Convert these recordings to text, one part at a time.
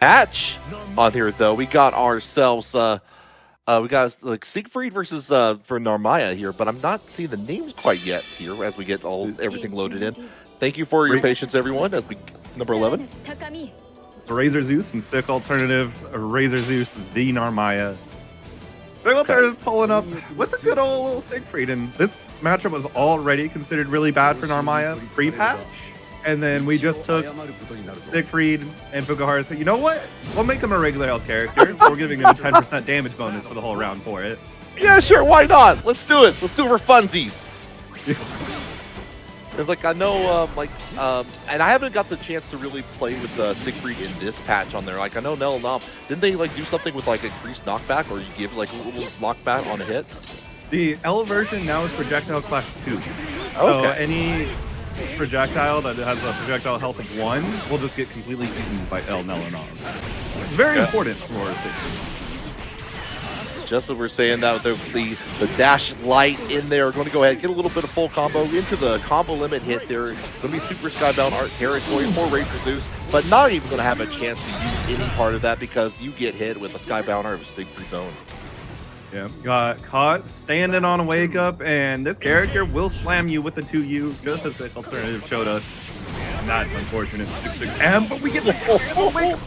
Match on here though. We got ourselves we got like Siegfried versus for Narmaya here, but I'm not seeing the names quite yet here as we get everything loaded in. Thank you for your patience, everyone. As we number 11. It's RazerZeus and Sickalternative, RazerZeus, the Narmaya. Sickalternative pulling up with a good old little Siegfried, and this matchup was already considered really bad for Narmaya pre-patch. And then we just took Siegfried and Fukuhara said, you know what? We'll make him a regular health character. We're giving him a 10% damage bonus for the whole round for it. Yeah, sure, why not? Let's do it. Let's do it for funsies. It's like I know, and I haven't got the chance to really play with Siegfried in this patch on there. Like I know Narmaya, didn't they like do something with like increased knockback, or you give like a little knockback on a hit? The L version now is Projectile Clash 2. Okay. So any projectile that has a projectile health of 1 will just get completely eaten by L Narmaya. It's very important for Siegfried. Just as we're saying that with the dash light in there, going to go ahead and get a little bit of full combo into the combo limit hit there. Going to be super skybound art territory for RazerZeus, but not even going to have a chance to use any part of that because you get hit with a skybound art of Siegfried's own. Yeah, got caught standing on a wake up, and this character will slam you with the 2U, just as Sickalternative showed us. And that's unfortunate. 6-6M, but we get the full wake up.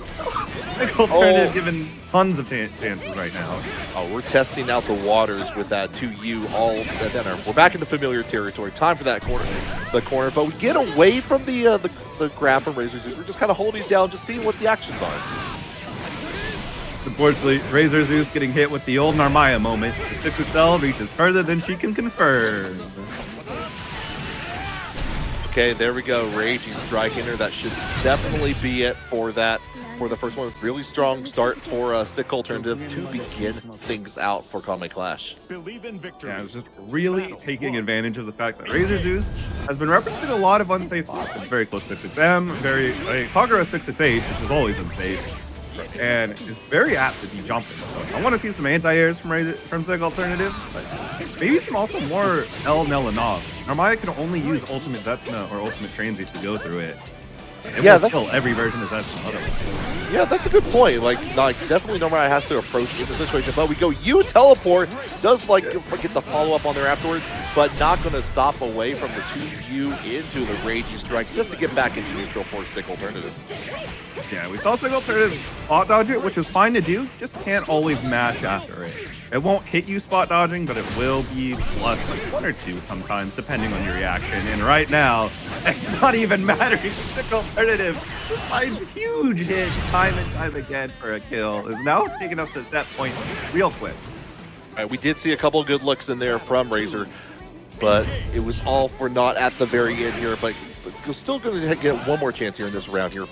Sickalternative given tons of chances right now. Oh, we're testing out the waters with that 2U all then we're back into familiar territory. Time for that corner, but we get away from the grab from RazerZeus. We're just kind of holding it down, just seeing what the actions are. Unfortunately, RazerZeus getting hit with the old Narmaya moment. The 6XL reaches further than she can confirm. Okay, there we go. Raging Strike in her. That should definitely be it for that. For the first one, really strong start for Sickalternative to begin things out for Kanme Clash. Yeah, it was just really taking advantage of the fact that RazerZeus has been representing a lot of unsafe options. Very close to 6M, Kagura 668, which is always unsafe, and is very apt to be jumping. So I want to see some anti-airs from Sickalternative, but maybe some also more L Narmaya. Narmaya can only use Ultimate Zetsuna or Ultimate Transient to go through it. It will kill every version of Zetsuna otherwise. Yeah, that's a good point. Like definitely Narmaya has to approach the situation, but we go U teleport, does get the follow-up on there afterwards, but not going to stop away from the 2U into the Raging Strike just to get back into neutral for Sickalternative. Yeah, we saw Sickalternative spot dodge it, which is fine to do, just can't always mash after it. It won't hit you spot dodging, but it will be plus like 1 or 2 sometimes, depending on your reaction. And right now, it's not even mattering. Sickalternative finds huge hits time and time again for a kill. Is now taking us to set point real quick. All right, we did see a couple of good looks in there from Razor, but it was all for naught at the very end here. But we're still going to get one more chance here in this round here.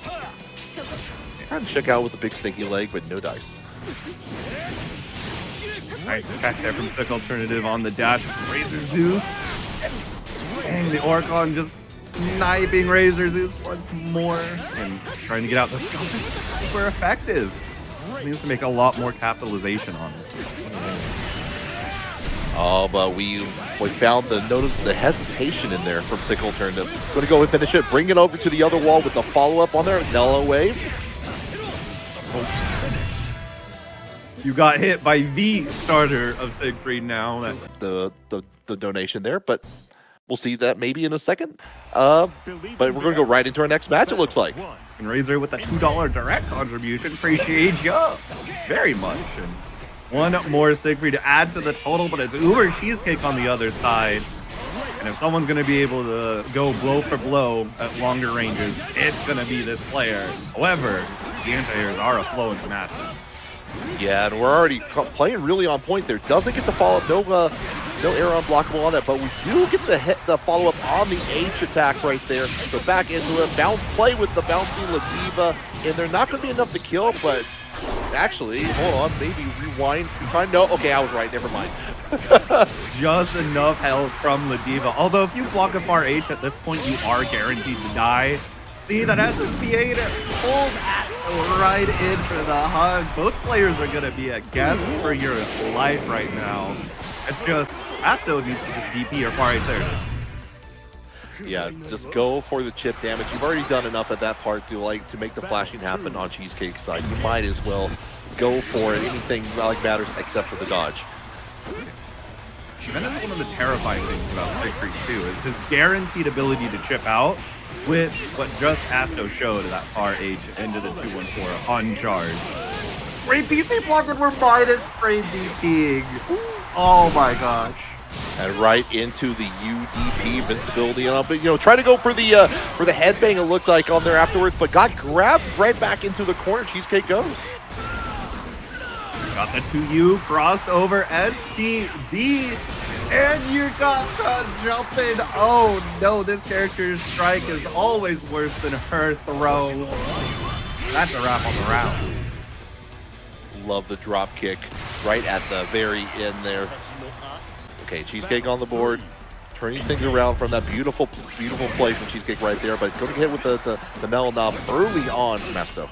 Trying to check out with the big stinky leg, but no dice. Nice catch there from Sickalternative on the dash. RazerZeus. And the Orcon just sniping RazerZeus once more. And trying to get out the super effective. Needs to make a lot more capitalization on it. Oh, but we found the hesitation in there from Sickalternative. Going to go and finish it, bring it over to the other wall with the follow-up on there. Nello wave. You got hit by the starter of Siegfried now. The donation there, but we'll see that maybe in a second. But we're going to go right into our next match, it looks like. And Razor with a $2 direct contribution. Appreciate you very much. And one more Siegfried to add to the total, but it's Ubercheesecake on the other side. And if someone's going to be able to go blow for blow at longer ranges, it's going to be this player. However, the anti-airs are a flow into massive. Yeah, and we're already playing really on point there. Doesn't get the follow-up, no air unblockable on it, but we do get the follow-up on the H attack right there. So back into it, play with the bouncing Ladiva, and they're not going to be enough to kill, but actually, hold on, maybe rewind. No, okay, I was right, never mind. Just enough health from Ladiva. Although if you block a far H at this point, you are guaranteed to die. See that SSBA pulls Asto right in for the hug. Both players are going to be a guess for your life right now. It's just Asto needs to just DP or far H there. Yeah, just go for the chip damage. You've already done enough at that part to make the flashing happen on Cheesecake's side. You might as well go for it. Anything matters except for the dodge. And that's one of the terrifying things about Siegfried too, is his guaranteed ability to chip out with what just Asto showed at that far H into the 2-1-4 on charge. Great BC block when we're minus frame DPing. Oh my gosh. And right into the UDP invincibility, but try to go for the headbang. It looked like on there afterwards, but got grabbed right back into the corner. Cheesecake goes. Got the 2U crossed over STB, and you got the jumping. Oh no, this character's strike is always worse than her throw. That's a wrap on the round. Love the drop kick right at the very end there. Okay, Cheesecake on the board, turning things around from that beautiful play from Cheesecake right there, but going to hit with the metal knob early on from Asto.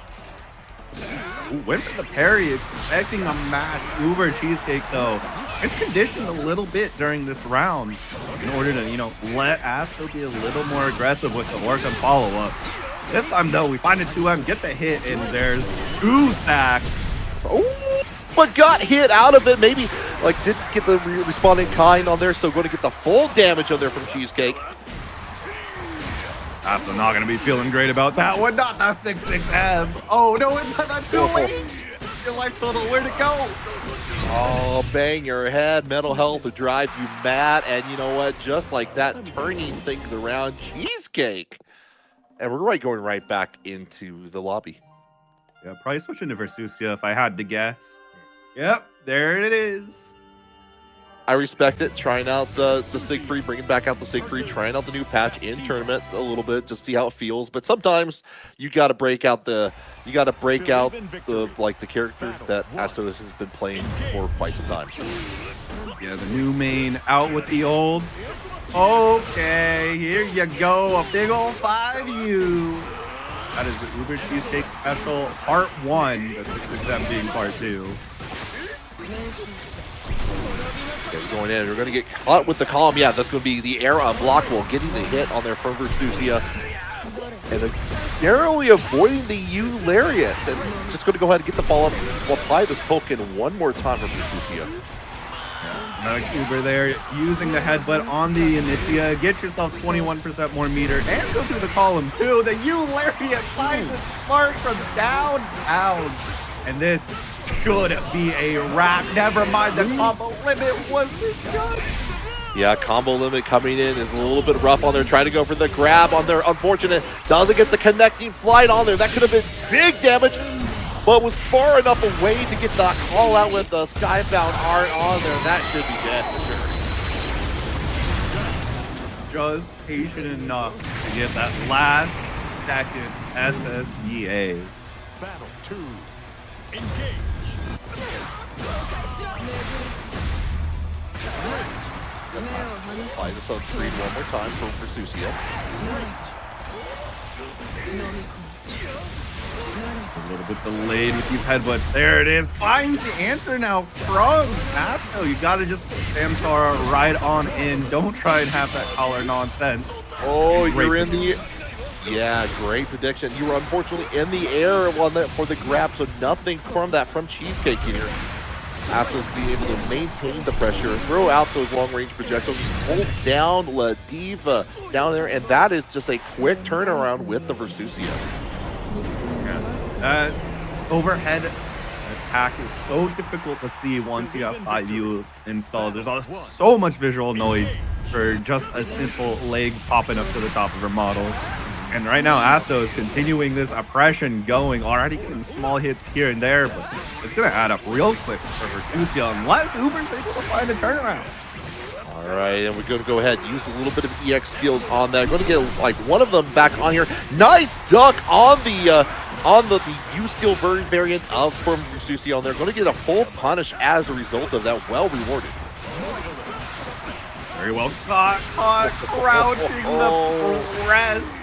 Went for the parry, expecting a mash. Ubercheesecake though, it's conditioned a little bit during this round in order to, let Asto be a little more aggressive with the Orca follow-up. This time though, we find a 2M, get the hit, and there's 2 stacks. Oh, but got hit out of it. Maybe didn't get the responding kind on there, so going to get the full damage on there from Cheesecake. Asto not going to be feeling great about that one. Not that 6-6M. Oh no, it's not too late. Your life total, where'd it go? Oh, bang your head. Mental health will drive you mad. And you know what? Just like that, turning things around, Cheesecake. And we're going right back into the lobby. Yeah, probably switching to Versusia if I had to guess. Yep, there it is. I respect it. Trying out the Siegfried, bringing back out the Siegfried, trying out the new patch in tournament a little bit, just see how it feels. But sometimes you got to break out the character that Asto has been playing for quite some time. Yeah, the new main out with the old. Okay, here you go, a big old 5U. That is the Ubercheesecake special part 1, the 6-6M being part 2. Okay, we're going in. We're going to get caught with the column. Yeah, that's going to be the air unblockable, getting the hit on there from Versusia. And narrowly avoiding the U Lariat. And just going to go ahead and get the follow-up. We'll apply this poke in one more time for Versusia. Another Uber there, using the headbutt on the Initia. Get yourself 21% more meter and go through the column too. The U Lariat finds its mark from down. And this should be a wrap. Never mind, the combo limit was this good. Yeah, combo limit coming in is a little bit rough on there. Trying to go for the grab on there. Unfortunate. Doesn't get the connecting flight on there. That could have been big damage, but was far enough away to get the call out with the Skybound art on there. That should be dead for sure. Just patient enough to get that last second SSBA. Battle 2. Engage. Apply the sunscreen one more time for Versusia. A little bit delayed with these headbutts. There it is. Finds the answer now from Asto. You gotta just Samsara right on in. Don't try and have that collar nonsense. Oh, Great you're in the... Yeah, great prediction. You were unfortunately in the air for the grab, so nothing from that from Cheesecake here. Asto's being able to maintain the pressure, throw out those long-range projectiles, hold down Ladiva down there, and that is just a quick turnaround with the Versusia. That overhead attack is so difficult to see once you have 5U installed. There's so much visual noise for just a simple leg popping up to the top of her model. And right now, Asto is continuing this oppression going, already getting small hits here and there, but it's going to add up real quick for Versusia unless Uber's able to find a turnaround. All right, and we're going to go ahead and use a little bit of EX skills on that. Going to get one of them back on here. Nice duck on the U skill variant of from Versusia on there. Going to get a full punish as a result of that. Well rewarded. Very well caught, crouching the press.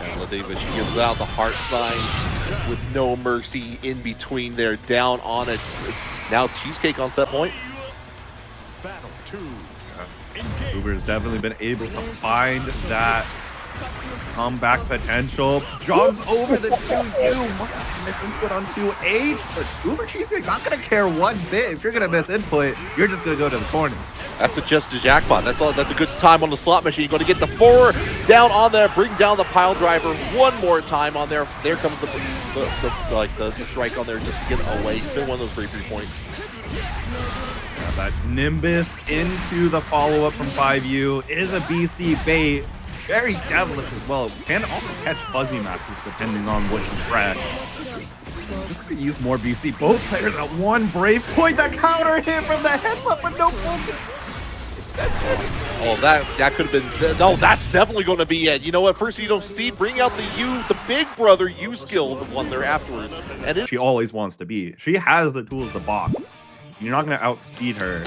And Ladiva, she gives out the heart sign with no mercy in between there, down on it. Now Cheesecake on set point. Battle 2. Uber's definitely been able to find that comeback potential. Jogs over the 2U. Must have missed input on 2H. But Ubercheesecake not going to care one bit. If you're going to miss input, you're just going to go to the corner. That's just a jackpot. That's all. That's a good time on the slot machine. Going to get the 4 down on there. Bring down the pile driver one more time on there. There comes the strike on there just to get it away. It's been one of those great 3 points. Yeah, that Nimbus into the follow-up from 5U is a BC bait. Very devilish as well. Can also catch fuzzy matches depending on what you press. Just gonna use more BC. Both players at one brave point. That counter hit from the headbutt, but no focus. Oh, that could have been. No, that's definitely going to be it. You know what? First, you don't see. Bring out the big brother U skill, the one there afterwards. And she always wants to be. She has the tools to box. You're not going to outspeed her.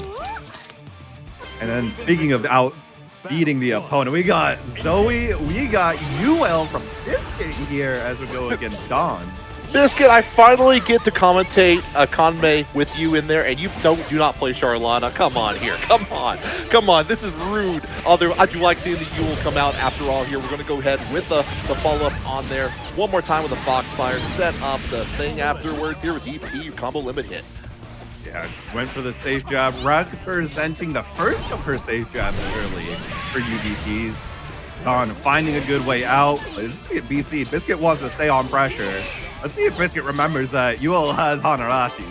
And then speaking of outspeeding the opponent, we got Zooey, we got Yuel from Biskit here as we go against Dawn. Biskit, I finally get to commentate Kanme with you in there, and you do not play Charlotta. Come on here. Come on. This is rude. Although I do like seeing the Yuel come out after all here. We're going to go ahead with the follow-up on there. One more time with the Foxfire. Set up the thing afterwards here with DP combo limit hit. Yeah, just went for the safe jab, representing the first of her safe jabs early for UDPs. Dawn finding a good way out. But it's going to get BC. Biskit wants to stay on pressure. Let's see if Biskit remembers that Yuel has Hanarashi.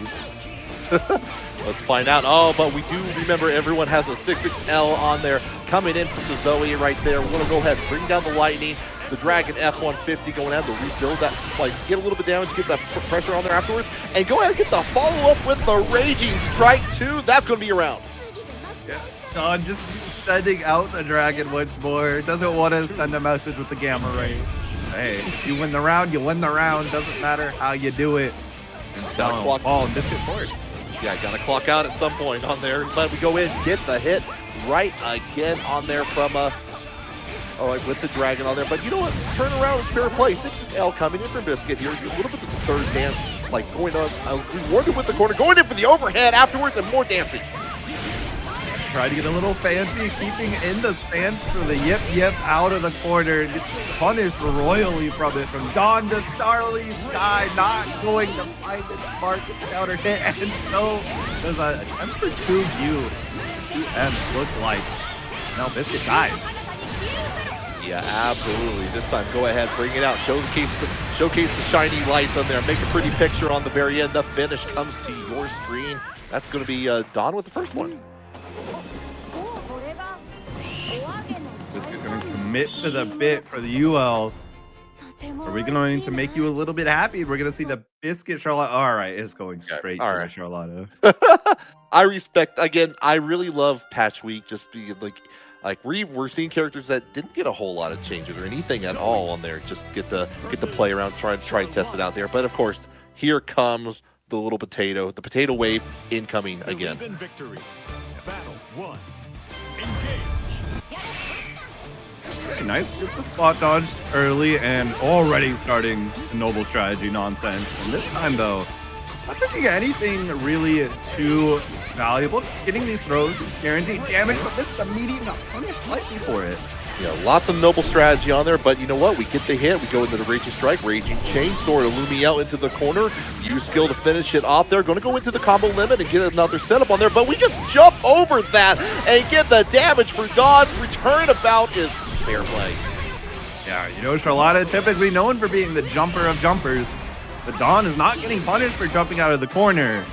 Let's find out. Oh, but we do remember everyone has a 6XL on there coming in from the Zooey right there. We're going to go ahead and bring down the Lightning. The Dragon F-150 going ahead to rebuild that, like get a little bit damage, get that pressure on there afterwards, and go ahead and get the follow-up with the Raging Strike 2. That's going to be around. Yeah, Dawn just sending out the Dragon once more. Doesn't want to send a message with the Gamma Ray. Hey, if you win the round, you win the round. Doesn't matter how you do it. And gotta clock ball and Biskit forward. Yeah, gotta clock out at some point on there. But we go in, get the hit right again on there from with the Dragon on there. But you know what? Turn around is fair play. 6L coming in from Biskit here. A little bit of the third dance, like going on, rewarded with the corner, going in for the overhead afterwards, and more dancing. Try to get a little fancy, keeping in the stance for the yip out of the corner. Gets punished royally from it. From Dawn to Starly Sky, not going to find its mark. It's counter hit, and so does an attempt for 2U. 2M look like. Now Biskit dies. Yeah, absolutely. This time, go ahead, bring it out. Showcase the shiny lights on there. Make a pretty picture on the very end. The finish comes to your screen. That's going to be Dawn with the first one. Biskit going to commit to the bit for the Yuel. Are we going to make you a little bit happy? We're going to see the Biskit Charlotta. All right, it's going straight to the Charlotta. I respect, again, I really love patch week. Just being like we're seeing characters that didn't get a whole lot of changes or anything at all on there. Just get to play around, try and test it out there. But of course, here comes the little potato, the potato wave incoming again. Victory. Battle 1. Engage. Very nice. Gets the spot dodge early and already starting the noble strategy nonsense. And this time though, not taking anything really too valuable. Just getting these throws, guaranteed damage, but this is immediate not punish slightly for it. Yeah, lots of noble strategy on there, but you know what? We get the hit. We go into the Raging Strike, Raging Chainsaw to Lumi out into the corner. Use skill to finish it off there. Going to go into the combo limit and get another setup on there, but we just jump over that and get the damage for Dawn. Return about is fair play. Yeah, you know, Charlotta typically known for being the jumper of jumpers, but Dawn is not getting punished for jumping out of the corner.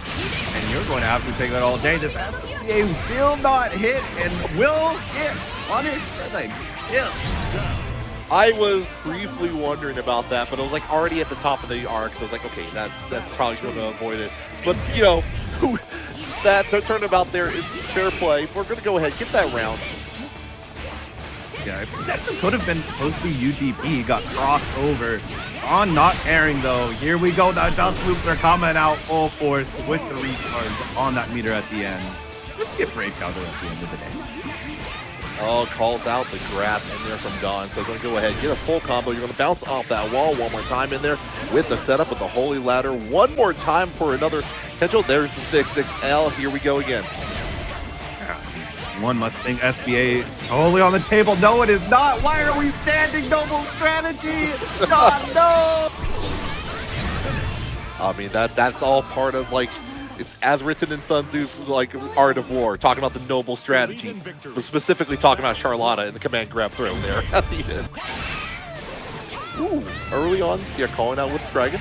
And you're going to have to take that all day. This SPA will not hit and will get punished for the kill. I was briefly wondering about that, but I was like already at the top of the arc, so I was like, okay, that's probably going to avoid it. But you know, that turnabout there is fair play. We're going to go ahead, get that round. Yeah, that could have been supposed to be UDP, got crossed over. On not caring though. Here we go. The dust loops are coming out full force with the recharge on that meter at the end. Let's get break counter at the end of the day. Oh, calls out the grab in there from Dawn. So going to go ahead, get a full combo. You're going to bounce off that wall one more time in there with the setup of the Holy Ladder. One more time for another potential. There's the 6XL. Here we go again. One must think SBA totally on the table. No, it is not. Why are we standing? Noble strategy. God, no. I mean, that's all part of, like, it's as written in Sun Tzu's, like, Art of War, talking about the noble strategy, but specifically talking about Charlotta and the command grab throw there at the end. Ooh, early on, yeah, calling out with the Dragon.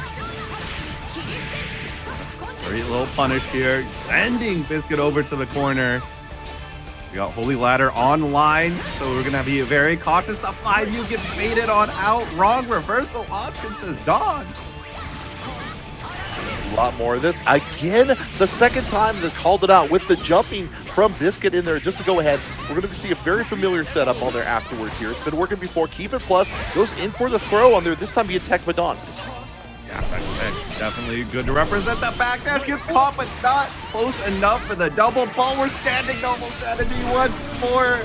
Great little punish here, sending Biskit over to the corner. We got Holy Ladder online, so we're gonna be very cautious. The 5U gets baited on out. Wrong reversal option, says Dawn. A lot more of this. Again, the second time they called it out with the jumping from Biskit in there just to go ahead. We're going to see a very familiar setup on there afterwards here. It's been working before. Keep it plus. Goes in for the throw on there. This time he attacked by Dawn. Yeah, that's definitely good to represent. That backdash gets caught, but not close enough for the double ball. We're standing noble strategy once more.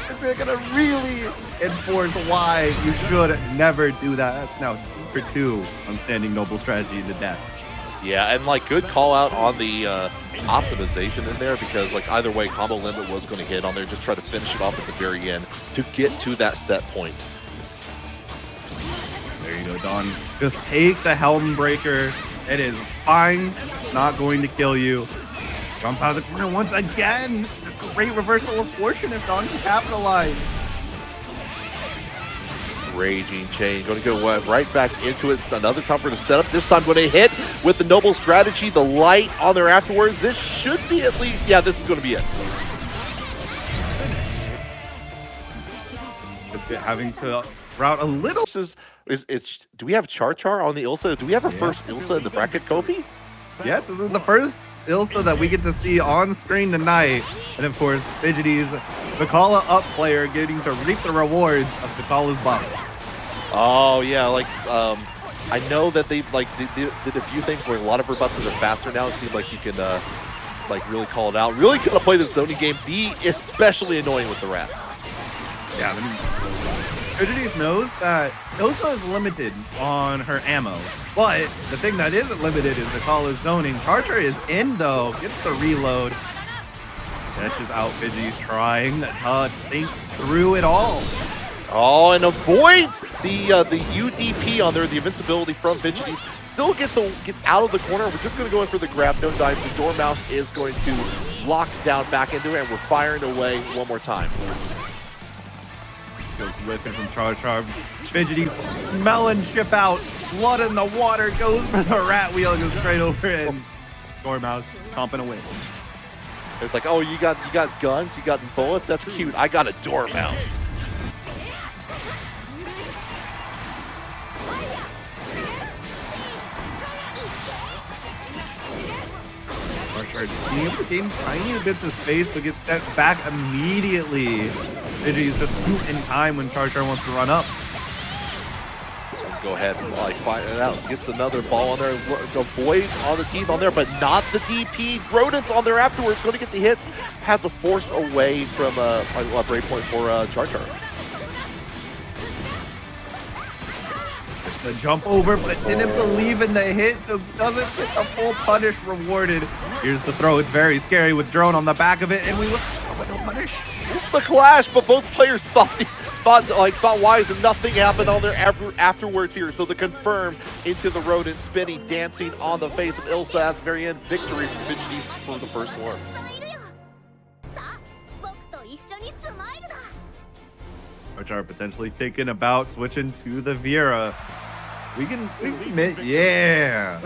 Is it going to really enforce why you should never do that? That's now 2 for 2 on standing noble strategy into death. Yeah, and like good call out on the optimization in there, because like either way combo limit was going to hit on there. Just try to finish it off at the very end to get to that set point. There you go, Dawn. Just take the Helm Breaker. It is fine. It's not going to kill you. Jumps out of the corner once again. This is a great reversal of fortune if Dawn can capitalize. Raging chain, going to go right back into it. Another time for the setup. This time going to hit with the noble strategy. The light on there afterwards. This should be at least, yeah, this is going to be it. Just having to route a little. Do we have Charchar on the Ilsa? Do we have our first Ilsa in the bracket, KoK? Yes, this is the first Ilsa that we get to see on screen tonight. And of course, Fidgeties, Vikala up player, getting to reap the rewards of Vikala's buffs. Oh yeah, like I know that they like did a few things where a lot of her buffs are faster now. It seems like you can like really call it out. Really gonna play this zoning game. Be especially annoying with the rat. Yeah, I mean, Fidgeties knows that Ilsa is limited on her ammo, but the thing that isn't limited is Vikala's zoning. Charger is in though, gets the reload. Catches out Fidgeties, trying to think through it all. Oh, and avoids the UDP on there, the invincibility from Fidgeties. Still gets out of the corner. We're just going to go in for the grab, no dive. The Dormouse is going to lock down back into it, and we're firing away one more time. Goes whipping from Charchar. Fidgeties smelling ship out. Blood in the water, goes for the rat wheel, goes straight over it, and Dormouse chomping away. It's like, oh, you got guns, you got bullets. That's cute. I got a Dormouse. Charchar being able to gain tiny bits of space, but gets sent back immediately. Fidgeties just too in time when Charchar wants to run up. Go ahead and like find it out. Gets another ball on there. Avoids on the teeth on there, but not the DP. Rodents on there afterwards. Going to get the hits. Have to force away from a breakpoint for Charchar. The jump over, but didn't believe in the hit, so doesn't get the full punish rewarded. Here's the throw. It's very scary with drone on the back of it, and we look for no punish. The Klash, but both players thought wise, and nothing happened on there afterwards here. So the confirm into the rodent, spinning, dancing on the face of Ilsa at the very end. Victory for Fidgeties for the first one. Charchar potentially thinking about switching to the Vera. We can admit, yeah.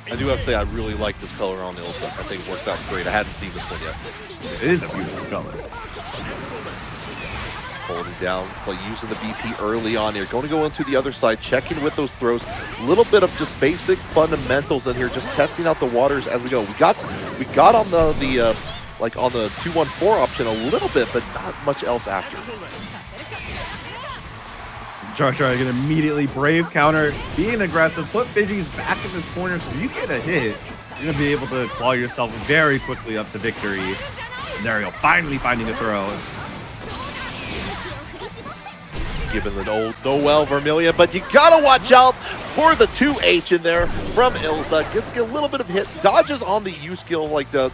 I do have to say I really like this color on Ilsa. I think it works out great. I hadn't seen this one yet. It is a beautiful color. Holding down, but using the BP early on here. Going to go into the other side, checking with those throws. A little bit of just basic fundamentals in here, just testing out the waters as we go. We got on the like on the 2-1-4 option a little bit, but not much else after. Charchar can immediately brave counter, being aggressive, put Fidgeties back in this corner. So you get a hit, you're gonna be able to claw yourself very quickly up to victory. And there you go, finally finding a throw. giving an old Noel Vermilion, but you gotta watch out for the 2H in there from Ilsa. Gets a little bit of hit, dodges on the U skill, like the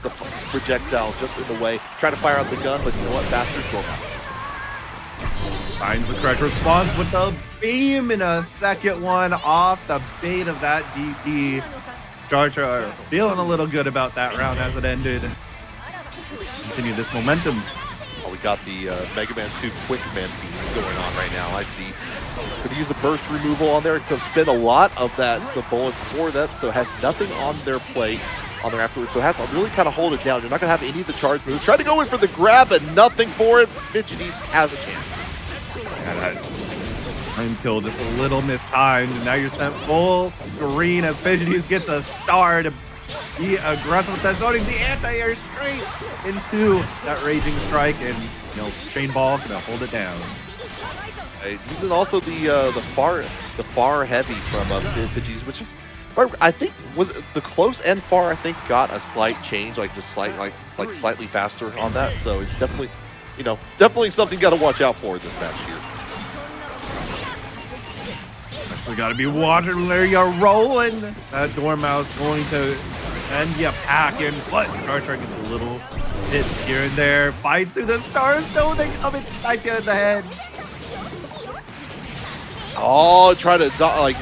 projectile just in the way. Try to fire out the gun, but you know what, Bastard will not. Finds the correct response with the beam in a second one off the bait of that DP. Charcharreal feeling a little good about that round as it ended. Continue this momentum. Oh, we got the Mega Man 2 Quick Man piece going on right now. I see. Could use a burst removal on there. Could spend a lot of the bullets for that, so has nothing on their plate on there afterwards. So has to really kind of hold it down. You're not going to have any of the charge moves. Try to go in for the grab, but nothing for it. Fidgeties has a chance. Yeah, that time kill just a little mistimed, and now you're sent full screen as Fidgeties gets a star to be aggressive with that zoning, the anti-air straight into that Raging Strike, and Chain Ball gonna hold it down. Using also the far heavy from Fidgeties, which is, I think, was the close and far. I think got a slight change, like just slightly faster on that. So it's definitely, definitely something you got to watch out for this match here. Actually, got to be watching where you're rolling. That Dormouse going to send you packing, but Charcharreal gets a little hit here and there. Fights through the stars, though they come and snipe you in the head. Oh, try to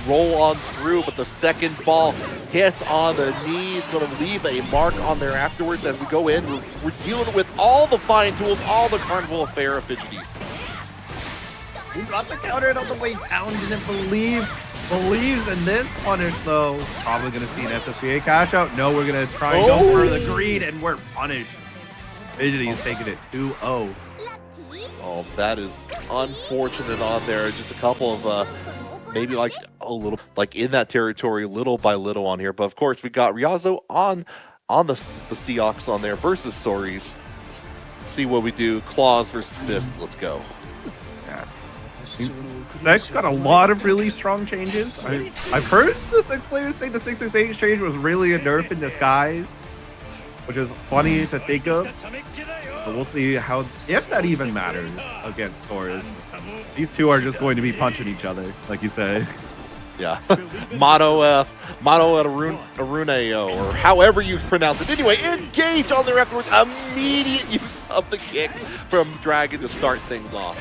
roll on through, but the second ball hits on the knee. It's going to leave a mark on there afterwards as we go in. We're dealing with all the fine tools, all the Carnival Affair of Fidgeties. He got the counter on the way down, didn't believes in this punish though. Probably going to see an SSVA cash out. No, we're going to try and go for the greed, and we're punished. Fidgeties taking it 2-0. Oh, that is unfortunate on there. Just a couple of maybe a little in that territory, little by little on here. But of course, we got Ryazo on the Seox on there versus soriz. See what we do. Claws versus fist. Let's go. Yeah. Sex got a lot of really strong changes. I've heard the Sex players say the 668 change was really a nerf in disguise, which is funny to think of. But we'll see if that even matters against soriz. These two are just going to be punching each other, like you said. Yeah. Mono at Aruneo, or however you pronounce it. Anyway, engage on there afterwards. Immediate use of the kick from Dragon to start things off.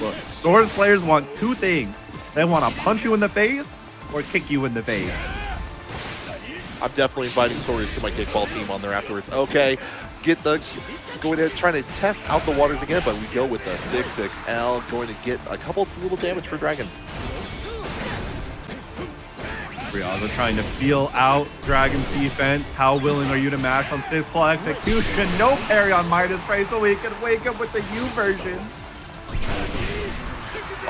Look, soriz players want two things. They want to punch you in the face or kick you in the face. I'm definitely inviting soriz to my kickball team on there afterwards. Okay, going ahead trying to test out the waters again, but we go with the 6-6L, going to get a couple little damage for Dragon. Ryazo trying to feel out Dragon's defense. How willing are you to mash on 6-claw execution? No parry on Midas Ray, so we can wake up with the U version.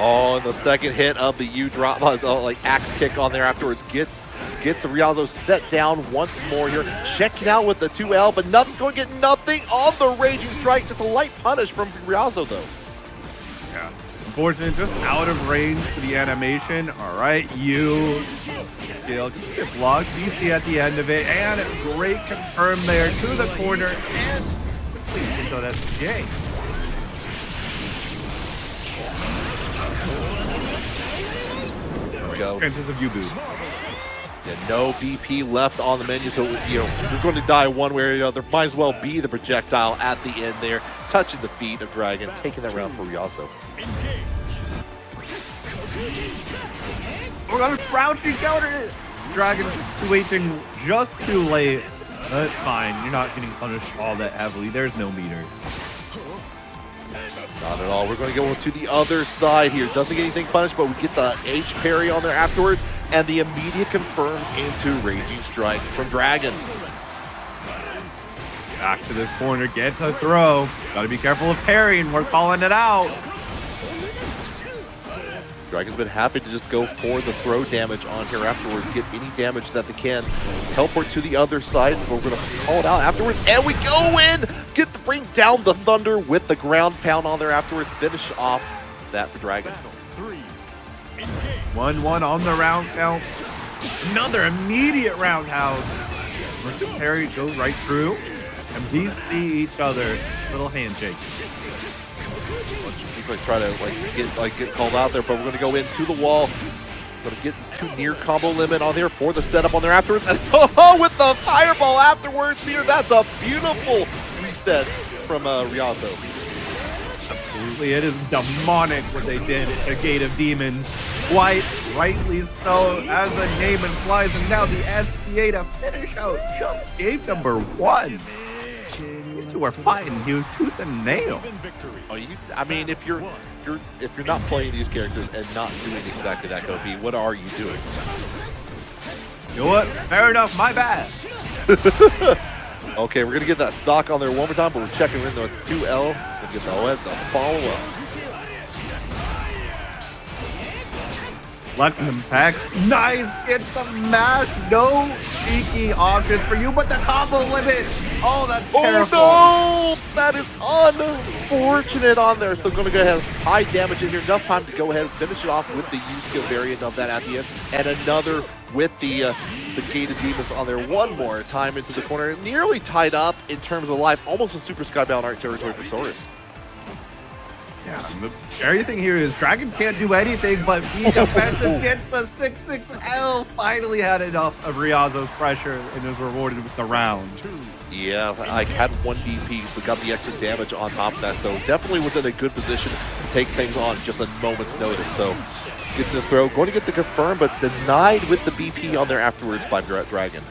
Oh, and the second hit of the U drop, axe kick on there afterwards gets Ryazo set down once more here. Checking out with the 2L, but nothing, going to get nothing on the Raging Strike. Just a light punish from Ryazo, though. Yeah. Unfortunately, just out of range for the animation. All right, you get blocked. DC at the end of it, and great confirm there to the corner, and so that's J. There we go. Chances of Yubu. Yeah, no BP left on the menu, so you're going to die one way or the other. Might as well be the projectile at the end there, touching the feet of Dragon, taking that round for Ryazo. We're gonna crouching counter. Dragon 2-Hing just too late. That's fine. You're not getting punished all that heavily. There's no meter. Not at all. We're going to go to the other side here. Doesn't get anything punished, but we get the H parry on there afterwards, and the immediate confirm into Raging Strike from Dragon. Back to this corner, gets a throw. Gotta be careful of parrying. We're calling it out. Dragon's been happy to just go for the throw damage on here afterwards, get any damage that they can. Teleport to the other side. We're going to call it out afterwards, and we go in! Bring down the Thunder with the ground pound on there afterwards. Finish off that for Dragon. 1-1 on the round count. Another immediate roundhouse. Let the parry go right through, and we see each other. Little handshakes. Like try to get called out there, but we're gonna go into the wall. Gonna get to near combo limit on there for the setup on there afterwards. And with the fireball afterwards here, that's a beautiful reset from Ryazo. Absolutely, it is demonic what they did at Gate of Demons. Quite rightly so, as the name implies, and now the SPA to finish out just game number 1. These two are fighting you tooth and nail. Oh, I mean, if you're not playing these characters and not doing exactly that, KoK, what are you doing? You know what? Fair enough, my bad. Okay, we're gonna get that stock on there one more time, but we're checking in with 2L to get the follow-up. Flexing them packs. Nice! Gets the mash. No cheeky options for you, but the combo limit. Oh, that's terrible. Oh no! That is unfortunate on there. So I'm gonna go ahead, high damage in here. Enough time to go ahead and finish it off with the U-skill variant of that at the end. And another with the Gate of Demons on there one more time into the corner. Nearly tied up in terms of life. Almost a Super Skybound Art territory for Soriz. Yeah, the scary thing here is Dragon can't do anything but be defensive. Gets the 6-6L. Finally had enough of Ryazo's pressure and is rewarded with the round. Yeah, I had one DP, so got the extra damage on top of that. So definitely was in a good position to take things on just a moment's notice. So getting the throw, going to get the confirm, but denied with the BP on there afterwards by Dragon.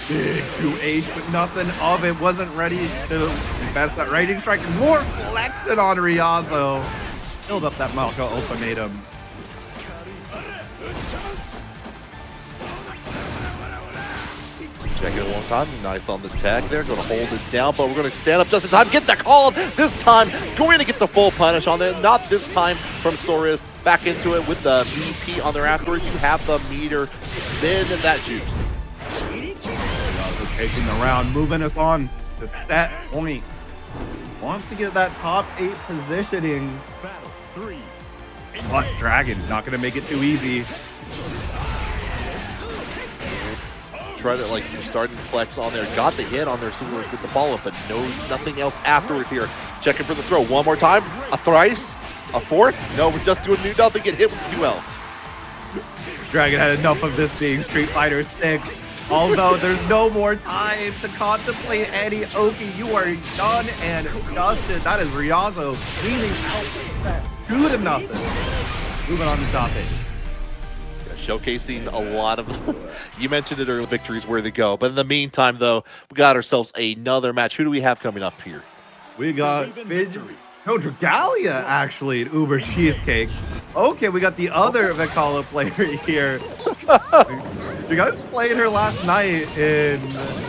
Big 2H, but nothing of it. Wasn't ready to invest that rating strike. More flexing on Ryazo. Build up that Malka ultimatum. Check it one time. Nice on the tag there. Going to hold it down, but we're going to stand up just in time. Get the call this time. Going to get the full punish on there. Not this time from Soriz. Back into it with the BP on there afterwards. You have the meter spin and that juice. Taking the round, moving us on to set point. Wants to get that top 8 positioning. Battle 3. But Dragon not going to make it too easy. Try to starting to flex on there. Got the hit on there, so we're get the follow-up, but nothing else afterwards here. Checking for the throw one more time. A thrice, a fourth. No, we're just doing nothing. Get hit with the Yuel. Dragon had enough of this being Street Fighter 6. Although there's no more time to contemplate any Oki, you are done and dusted. That is Ryazo cleaning out that 2-0. Moving on to top 8. Yeah, showcasing a lot of, you mentioned it earlier, victories where they go. But in the meantime, though, we got ourselves another match. Who do we have coming up here? We got Dragalia, actually, at Ubercheesecake. Okay, we got the other Vikala player here. Dragalia's playing her last night in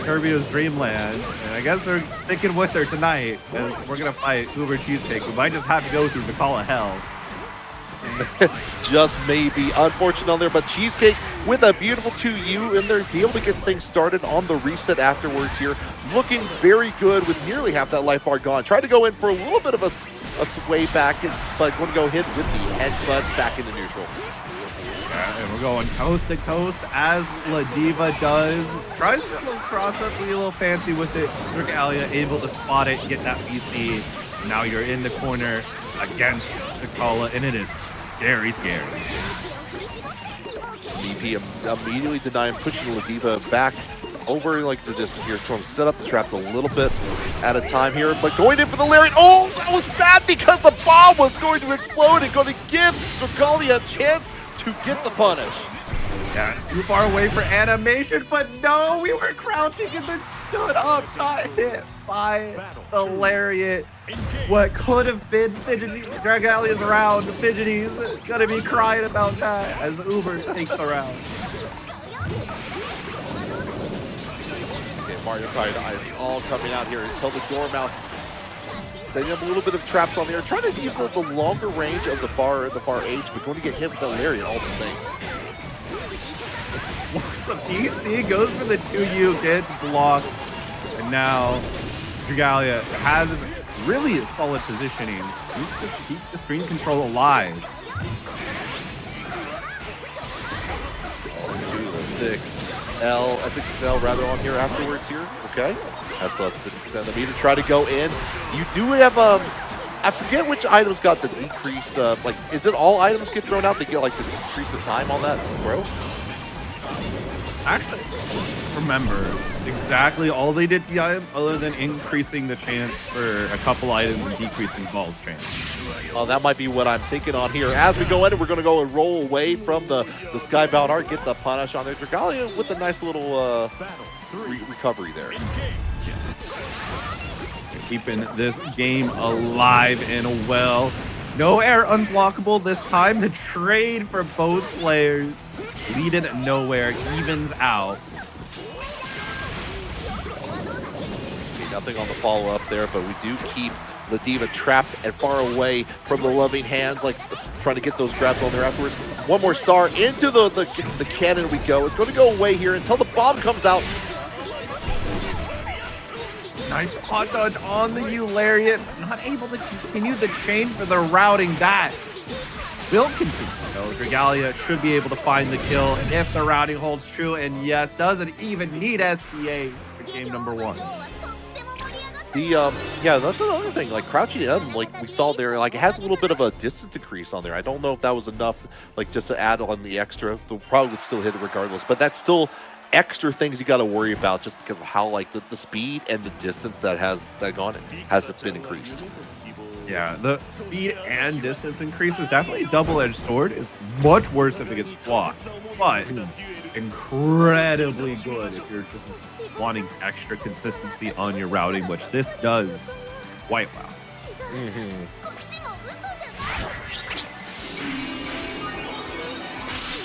Kirby's Dreamland, and I guess they're sticking with her tonight, and we're going to fight Ubercheesecake. We might just have to go through Vikala hell. Just maybe. Unfortunate on there, but Cheesecake with a beautiful 2U in there, be able to get things started on the reset afterwards here. Looking very good with nearly half that life bar gone. Tried to go in for a little bit of a sway back, but going to go hit with the headbutts back into neutral. And we're going coast to coast as Ladiva does. Tries to do a little cross-up, be a little fancy with it. Dragalia able to spot it, get that PC. Now you're in the corner against Vikala, and it is scary. BP immediately denying, pushing Ladiva back over the distance here, trying to set up the traps a little bit at a time here, but going in for the lariat. Oh, that was bad because the bomb was going to explode and going to give Dragalia a chance to get the punish. Yeah, too far away for animation, but no, we were crouching and then stood up, got hit by the lariat. What could have been Fidgeties, Dragalia's round. Fidgeties gonna be crying about that as Uber takes the round. Okay, Mario Kart is all coming out here until the Dormouse. Setting up a little bit of traps on there, trying to use the longer range of the far H, but going to get hit with the lariat all the same. The PC goes for the 2U, gets blocked, and now Dragalia has really solid positioning. Needs to keep the screen control alive. 6L rather on here afterwards here. Okay. That's 50% of the meter. Try to go in. You do have I forget which items got the decrease. Like, is it all items get thrown out? They get like the decrease the time on that throw. Actually, remember exactly all they did to the items other than increasing the chance for a couple items and decreasing balls chance. Oh, that might be what I'm thinking on here. As we go in, we're going to go and roll away from the Skybound Art, get the punish on there. Dragalia with a nice little recovery there. Keeping this game alive and well. No air unblockable this time. The trade for both players. Leading nowhere, evens out. Okay, nothing on the follow-up there, but we do keep Ladiva trapped and far away from the loving hands, like trying to get those grabs on there afterwards. One more star into the cannon we go. It's going to go away here until the bomb comes out. Nice hot dodge on the Eularian. Not able to continue the chain for the routing. That will continue. So Dragalia should be able to find the kill if the routing holds true. And yes, doesn't even need SPA for game number 1. Yeah, that's another thing. Like crouching M, like we saw there, like it has a little bit of a distance increase on there. I don't know if that was enough, like just to add on the extra. They'll probably would still hit it regardless, but that's still extra things you got to worry about just because of how like the speed and the distance that has been increased. Yeah, the speed and distance increase is definitely a double-edged sword. It's much worse if it gets blocked, but incredibly good if you're just wanting extra consistency on your routing, which this does quite well.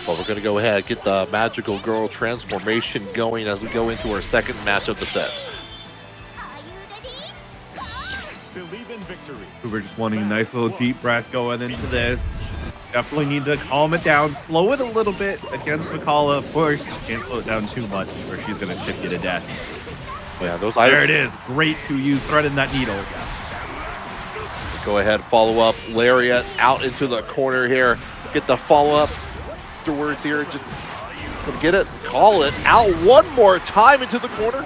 Well, we're going to go ahead, get the Magical Girl transformation going as we go into our second match of the set. Believe in victory. We're just wanting a nice little deep breath going into this. Definitely need to calm it down, slow it a little bit against Vikala. Of course, can't slow it down too much or she's going to chip you to death. Yeah, those there it is. Great to you, threading that needle. Go ahead, follow up. Lariat out into the corner here. Get the follow up afterwards here. Just gonna get it, call it out one more time into the corner.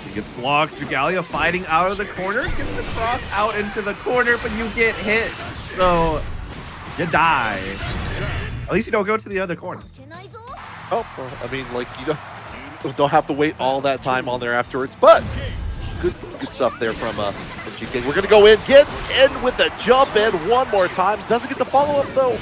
He gets blocked. Dragalia fighting out of the corner. Gets the cross out into the corner, but you get hit. So you die. At least you don't go to the other corner. Oh, I mean, like, you don't have to wait all that time on there afterwards, but good stuff there from GK. We're gonna go in, get in with the jump in one more time. Doesn't get the follow up though.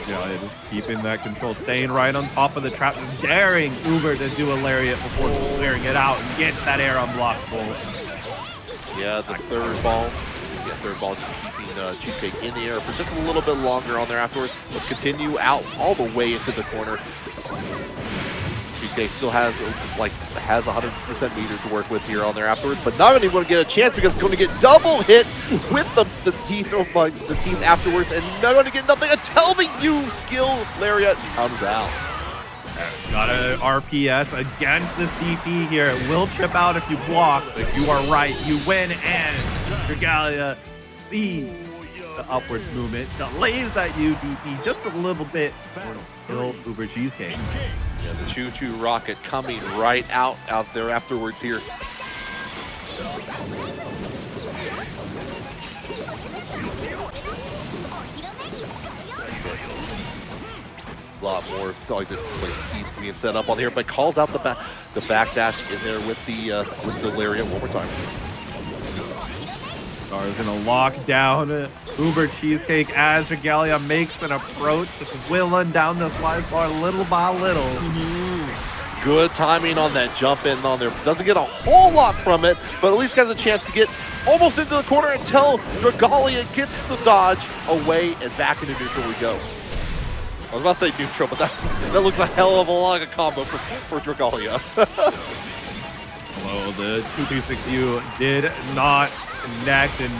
Yeah, just keeping that control, staying right on top of the trap, just daring Uber to do a lariat before clearing it out and gets that air unblockable. Yeah, the third ball. Yeah, third ball just keeping Cheesecake in the air for just a little bit longer on there afterwards. Let's continue out all the way into the corner. Cheesecake still has 100% meter to work with here on there afterwards, but not even going to get a chance because it's going to get double hit with the teeth afterwards, and not going to get nothing until the U skill lariat comes out. Got a RPS against the CP here. It will chip out if you block, but you are right. You win, and Dragalia sees the upwards movement, delays that UDP just a little bit, or kill Ubercheesecake. Yeah, the choo-choo rocket coming right out there afterwards here. A lot more like teeth being set up on here, but calls out the backdash in there with the lariat one more time. Star is gonna lock down Ubercheesecake as Dragalia makes an approach, just whittling down the slide bar little by little. Good timing on that jump in on there. Doesn't get a whole lot from it, but at least has a chance to get almost into the corner until Dragalia gets the dodge away and back into neutral we go. I was about to say neutral, but that looks a hell of a lot of combo for Dragalia. Well, the 236U did not connect, and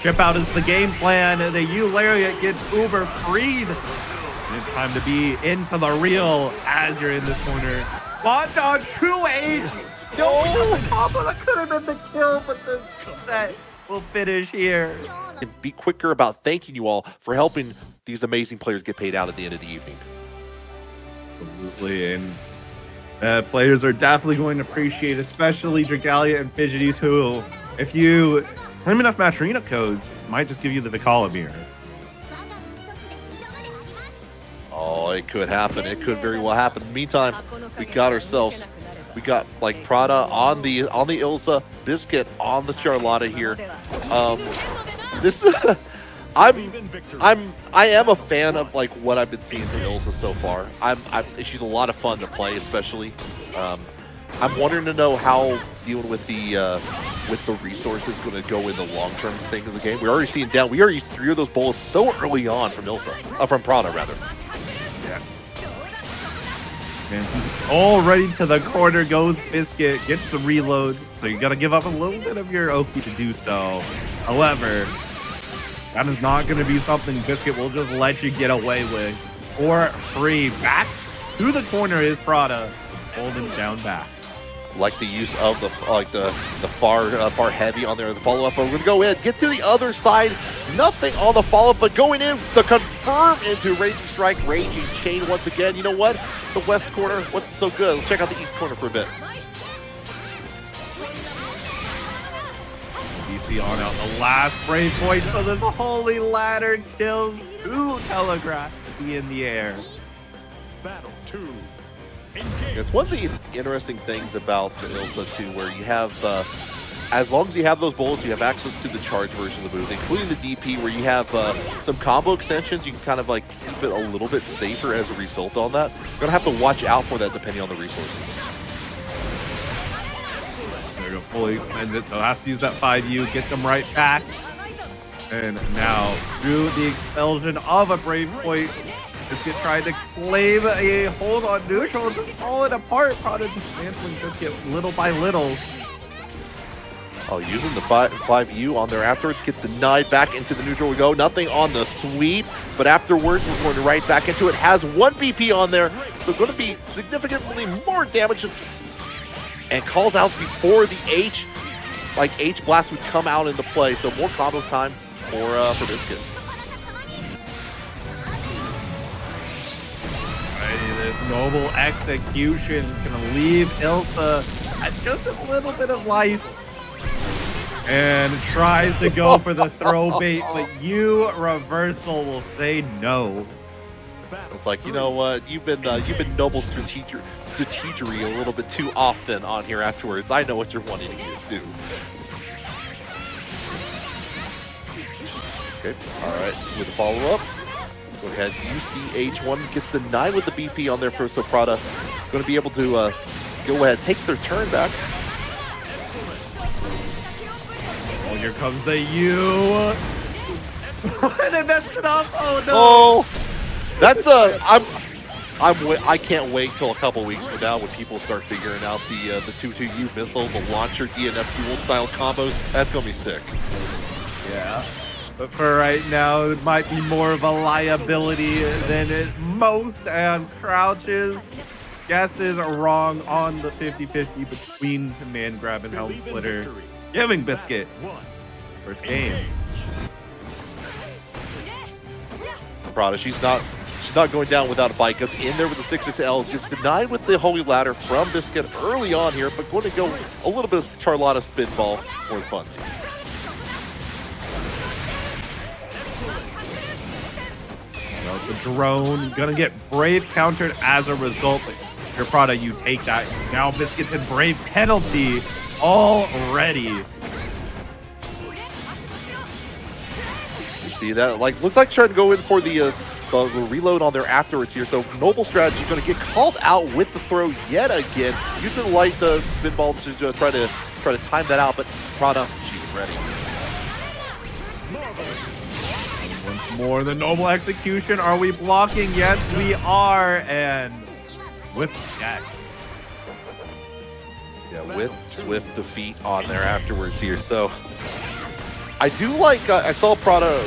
chip out is the game plan. The U lariat gets Uber freed. And it's time to be into the real as you're in this corner. Bot dodge 2H. No, the combo that could have been the kill, but the set will finish here. And be quicker about thanking you all for helping these amazing players get paid out at the end of the evening. Absolutely, and Players are definitely going to appreciate, especially Dragalia and Fidgeties, who, if you claim enough match arena codes, might just give you the Vikala mirror. Oh, it could happen. It could very well happen. In the meantime, we got like Prada on the Ilsa, Biskit on the Charlotta here. This I am a fan of like what I've been seeing from Ilsa so far. She's a lot of fun to play, especially. I'm wondering to know how dealing with the resources going to go in the long-term thing of the game. We're already seeing we already used 3 of those bullets so early on from Ilsa, from Prada rather. Yeah. And already to the corner goes Biskit, gets the reload, so you got to give up a little bit of your OP to do so. However, that is not going to be something Biskit will just let you get away with for free. Back to the corner is Prada, holding down back. Like the use of the far heavy on there, the follow-up. But we're going to go in, get to the other side. Nothing on the follow-up, but going in the confirm into Raging Strike, Raging Chain once again. You know what? The west corner wasn't so good. Let's check out the east corner for a bit. DC on out the last frame point. So the Holy Ladder kills 2 Telegraph to be in the air. Battle 2. It's one of the interesting things about the Ilsa too, where you have, as long as you have those bullets, you have access to the charge version of the move, including the DP, where you have some combo extensions. You can kind of like keep it a little bit safer as a result on that. You're gonna have to watch out for that depending on the resources. There you go, fully extends it, so has to use that 5U, get them right back. And now, through the expulsion of a Brave Point, Biskit tried to claim a hold on neutral, just falling apart. Prada dismantling Biskit little by little. Oh, using the 5U on there afterwards, gets denied back into the neutral we go. Nothing on the sweep, but afterwards we're going right back into it. Has 1 BP on there, so going to be significantly more damage. And calls out before the H, like H blast would come out into play. So more combo time for Biskit. This noble execution is going to leave Ilsa at just a little bit of life. And tries to go for the throw bait, but you reversal will say no. It's like, you know what, you've been noble strategery a little bit too often on here afterwards. I know what you're wanting to do. Okay, all right, with a follow-up. Go ahead, use the H1, gets the 9 with the BP on there for so Prada. Going to be able to go ahead, take their turn back. Oh, here comes the U. And they messed it up. Oh no. Oh, that's I can't wait till a couple weeks from now when people start figuring out the 2-2U missile, the launcher DNF dual style combos. That's gonna be sick. Yeah. But for right now, it might be more of a liability than most, and Crouch's guesses are wrong on the 50-50 between Command Grab and Helm Splitter, giving Biskit first game. Prada, she's not going down without a fight. Gets in there with the 6-6L, gets denied with the Holy Ladder from Biskit early on here, but going to go a little bit of Charlotta spinball for the fun. The drone gonna get Brave countered as a result. Your Prada, you take that. Now Biskit's in Brave penalty already. You see that? Like, looks like trying to go in for the reload on there afterwards here. So noble strategy is going to get called out with the throw yet again. Using the light spinball to try to time that out, but Prada, she was ready. Once more, the noble execution. Are we blocking? Yes, we are. And Swift Jack. Yeah, with swift defeat on there afterwards here. So I do like, I saw Prada,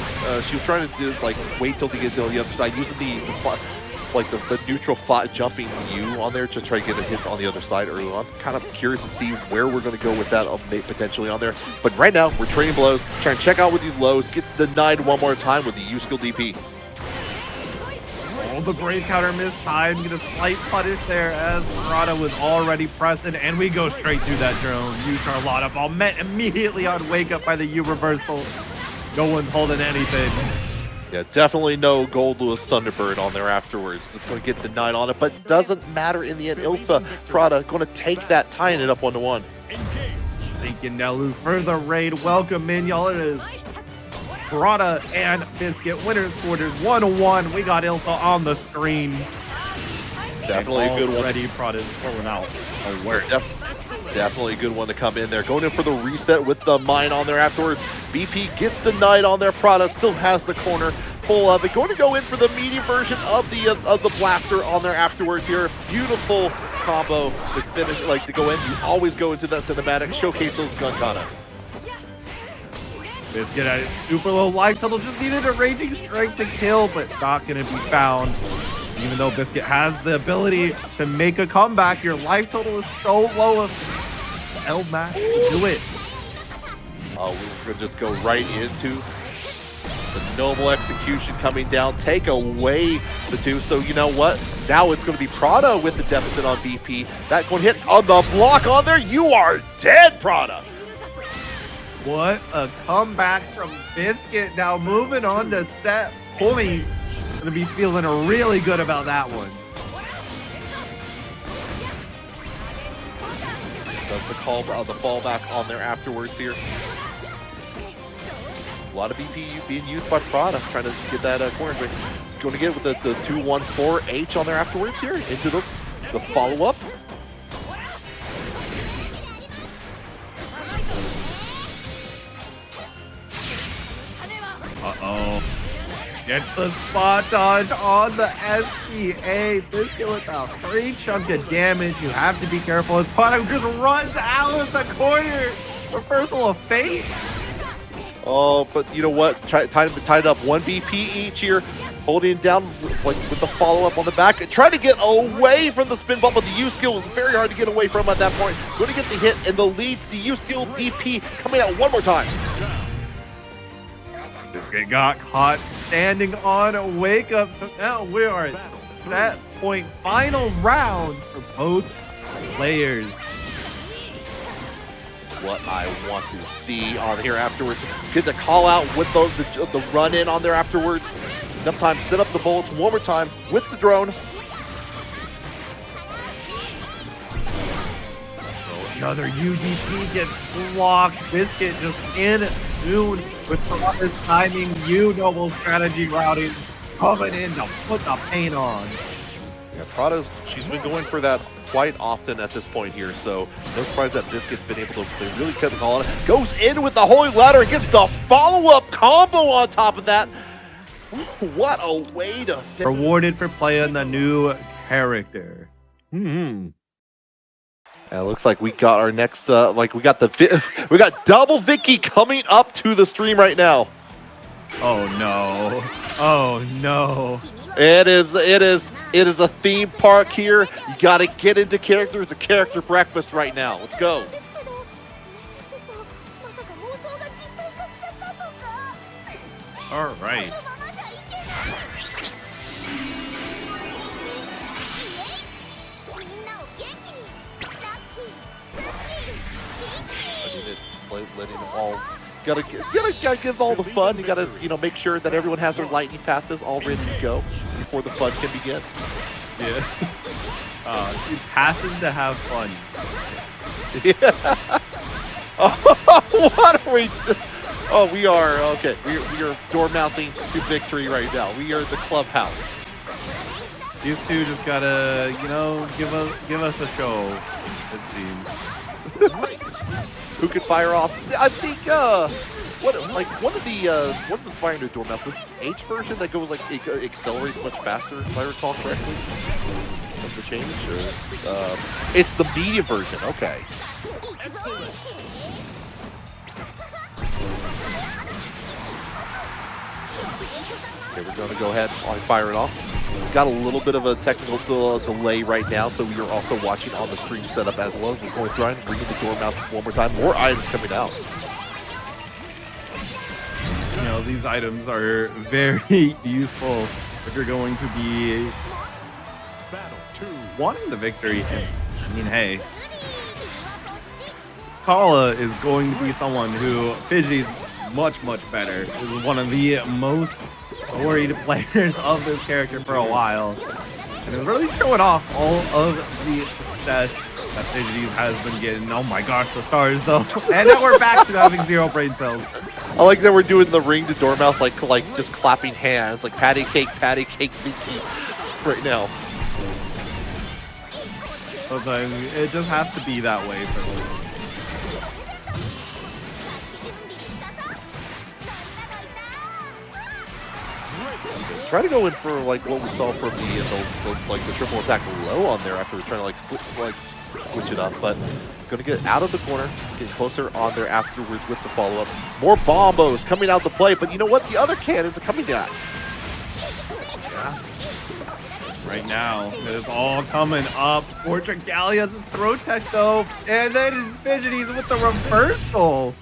she was trying to do, like, wait till they get to the other side, using the neutral jumping U on there to try to get a hit on the other side early on. Kind of curious to see where we're going to go with that potentially on there. But right now, we're trading blows, trying to check out with these lows, get denied one more time with the U skill DP. Oh, the brave counter missed time. Get a slight punish there as Prada was already pressing, and we go straight to that drone. You Charlotta ball met immediately on wake up by the U reversal. No one's holding anything. Yeah, definitely no Gold Lewis Thunderbird on there afterwards. Just going to get denied on it, but doesn't matter in the end. Ilsa, Prada going to take that, tying it up 1-1. Thinking Nelu for the raid. Welcome in, y'all. It is Prada and Biskit winners quarters 1-1. We got Ilsa on the screen. Definitely a good one. Already Prada's pulling out a word. Definitely a good one to come in there. Going in for the reset with the mine on there afterwards. BP gets denied on their Prada, still has the corner full of it. Going to go in for the medium version of the blaster on there afterwards here. Beautiful combo to finish, like to go in. You always go into that cinematic, showcase those gun kata. Biskit at super low life total, just needed a raging strike to kill, but not going to be found. Even though Biskit has the ability to make a comeback, your life total is so low. L Max to do it. We're going to just go right into the noble execution coming down, take away the two. So you know what? Now it's going to be Prada with the deficit on BP. That going to hit on the block on there. You are dead, Prada. What a comeback from Biskit. Now moving on to set point. Gonna be feeling really good about that one. Does the call the fallback on there afterwards here. A lot of BP being used by Prada, trying to get that corner. Going to get with the 2-1-4H on there afterwards here into the follow-up. Uh-oh. Gets the spot dodge on the SPA. Biskit with a free chunk of damage. You have to be careful as Prada just runs out of the corner. Reversal of fate. Oh, but you know what? Tied up 1 BP each here. Holding it down with the follow-up on the back. Trying to get away from the spin bump, but the U skill was very hard to get away from at that point. Going to get the hit and the lead. The U skill DP coming out one more time. Biskit got caught standing on a wake up, so now we are at set point final round for both players. What I want to see on here afterwards. Get the call out with the run in on there afterwards. Enough time to set up the bullets one more time with the drone. Another UDP gets blocked. Biskit just in tune with Prada's timing. Noble strategy routing coming in to put the paint on. Yeah, she's been going for that quite often at this point here, so no surprise that Biskit's been able to really cut the call on it. Goes in with the Holy Ladder and gets the follow-up combo on top of that. What a way to finish. Rewarded for playing the new character. It looks like we got our next, we got double Vicky coming up to the stream right now. Oh no! Oh no! It is a theme park here. You got to get into character. It's a character breakfast right now. Let's go. All right. Letting them all gotta give all the fun. You gotta make sure that everyone has their lightning passes all ready to go before the fun can begin. Yeah. Passes to have fun. Yeah. Oh, what are we? Oh, we are okay. We are door mousing to victory right now. We are the clubhouse. These two just gotta, give us a show. It seems. Who could fire off? I think one of the firing door mouse was H version that goes it accelerates much faster if I recall correctly. What's the change? Or, it's the medium version. Okay. Okay, we're gonna go ahead and fire it off. We've got a little bit of a technical delay right now, so we are also watching on the stream setup as well. We're going through and bringing the door mouse one more time. More items coming out. These items are very useful if you're going to be Battle 2. wanting the victory, and I mean, hey, Vikala is going to be someone who Fidgeties much better. Is one of the most storied players of this character for a while, and is really showing off all of the success that Fidgeties has been getting. Oh my gosh, the stars though, and now we're back to having 0 brain cells. I like that we're doing the ring to Dormouse, like just clapping hands, like patty cake, Vicky, right now. Sometimes it just has to be that way for them. Try to go in for like what we saw from the triple attack low on there after trying to like switch it up, but gonna get out of the corner, getting closer on there afterwards with the follow-up. More bombos coming out the play, but you know what? The other cannons are coming down. Yeah. Right now, it's all coming up for Dragalia, the throw tech though, and then Fidgeties with the reversal.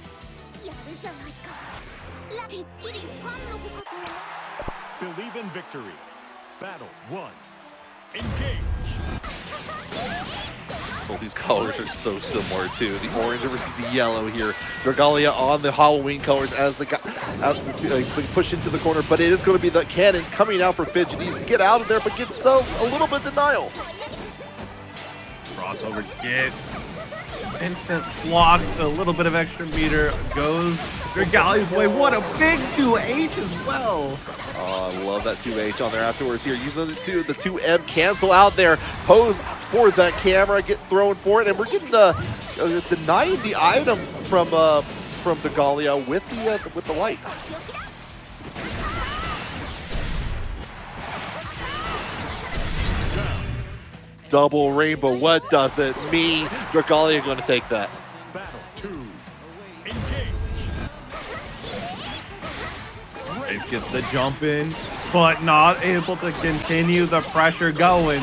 Believe in victory. Battle 1. Engage. Both these colors are so similar too. The orange versus the yellow here. Dragalia on the Halloween colors as the guy push into the corner, but it is going to be the cannons coming out for Fidgeties to get out of there, but gets a little bit denial. Crossover gets instant blocks, a little bit of extra meter goes Dragalia's way. What a big 2H as well. Oh, I love that 2H on there afterwards here. Using the 2M cancel out there. Pose for that camera, get thrown for it, and we're getting denying the item from Dragalia with the light. Double rainbow, what does it mean? Dragalia going to take that. Battle 2. Engage. Ace gets the jump in, but not able to continue the pressure going.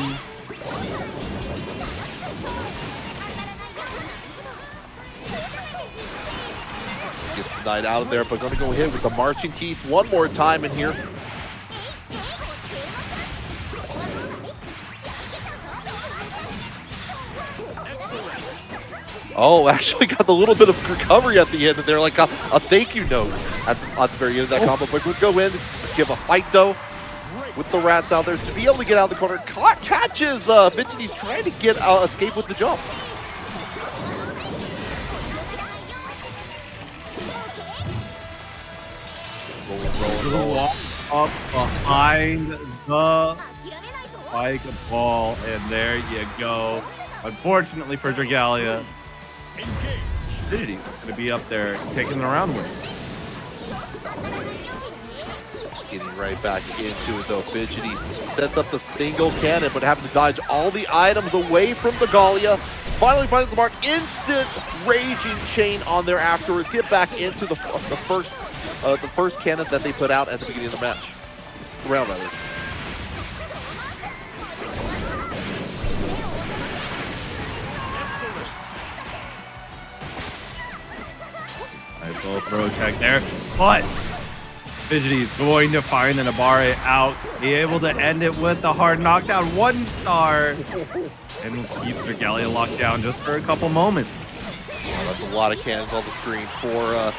Gets the knight out of there, but going to go hit with the marching teeth one more time in here. Oh, actually got the little bit of recovery at the end, and they're like a thank you note at the very end of that combo. But we'll go in, give a fight though with the rats out there to be able to get out of the corner. Catches Fidgeties trying to get escape with the jump. Roll. Up behind the spike ball, and there you go. Unfortunately for Dragalia, Fidgeties is going to be up there taking the round win. Getting right back into it though. Fidgeties sets up the single cannon, but having to dodge all the items away from Dragalia. Finally finds the mark. Instant raging chain on there afterwards. Get back into the first cannon that they put out at the beginning of the match. Round rather. Nice little throw check there, but Fidgeties going to find the Nabare out, be able to end it with the hard knockdown, 1 star, and keep Dragalia locked down just for a couple moments. Well, that's a lot of cannons on the screen for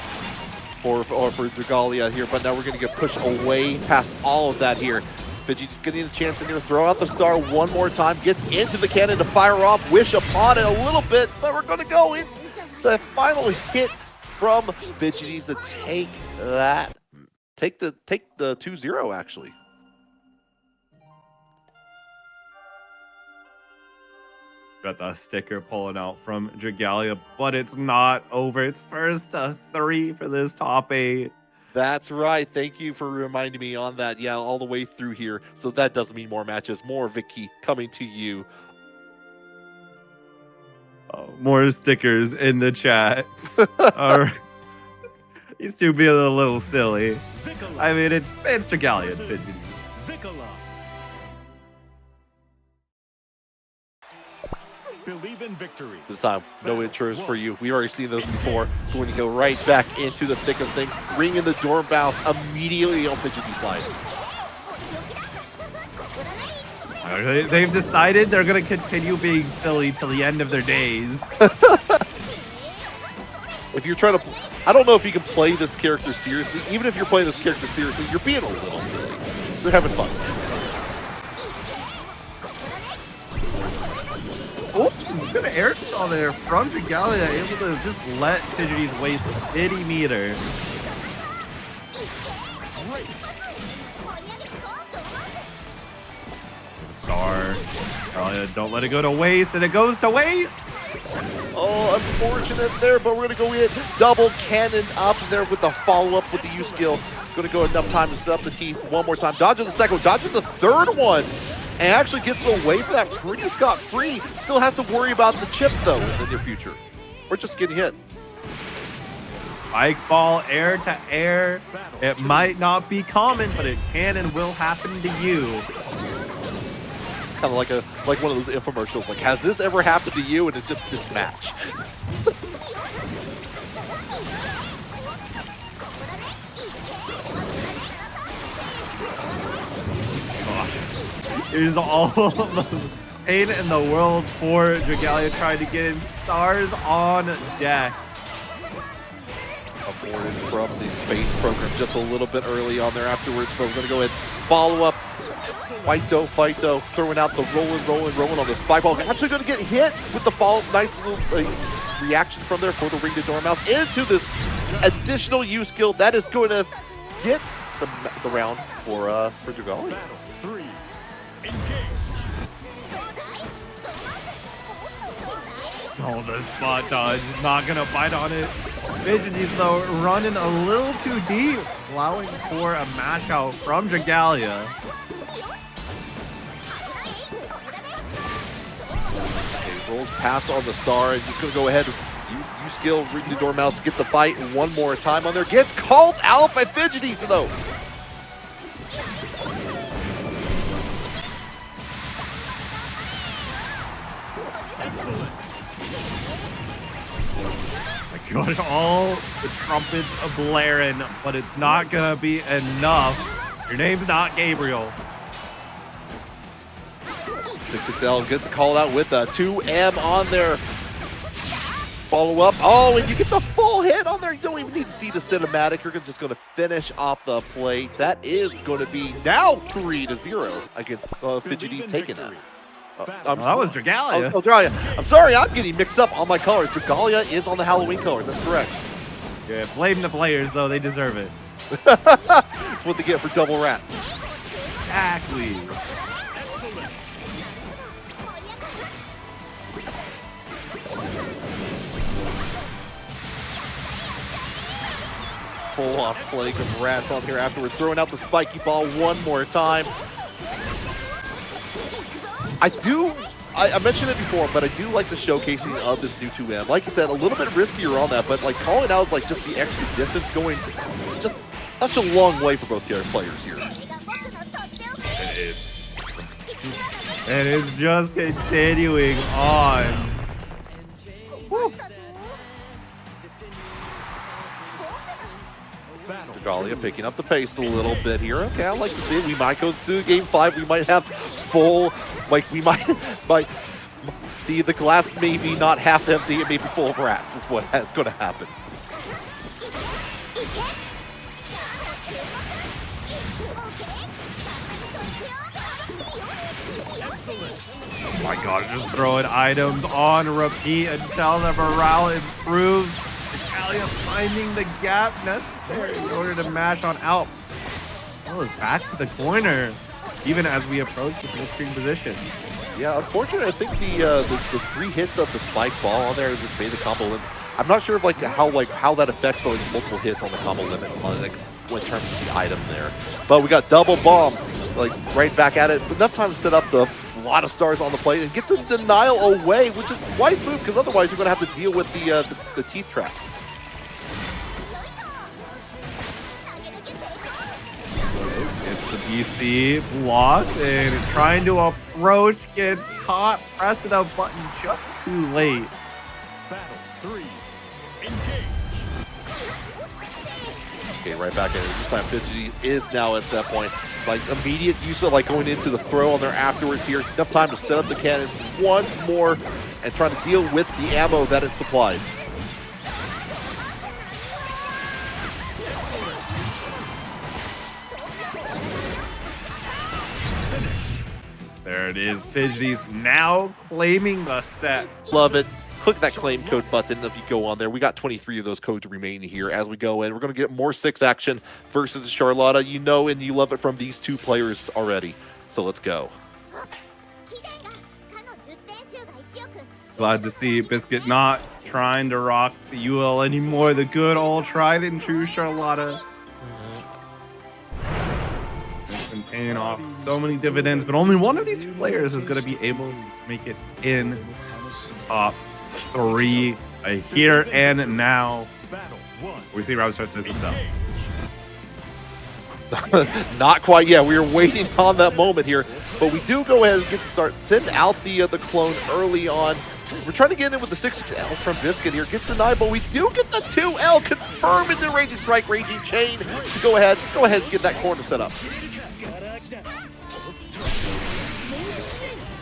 Dragalia here, but now we're going to get pushed away past all of that here. Fidgeties getting a chance in here, throw out the star one more time, gets into the cannon to fire off, wish upon it a little bit, but we're going to go in the final hit from Fidgeties to take that, take the 2-0 actually. Got the sticker pulling out from Dragalia, but it's not over. It's first to 3 for this top 8. That's right. Thank you for reminding me on that. Yeah, all the way through here. So that does mean more matches, more Vicky coming to you. Oh, more stickers in the chat. All right. These two being a little silly. Vikala. I mean, it's Dragalia and Fidgeties. Vikala. Believe in victory. This time, no intros for you. We've already seen those before. So when you go right back into the thick of things, ring in the door bounce immediately on Fidgeties side. They've decided they're going to continue being silly till the end of their days. If you're trying to, I don't know if you can play this character seriously. Even if you're playing this character seriously, you're being a little silly. They're having fun. Oh, good air stall there from Dragalia, able to just let Fidgeties waste a bitty meter. Star. Dragalia, don't let it go to waste, and it goes to waste. Oh, unfortunate there, but we're going to go in. Double cannon up there with the follow-up with the U skill. Going to go enough time to set up the teeth one more time. Dodges the second one, dodges the third one, and actually gets away from that pretty scot-free. Still has to worry about the chip, though, in the near future. Or just getting hit. Spike ball, air to air. It might not be common, but it can and will happen to you. Kind of like one of those infomercials. Like, has this ever happened to you? And it's just this match. Here's all the pain in the world for Dragalia trying to get in. Stars on deck. Aborted from the space program just a little bit early on there afterwards, but we're going to go ahead and follow up. Fight though, throwing out the rolling on the spike ball. Actually going to get hit with the fall. Nice little reaction from there for the ring to Dormouse into this additional U skill that is going to get the round for Dragalia. Battle 3. Engage. Oh, the spot dodge, not gonna bite on it. Fidgeties though running a little too deep, allowing for a mash out from Dragalia. Okay, rolls past on the star and just gonna go ahead. You skill ring the Dormouse, get the fight one more time on there. Gets called out by Fidgeties though. Got all the trumpets a blaring, but it's not gonna be enough. Your name's not Gabriel. 6XL gets called out with a 2M on there. Follow up. Oh, and you get the full hit on there. You don't even need to see the cinematic. You're just going to finish off the plate. That is going to be now 3-0 against Fidgeties taking that. That was Dragalia. Dragalia. I'm sorry, I'm getting mixed up on my colors. Dragalia is on the Halloween colors. That's correct. Yeah, blame the players, though. They deserve it. That's what they get for double rats. Exactly. Full-on plague of rats on here afterwards. Throwing out the spiky ball one more time. I mentioned it before, but I do like the showcasing of this new 2M. Like you said, a little bit riskier on that, but like calling out like just the extra distance going just such a long way for both the other players here. And it's just continuing on. Woo. Dragalia picking up the pace a little bit here. Okay, I like to see it. We might go through game 5. We might have full, like we might the glass maybe not half empty, it may be full of rats is what's going to happen. Oh my god, just throwing items on repeat until the morale improves. Dragalia finding the gap necessary in order to mash on out. Well, is back to the corner, even as we approach the full-screen position. Yeah, unfortunately, I think the 3 hits of the spike ball on there just made the combo limit. I'm not sure of how that affects like multiple hits on the combo limit on like in terms of the item there. But we got double bomb, like right back at it. Enough time to set up a lot of stars on the plate and get the denial away, which is a wise move because otherwise you're going to have to deal with the teeth trap. It's the BC blocked and trying to approach, gets caught, pressing a button just too late. Battle 3. Engage. Okay, right back at it. This time Fidgeties is now at that point. Like immediate use of like going into the throw on there afterwards here. Enough time to set up the cannons once more and try to deal with the ammo that it supplied. There it is. Fidgeties now claiming the set. Love it. Click that claim code button if you go on there. We got 23 of those codes remaining here as we go in. We're going to get more 6 action versus Charlotta. You know and you love it from these two players already. So let's go. Glad to see Biskit not trying to rock the Yuel anymore. The good old tried and true Charlotta. It's been paying off so many dividends, but only one of these two players is going to be able to make it in top 3 here and now. We see RazerZeus himself. Not quite yet. We were waiting on that moment here, but we do go ahead and get to start. Send out the clone early on. We're trying to get in with the 6L from Biskit here. Gets denied, but we do get the 2L confirmed into Raging Strike, Raging Chain. To go ahead and get that corner set up.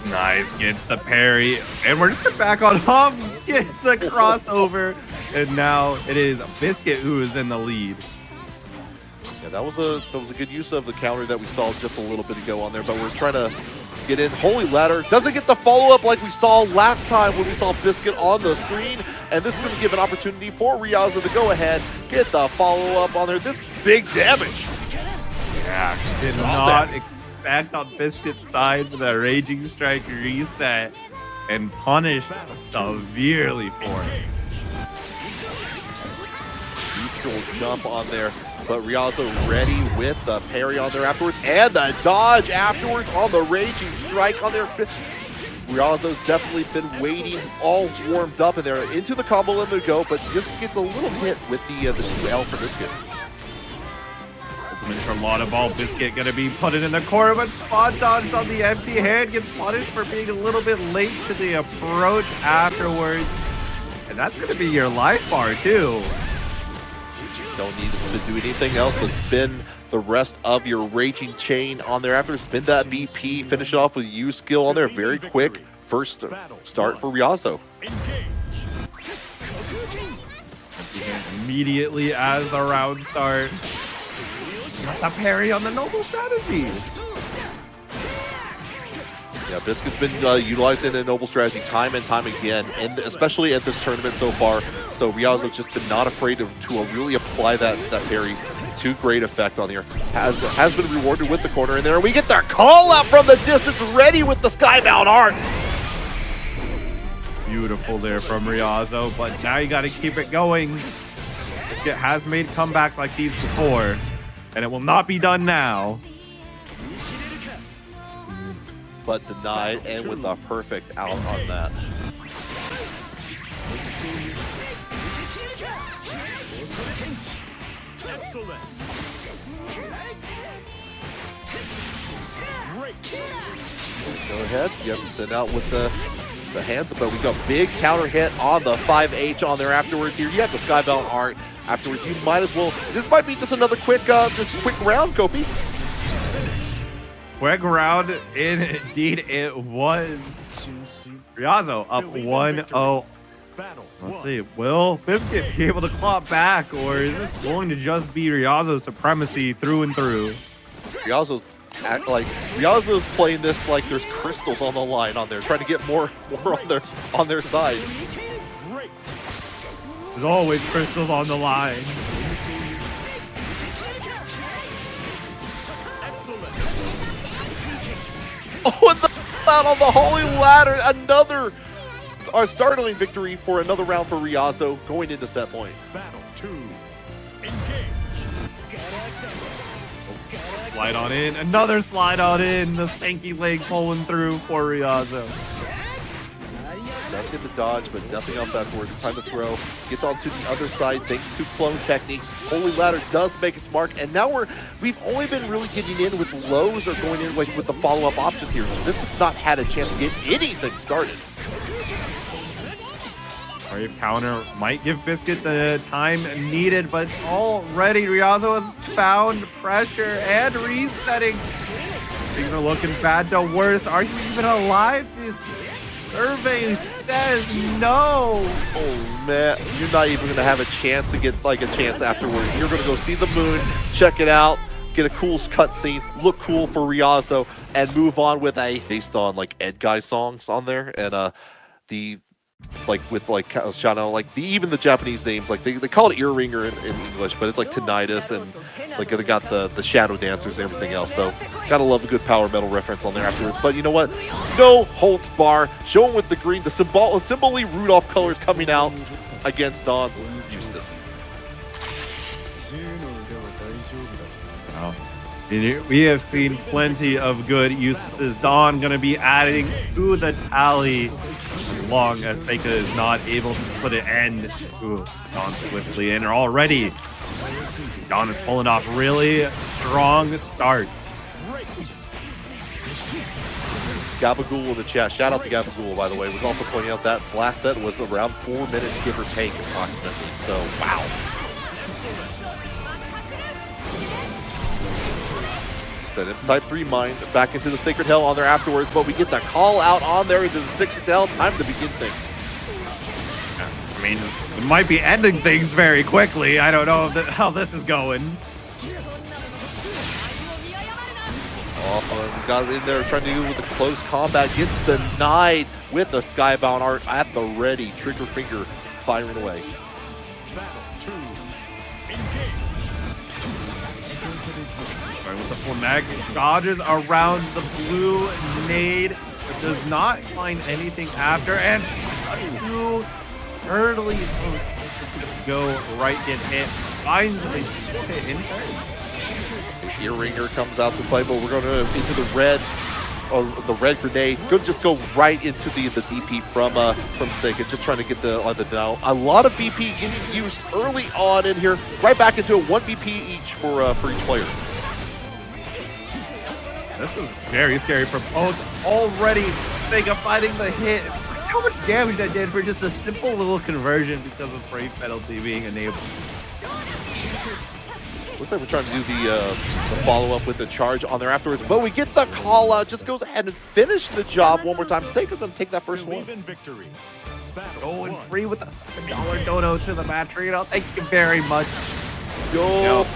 Nice, gets the parry, and we're just back on top, gets the crossover, and now it is Biskit who is in the lead. Yeah, that was a good use of the counter that we saw just a little bit ago on there, but we're trying to get in. Holy Ladder doesn't get the follow-up like we saw last time when we saw Biskit on the screen, and this is going to give an opportunity for Ryazo to go ahead, get the follow-up on there. This big damage. Yeah, did not expect on Biskit's side for the Raging Strike reset and punished severely for it. Neutral jump on there, but Ryazo ready with the parry on there afterwards and the dodge afterwards on the Raging Strike on there. Ryazo's definitely been waiting, all warmed up in there. Into the combo limit to go, but just gets a little hit with the 2L for Biskit. Charlotta ball, Biskit gonna be put it in the corner, but spot dodge on the empty hand, gets punished for being a little bit late to the approach afterwards. And that's gonna be your life bar too. Don't need to do anything else but spin the rest of your Raging Chain on there after. Spin that BP, finish it off with U skill on there. Very quick first start for Ryazo. Immediately as the round starts. Got the parry on the noble strategy. Yeah, Biskit's been utilizing a noble strategy time and time again, and especially at this tournament so far. So Ryazo's just been not afraid to really apply that parry to great effect on here. Has been rewarded with the corner in there. We get their call out from the distance, ready with the skybound art. Beautiful there from Ryazo, but now you got to keep it going. Biskit has made comebacks like these before, and it will not be done now. But denied, and with a perfect out on that. Go ahead. Yep, send out with the hands, but we got big counter hit on the 5H on there afterwards here. You have the Skybound art afterwards. You might as well. This might be just another quick round, KoK. Quick round, indeed it was. Ryazo up 1-0. Let's see, will Biskit be able to claw back, or is this going to just be Ryazo's supremacy through and through? Ryazo's playing this like there's crystals on the line on there, trying to get more on their side. There's always crystals on the line. Oh, and the out on the Holy Ladder, another startling victory for another round for Ryazo going into set point. Battle 2. Engage. Slide on in, another slide on in, the stanky leg pulling through for Ryazo. Does get the dodge, but nothing else afterwards. Time to throw. Gets onto the other side thanks to clone techniques. Holy Ladder does make its mark, and now we've only been really getting in with lows or going in with the follow-up options here. So this has not had a chance to get anything started. Brave counter might give Biskit the time needed, but already Ryazo has found pressure and resetting. Things are looking bad to worse. Are you even alive? This survey says no. Oh man, you're not even gonna have a chance to get like a chance afterwards. You're gonna go see the moon, check it out, get a cool cutscene, look cool for Ryazo, and move on with a based on like Ed Guy songs on there, and the like with like Shano, like even the Japanese names, like they call it ear ringer in English, but it's like tinnitus, and like they got the shadow dancers and everything else. So gotta love a good power metal reference on there afterwards. But you know what? No holds bar, showing with the green, the symbolically Rudolph colors coming out against Don's Eustace. Wow. We have seen plenty of good Eustace's. Dawn gonna be adding to the tally as long as Seika is not able to put an end to Dawn swiftly. And already, Dawn is pulling off really strong start. Gabagool in the chat. Shout out to Gabagool, by the way. Was also pointing out that blast set was around 4 minutes, give or take, approximately. So, wow. Then type 3 mine back into the Sacred Hell on there afterwards, but we get the call out on there into the Sixth Hell. Time to begin things. I mean, it might be ending things very quickly. I don't know how this is going. Oh, got in there trying to do with the close combat. Gets denied with the Skybound art at the ready. Trigger finger firing away. With the flag, dodges around the blue nade, but does not find anything after, and too early, so go right get hit. Finds a hit in. The ear ringer comes out to play, but we're going to into the red grenade. Just go right into the DP from Seika, just trying to get the down. A lot of BP getting used early on in here, right back into a 1 BP each for each player. This is very scary for both. Already, Seika fighting the hit. How much damage that did for just a simple little conversion because of Brave penalty being enabled. Looks like we're trying to do the follow-up with the charge on there afterwards, but we get the call out. Just goes ahead and finish the job one more time. Seika's going to take that first one. Going free with a $7 dono to the battery. No, thank you very much. Yo. Yep.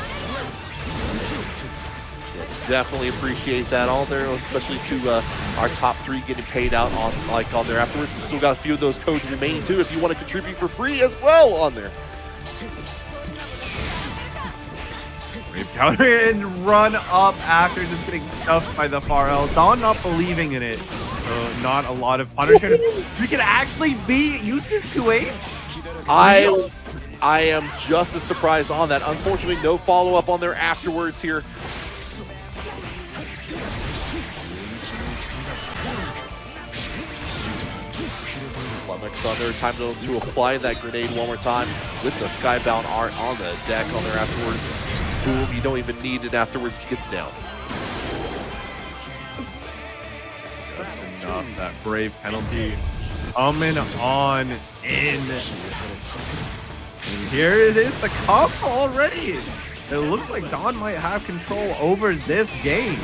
Definitely appreciate that all there, especially to our top 3 getting paid out on there afterwards. We still got a few of those codes remaining too if you want to contribute for free as well on there. Brave counter and run up after just getting stuffed by the far L. Dawn not believing in it, so not a lot of punishment. We can actually beat Eustace 2-8. I am just as surprised on that. Unfortunately, no follow-up on there afterwards here. Next on there, time to apply that grenade one more time with the Skybound art on the deck on there afterwards. Boom, you don't even need it afterwards to get down. Just enough, that Brave penalty coming on in. And here it is, the cup already. It looks like Dawn might have control over this game.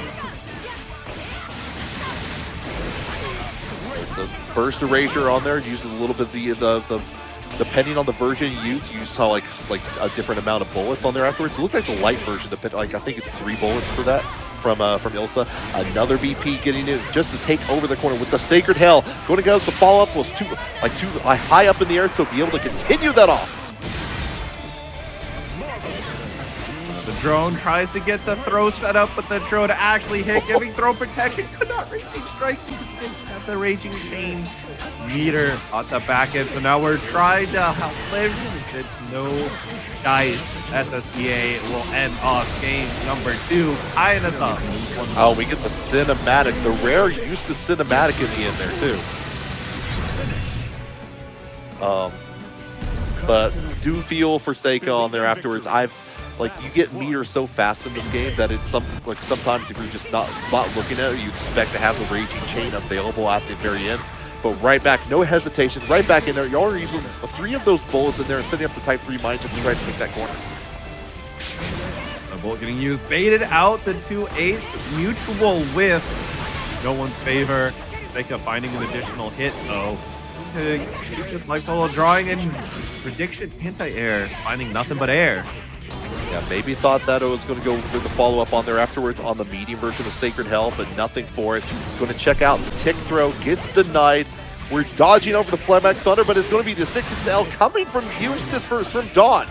The burst erasure on there uses a little bit the depending on the version you use how like a different amount of bullets on there afterwards. It looked like the light version, like I think it's 3 bullets for that from Ilsa. Another BP getting it just to take over the corner with the Sacred Hell. Going to go, the follow up was too high up in the air to be able to continue that off. The drone tries to get the throw set up, but the drone actually hit, giving throw protection. Could not raging strike. At the raging chain meter on the back end. So now we're trying to live. It's no dice. SSBA will end off game number 2. Kind of tough. Oh, we get the cinematic, the rare Eustace cinematic in the end there too. But do feel for Seika on there afterwards. You get meters so fast in this game that it's sometimes if you're just not looking at it, you expect to have the raging chain available at the very end. but right back, no hesitation, right back in there. Y'all are using 3 of those bullets in there and setting up the type 3 mines to try to take that corner. The bullet getting used, baited out the 2-8, mutual whiff. No one's favor. Seika finding an additional hit, so keep this life total drawing in prediction anti-air, finding nothing but air. Yeah, maybe thought that it was going to go for the follow-up on there afterwards on the medium version of Sacred Hell, but nothing for it. Going to check out the tick throw, gets denied. We're dodging over the Phlegmatic Thunder, but it's going to be the 6XL coming from Eustace first, from Dawn.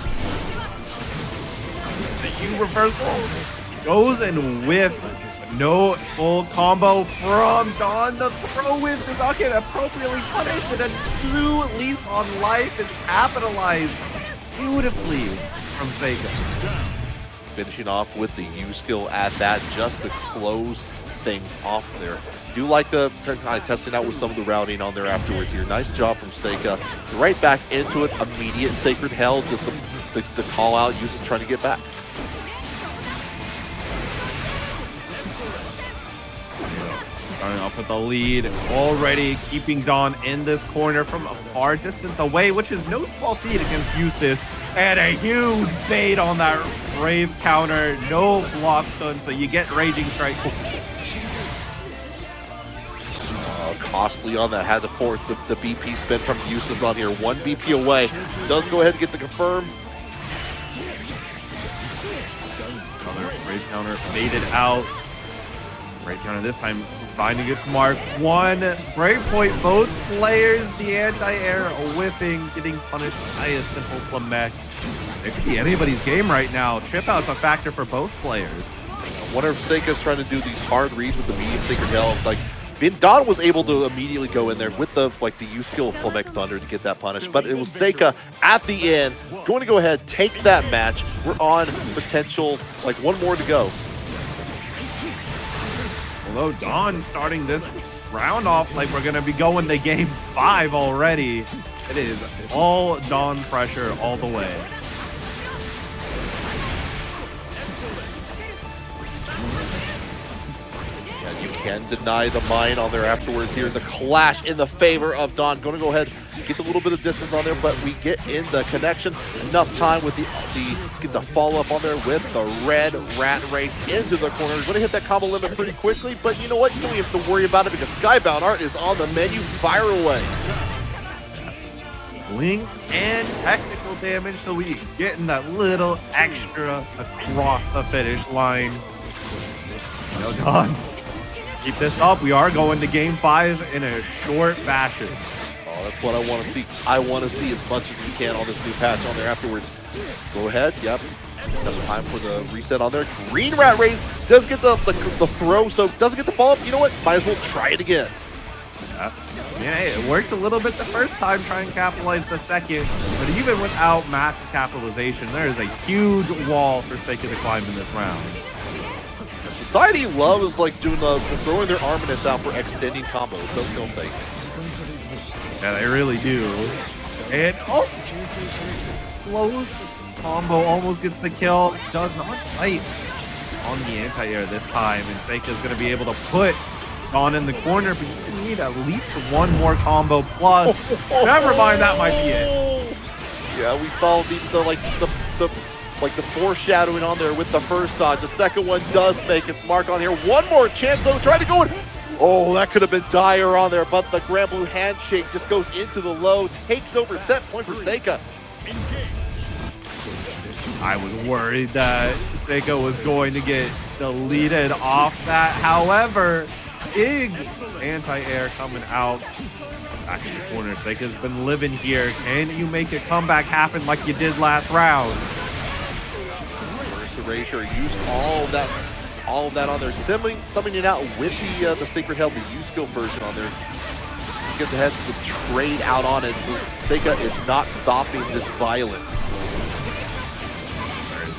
The U reversal goes and whiffs. No full combo from Dawn. The throw whiff does not get appropriately punished, and a new lease on life is capitalized beautifully from Seika. Finishing off with the U skill at that, just to close things off there. Do like the kind of testing out with some of the routing on there afterwards here. Nice job from Seika. Right back into it, immediate Sacred Hell, just the call out, uses trying to get back. Starting off with the lead, already keeping Dawn in this corner from a far distance away, which is no small feat against Eustace. And a huge bait on that Brave counter, no block stun, so you get Raging Strike. Costly on that, had the BP spin from Eustace on here, 1 BP away. Does go ahead and get the confirm. Another Brave counter baited out. Brave counter this time finding its mark. 1 breakpoint, both players, the anti-air whipping, getting punished by a simple Flamek. It could be anybody's game right now. Chip out's a factor for both players. I wonder if Seika's trying to do these hard reads with the medium Sacred Hell. Like, Dawn was able to immediately go in there with the U skill of Phlegmatic Thunder to get that punish, but it was Seika at the end going to go ahead, take that match. We're on potential, like 1 more to go. Although Dawn starting this round off like we're going to be going to game 5 already. It is all Dawn pressure all the way. Yeah, you can deny the mine on there afterwards here. The Clash in the favor of Dawn. Going to go ahead, get a little bit of distance on there, but we get in the connection. Enough time with get the follow-up on there with the red rat race into the corner. We're going to hit that combo limit pretty quickly, but you know what? You don't even have to worry about it because Skybound Art is on the menu. Fire away. Blink and technical damage, so we getting that little extra across the finish line. No, Dawn, keep this up. We are going to game 5 in a short fashion. Oh, that's what I want to see. I want to see as much as we can on this new patch on there afterwards. Go ahead. Yep. Enough time for the reset on there. Green Rat Race does get the throw, so doesn't get the follow-up. You know what? Might as well try it again. Yeah, it worked a little bit the first time, trying to capitalize the second, but even without massive capitalization, there is a huge wall for Seika to climb in this round. Society loves like doing the throwing their armaments out for extending combos, don't they? Yeah, they really do. And oh, close combo, almost gets the kill, does not fight on the anti-air this time, and Seika is going to be able to put Dawn in the corner, but you need at least 1 more combo plus. Never mind, that might be it. Yeah, we saw the foreshadowing on there with the first dodge. The second one does make its mark on here. 1 more chance though, trying to go in. Oh, that could have been dire on there, but the Granblue handshake just goes into the low, takes over set point for Seika. I was worried that Seika was going to get deleted off that. However, big anti-air coming out. Back in the corner, Seika's been living here. Can you make a comeback happen like you did last round? First erasure, used all of that on there. Summoning it out with the Sacred Hell, the U-skill version on there. You get to head the trade out on it. Seika is not stopping this violence.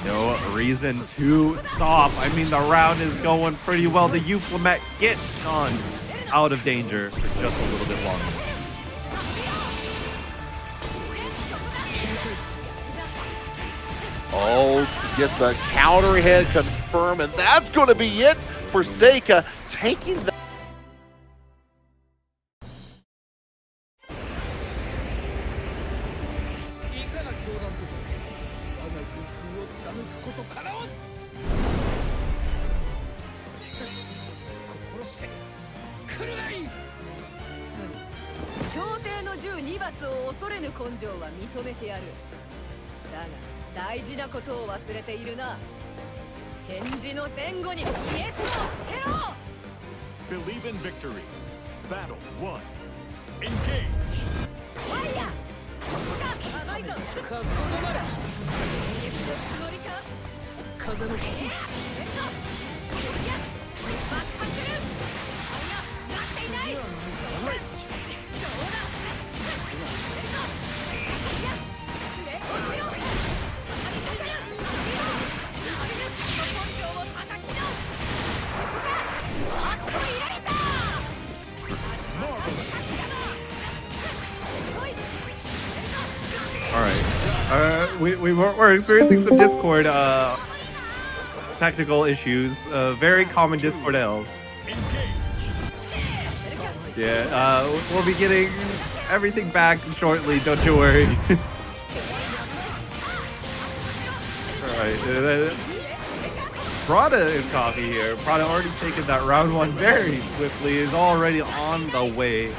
No reason to stop. I mean, the round is going pretty well. The Euphomet gets Dawn out of danger for just a little bit longer. Oh, gets the counter hit confirmed, and that's going to be it for Seika, taking that. ニバスを恐れぬ根性は認めてやる。だが大事なことを忘れているな。返事の前後にイエスをつけろ。 Believe in victory. Battle 1. Engage. ファイヤー。甘いぞ。風のまれ。つもりか。風の爆破する。あいや、なっていない。どうだ。失礼しろ。根性を叩き直す。そこか。アストイライザー。All right. We're experiencing some Discord technical issues. Very common Discord L. Yeah. We'll be getting everything back shortly. Don't you worry. All right. Prada is coffee here. Prada already taken that round 1 very swiftly. Is already on the way.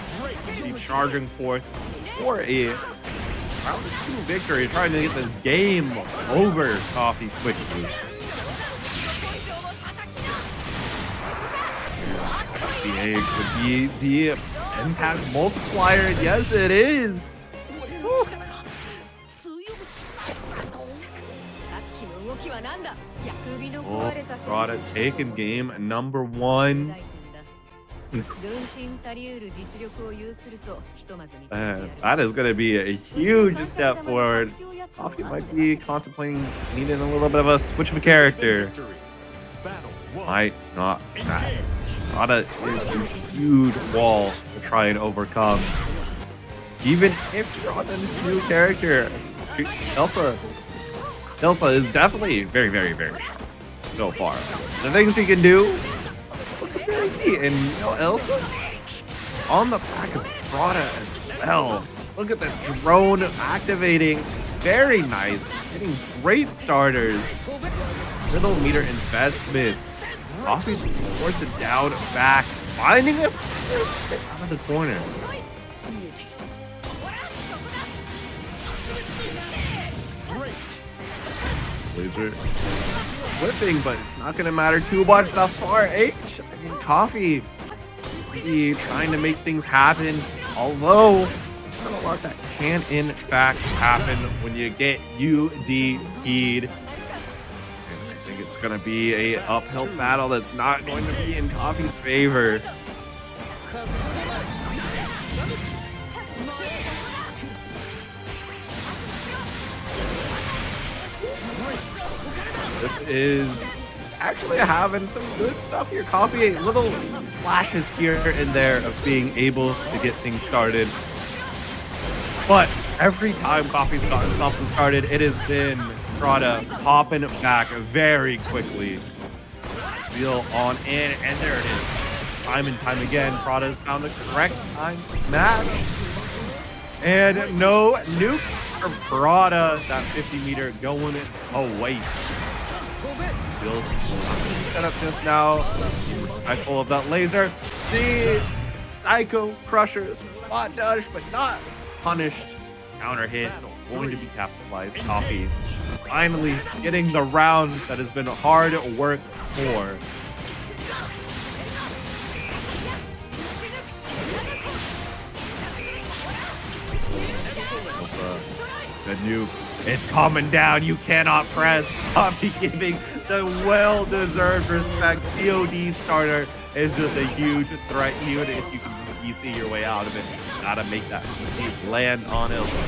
Be charging forth for a round 2 victory, trying to get this game over coffee quickly. The egg would be the impact multiplier. Yes, it is. Oh, Prada taking game number 1. That is going to be a huge step forward. Coffee might be contemplating needing a little bit of a switch of a character. Might not matter. Prada is a huge wall to try and overcome. Even if you're on this new character, Ilsa is definitely very, very, very strong so far. The things she can do, and Ilsa on the back of Prada as well. Look at this drone activating. Very nice. Getting great starters. Little meter investment. Coffee's forced it down back. Finding it out of the corner. Laser whipping, but it's not going to matter too much that far. I mean, Coffee trying to make things happen, although there's not a lot that can in fact happen when you get UDP'd. And I think it's going to be a uphill battle that's not going to be in Coffee's favor. This is actually having some good stuff here. Coffee, little flashes here and there of being able to get things started. But every time Coffee's gotten something started, it has been Prada popping back very quickly. Seal on in, and there it is. Time and time again, Prada's found the correct time to match. And no nuke for Prada. That 50 meter going away. Set up just now. Respectful of that laser. The Psycho Crusher spot dodge, but not punished. Counter hit. Going to be capitalized. Coffee finally getting the round that has been hard work for. The nuke. It's coming down. You cannot press. Coffee giving the well-deserved respect. COD starter is just a huge threat. Even if you can EC your way out of it, gotta make that EC land on Ilsa.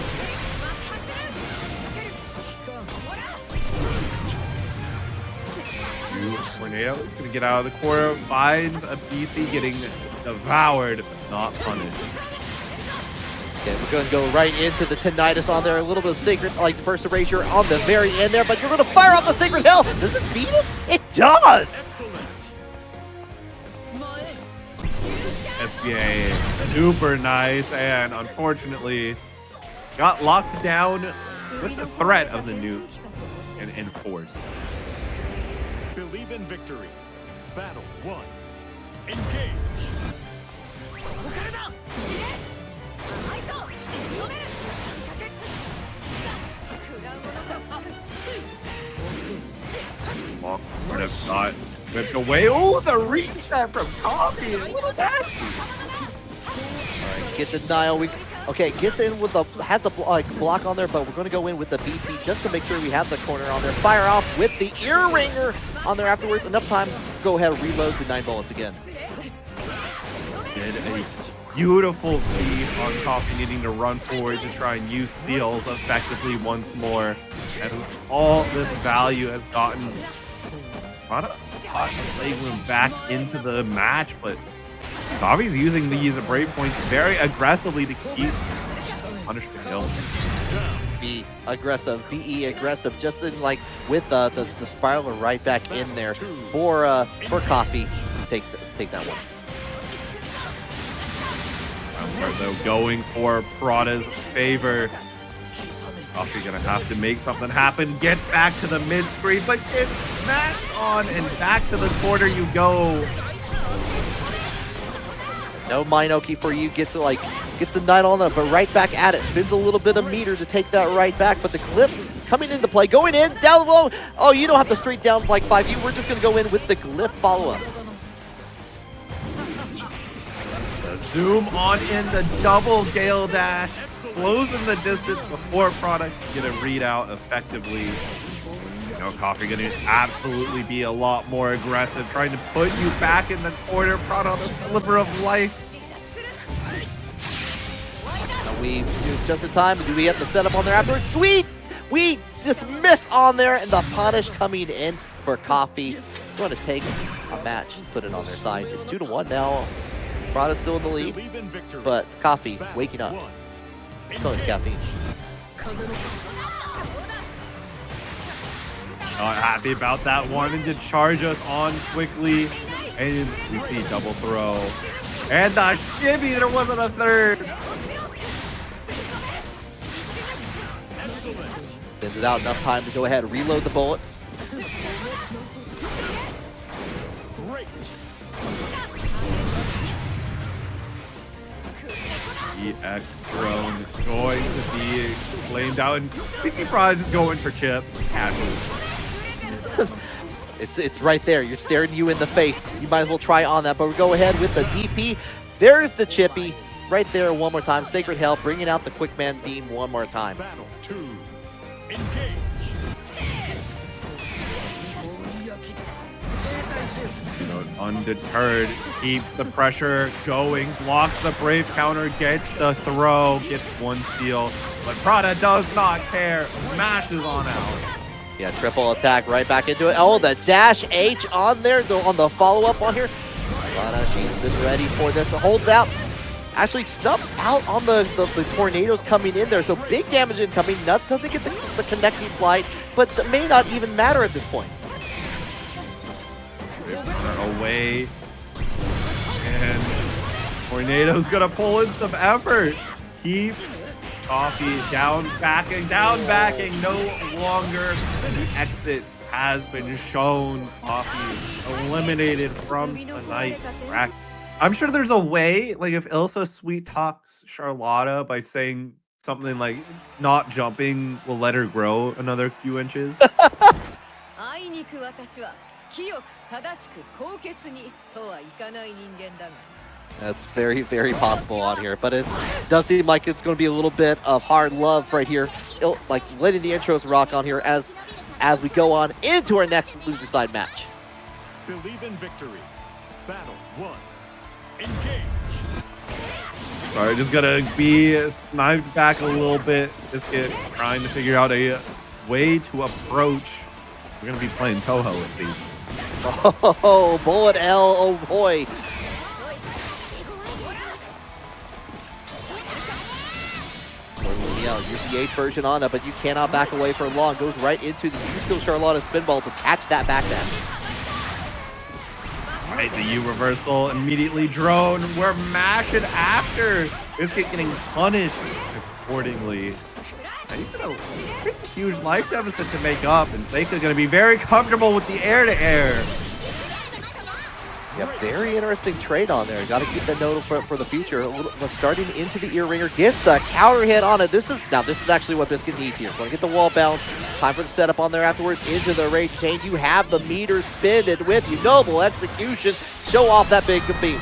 Tornado is gonna get out of the corner. Finds a BC getting devoured, but not punished. Okay, we're going to go right into the Tinnitus on there. A little bit of Sacred, like the Burst Erasure on the very end there, but you're going to fire off the Sacred Hell. Does this beat it? It does! SBA, super nice, and unfortunately got locked down with the threat of the nuke and enforced. Believe in victory. Battle 1. Engage. Long would have got whipped away. Oh, the reset from Coffee. A little nasty. Alright, get the Nile. Okay, gets in with the has the block on there, but we're going to go in with the BP just to make sure we have the corner on there. Fire off with the ear ringer on there afterwards. Enough time. Go ahead, reload the 9 bullets again. Did a beautiful lead on Coffee needing to run forward to try and use seals effectively once more. And all this value has gotten Prada him back into the match, but Coffee's using these break points very aggressively to keep punishment kills. Be aggressive, be aggressive, just in like with the spiral right back in there for Coffee to take that one. Though going for Prada's favor. Coffee gonna have to make something happen. Gets back to the mid screen, but gets smashed on and back to the corner you go. No Minoki for you. Gets the 9 on them, but right back at it. Spins a little bit of meter to take that right back, but the glyphs coming into play. Going in, down low. Oh, you don't have to straight down like 5U. We're just gonna go in with the glyph follow-up. Zoom on in the double Gale Dash, closing the distance before Prada can get a readout effectively. You know, Coffee gonna absolutely be a lot more aggressive, trying to put you back in the corner. Prada on the sliver of life. We do just in time. Do we have the setup on there afterwards? We dismiss on there, and the punish coming in for Coffee. We want to take a match and put it on their side. It's 2-1 now. Prada's still in the lead, but Coffee waking up. Still in caffeine. Not happy about that, wanting to charge us on quickly, and we see double throw. And the shimmy, there wasn't a third. Spins it out, enough time to go ahead and reload the bullets. EX drone going to be flamed out, and PC Prada is going for chip. It's right there. You're staring you in the face. You might as well try on that, but we'll go ahead with the DP. There's the chippy right there one more time. Sacred Hell bringing out the quick man beam one more time. Battle 2. Engage. You know, undeterred, keeps the pressure going, blocks the brave counter, gets the throw, gets one steal, but Prada does not care, mashes on out. Yeah, triple attack right back into it. Oh, the dash H on there, on the follow-up on here. Prada, she's been ready for this. Holds out. Actually snuffs out on the tornadoes coming in there. So big damage incoming. Doesn't get the connecting flight, but it may not even matter at this point. Away, and Tornado's gonna pull in some effort. Keep Coffee down backing, no longer. The exit has been shown. Coffee eliminated from the night. I'm sure there's a way, like if Ilsa sweet talks Charlotta by saying something like not jumping will let her grow another few inches. That's very, very possible on here, but it does seem like it's going to be a little bit of hard love right here, like letting the intros rock on here as we go on into our next loser side match. Believe in victory. Battle 1. Engage. Sorry, just gonna be sniped back a little bit. Biskit trying to figure out a way to approach. We're gonna be playing Toho, it seems. Oh, bullet L, oh boy. Yeah, use the H version on it, but you cannot back away for long. Goes right into the U-Skill Charlotta spinball to catch that back dash. Right, the U reversal immediately drone. We're mashing after. Biskit getting punished accordingly. He's got a pretty huge life deficit to make up, and Seika going to be very comfortable with the air-to-air. Yeah, very interesting trade on there. Got to keep that note for the future. Starting into the ear ringer, gets the counter hit on it. This is actually what Biskit needs here. Going to get the wall bounce. Time for the setup on there afterwards into the rage chain. You have the meter spinning with you. Noble execution. Show off that big beam.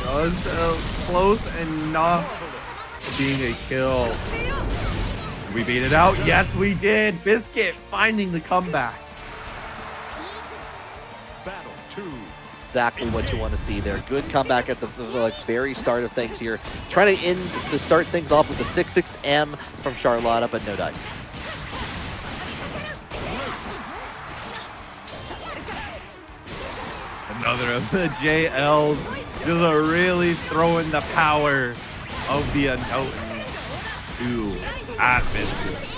Just close enough being a kill. We beat it out. Yes, we did. Biskit finding the comeback. Battle 2. Exactly what you want to see there. Good comeback at the like, very start of things here. Trying to start things off with the 6-6M from Charlotta, but no dice. Another of the JLs just really throwing the power of the unknown to at Biskit.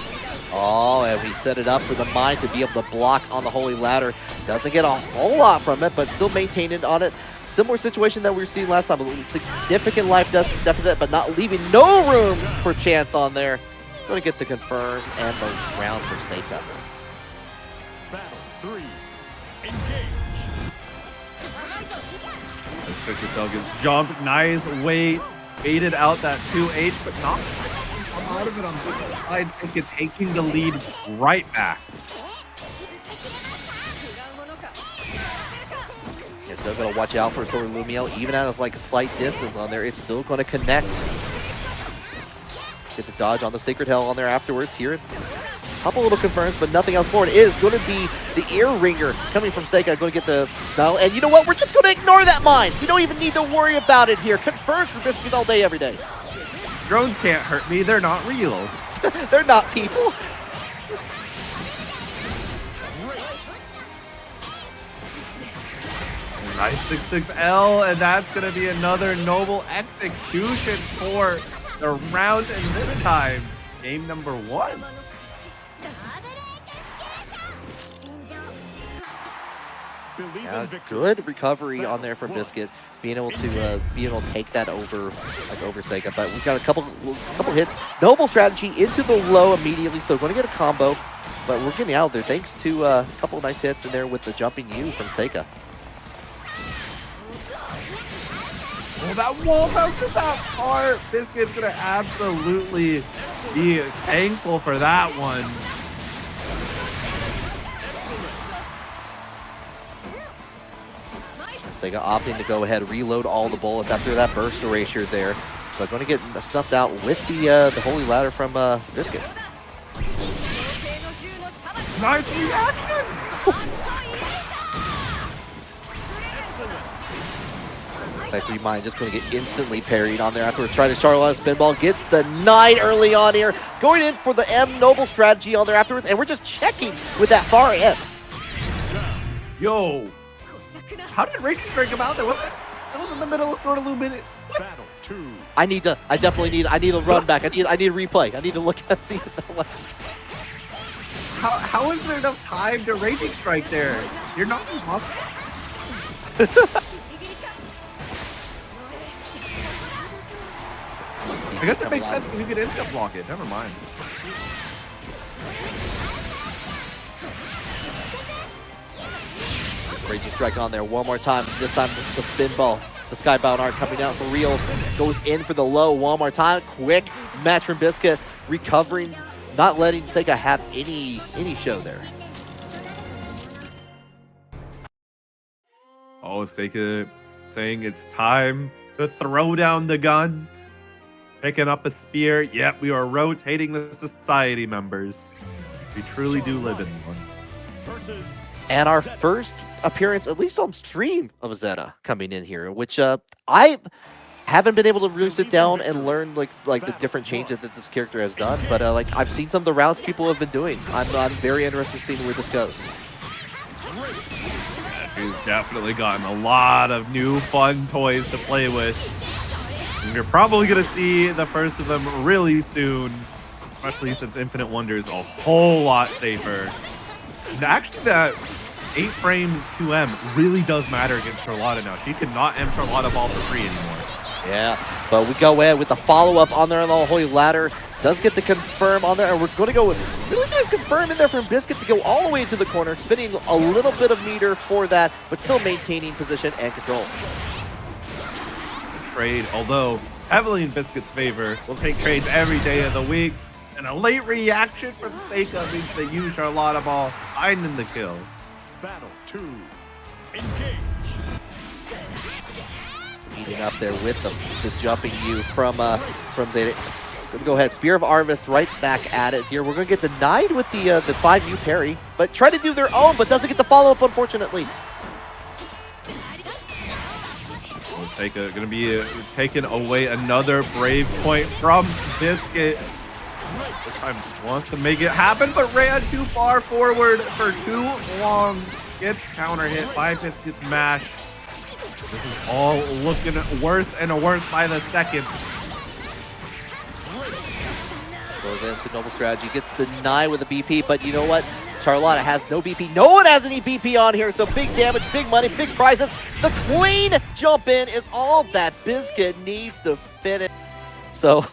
Oh, and we set it up for the Mind to be able to block on the Holy Ladder. Doesn't get a whole lot from it, but still maintaining on it. Similar situation that we were seeing last time. A significant life deficit, but not leaving no room for chance on there. Going to get the confirm and the round for Seika. Battle 3. Engage. Fixer Cell gets jumped, nice weight, baited out that 2H, but not come out of it on both sides. Seika taking the lead right back. Yeah, still going to watch out for Sword Lumiel. Even at like a slight distance on there, it's still going to connect. Get the dodge on the Sacred Hell on there afterwards. Here, a couple little confirms, but nothing else for it. Is going to be the ear ringer coming from Seika. Going to get the no, and you know what? We're just going to ignore that mine. We don't even need to worry about it here. Confirms for Biskit all day, every day. Drones can't hurt me. They're not real. They're not people. Nice 6-6L, and that's going to be another noble execution for the round, and this time, game number 1. Believe Yeah, in victory. good recovery on there from Biskit, being able to take that over Seika. But we've got a couple hits. Noble strategy into the low immediately, so going to get a combo. But we're getting out there thanks to a couple nice hits in there with the jumping U from Seika. Oh, that wall bounce with that part. Biskit's going to absolutely be thankful for that one. Seika opting to go ahead, reload all the bullets after that burst erasure there. But going to get snuffed out with the Holy Ladder from Biskit. Nice reaction! Factory Mind just going to get instantly parried on there afterwards. Trying to Charlotta spinball, gets denied early on here. Going in for the M Noble strategy on there afterwards, and we're just checking with that far M. Yo, how did Raging Strike come out there? It was in the middle of sort of minute. Battle 2. I need a run back. I need a replay. I need to look and see what that was. How is there enough time to Raging Strike there? You're not impossible. I guess it makes sense because you could instant block it. Never mind. Raging Strike on there one more time. This time the spinball. The Skybound Art coming out for reals. Goes in for the low one more time. Quick match from Biskit. Recovering. Not letting Seika have any show there. Oh, Seika saying it's time to throw down the guns. Picking up a spear. Yep, we are rotating the society members. We truly do live in one. Versus And our first appearance, at least on stream, of Zeta coming in here, which I haven't been able to really sit down and learn like the different changes that this character has done. But like I've seen some of the routes people have been doing. I'm very interested in seeing where this goes. We've definitely gotten a lot of new fun toys to play with. And you're probably going to see the first of them really soon, especially since Infinite Wonder is a whole lot safer. And actually, that 8-frame 2M really does matter against Charlotta now. She cannot M Charlotta ball for free anymore. Yeah, but we go in with the follow-up on there on the Holy Ladder. Does get the confirm on there, and we're going to go with really nice confirm in there from Biskit to go all the way into the corner, spinning a little bit of meter for that, but still maintaining position and control. Trade, although heavily in Biskit's favor, will take trades every day of the week. And a late reaction from Seika means they use Charlotta ball, finding the kill. Battle 2. Engage. Eating up there with the jumping U from Zeta. Gonna go ahead, Spear of Arvis right back at it here. We're gonna get denied with the 5U parry, but try to do their own, but doesn't get the follow-up, unfortunately. Seika gonna be taking away another brave point from Biskit. This time just wants to make it happen, but ran too far forward for too long. Gets counter hit by Biskit's mash. This is all looking worse and worse by the second. Goes into Noble Strategy, gets denied with a BP, but you know what? Charlotta has no BP. No one has any BP on here, so big damage, big money, big prizes. The clean jump in is all that Biskit needs to finish. So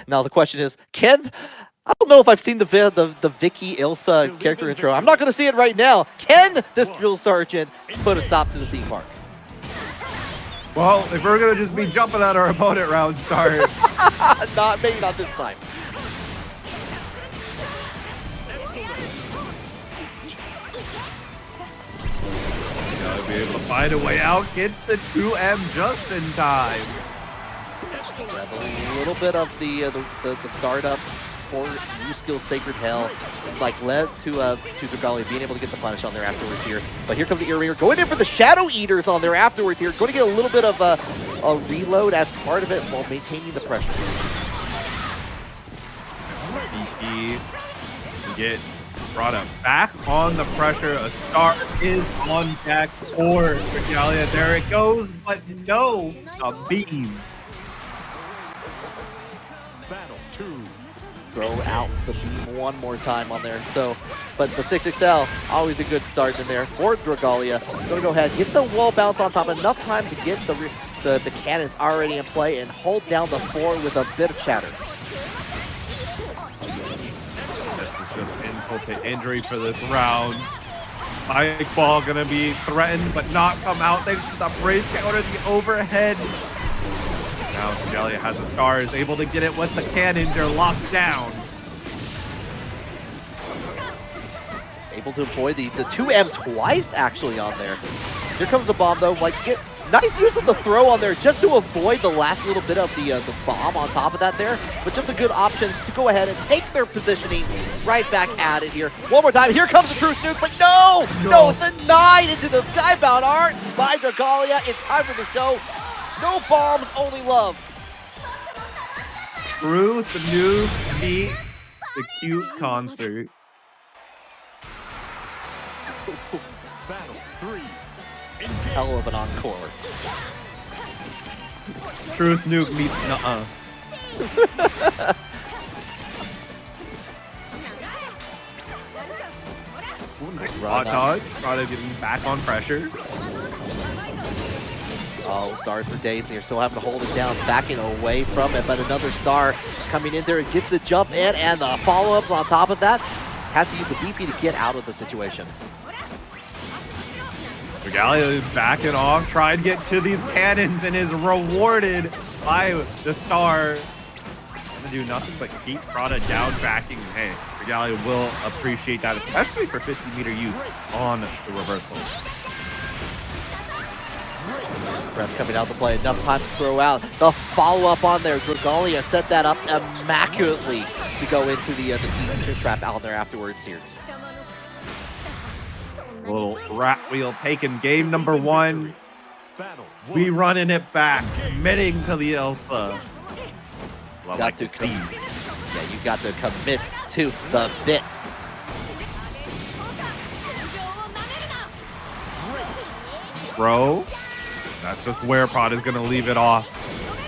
now the question is, I don't know if I've seen the Vicky Ilsa character intro. I'm not going to see it right now. Can this drill sergeant put a stop to the theme park? Well, if we're going to just be jumping at our opponent round start. Maybe not this time. Gotta be able to find a way out. Gets the 2M just in time. A little bit of the startup for new skill Sacred Hell, like led to Dragalia being able to get the punish on there afterwards here. But here comes the Earringer going in for the Shadow Eaters on there afterwards here. Going to get a little bit of a reload as part of it while maintaining the pressure. BP get Prada back on the pressure. A star is on deck for Dragalia. There it goes, but no, a beam. Battle 2. Throw out the beam one more time on there. So, but the 6XL, always a good start in there for Dragalia. Gonna go ahead, get the wall bounce on top, enough time to get the cannons already in play and hold down the 4 with a bit of chatter. This is just insult to injury for this round. Spike ball gonna be threatened but not come out thanks to the brace counter, the overhead. Now Dragalia has a star, is able to get it with the cannons. They're locked down. Able to employ the 2M twice actually on there. Here comes the bomb though. Like, nice use of the throw on there just to avoid the last little bit of the bomb on top of that there. But just a good option to go ahead and take their positioning right back at it here. One more time. Here comes the Truth Nuke, but no, denied into the Skybound art by Dragalia. It's time for the show. No bombs, only love. Truth Nuke meet the cute concert. Battle 3. Engage. Hell of an encore. Truth Nuke meets nuh-uh. Ooh, nice spot dodge. Prada getting back on pressure. Oh, stars for days, and you're still having to hold it down, backing away from it, but another star coming in there and gets the jump in, and the follow-up on top of that. Has to use the BP to get out of the situation. Dragalia is backing off, trying to get to these cannons, and is rewarded by the star. Gonna do nothing but keep Prada down backing. Hey, Dragalia will appreciate that, especially for 50-meter use on the reversal. Reps coming out to play, enough time to throw out the follow-up on there. Dragalia set that up immaculately to go into the teacher trap out there afterwards here. Little rat wheel taking game number 1. Battle 1. We running it back, committing to the Ilsa. Well, Got to see. Yeah, you got to commit to the bit. Bro, that's just where Prada's gonna leave it off.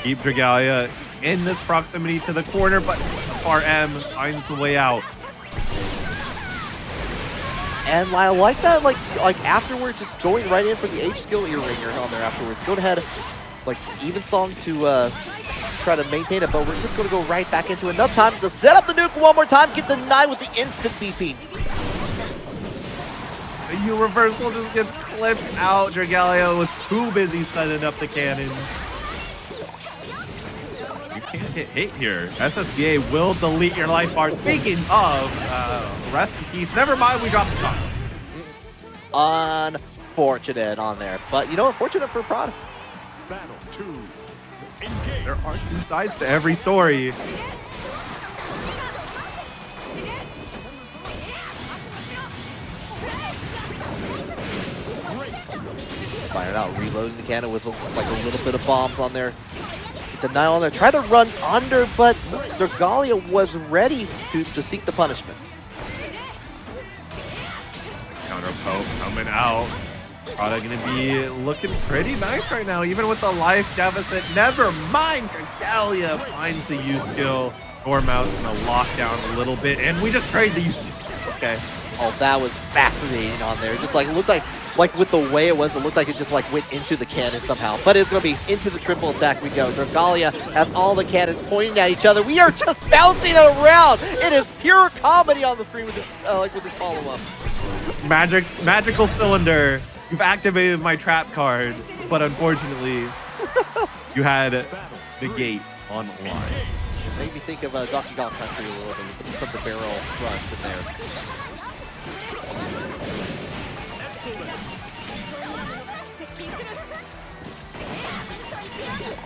Keep Dragalia in this proximity to the corner, but RM finds the way out. And I like that, like afterwards, just going right in for the H skill Earringer on there afterwards. Go ahead, like even song to try to maintain it, but we're just going to go right back into it. Enough time to set up the nuke one more time, get denied with the instant BP. The U reversal just gets clipped out. Dragalia was too busy setting up the cannon. You can't get hit here. SSBA will delete your life bar. Speaking of, rest in peace. Never mind, we dropped the top. Unfortunate on there. But you know what? Fortunate for Prada. Battle 2. Engage. There are two sides to every story. Fired out, reloading the cannon with like a little bit of bombs on there. Denial on there. Try to run under, but Dragalia was ready to seek the punishment. Counter poke coming out. Prada gonna be looking pretty nice right now, even with the life deficit. Never mind, Dragalia finds the U skill. Gormout's gonna lock down a little bit, and we just trade the U skill. Okay. Oh, that was fascinating on there. Just like, it looked like with the way it was, it looked like it just like went into the cannon somehow. But it's going to be into the triple attack we go. Dragalia has all the cannons pointing at each other. We are just bouncing around. It is pure comedy on the screen with this, with this follow-up. Magical cylinder. You've activated my trap card, but unfortunately, you had the gate online. It made me think of Donkey Kong Country a little bit. With some of the barrel runs in there.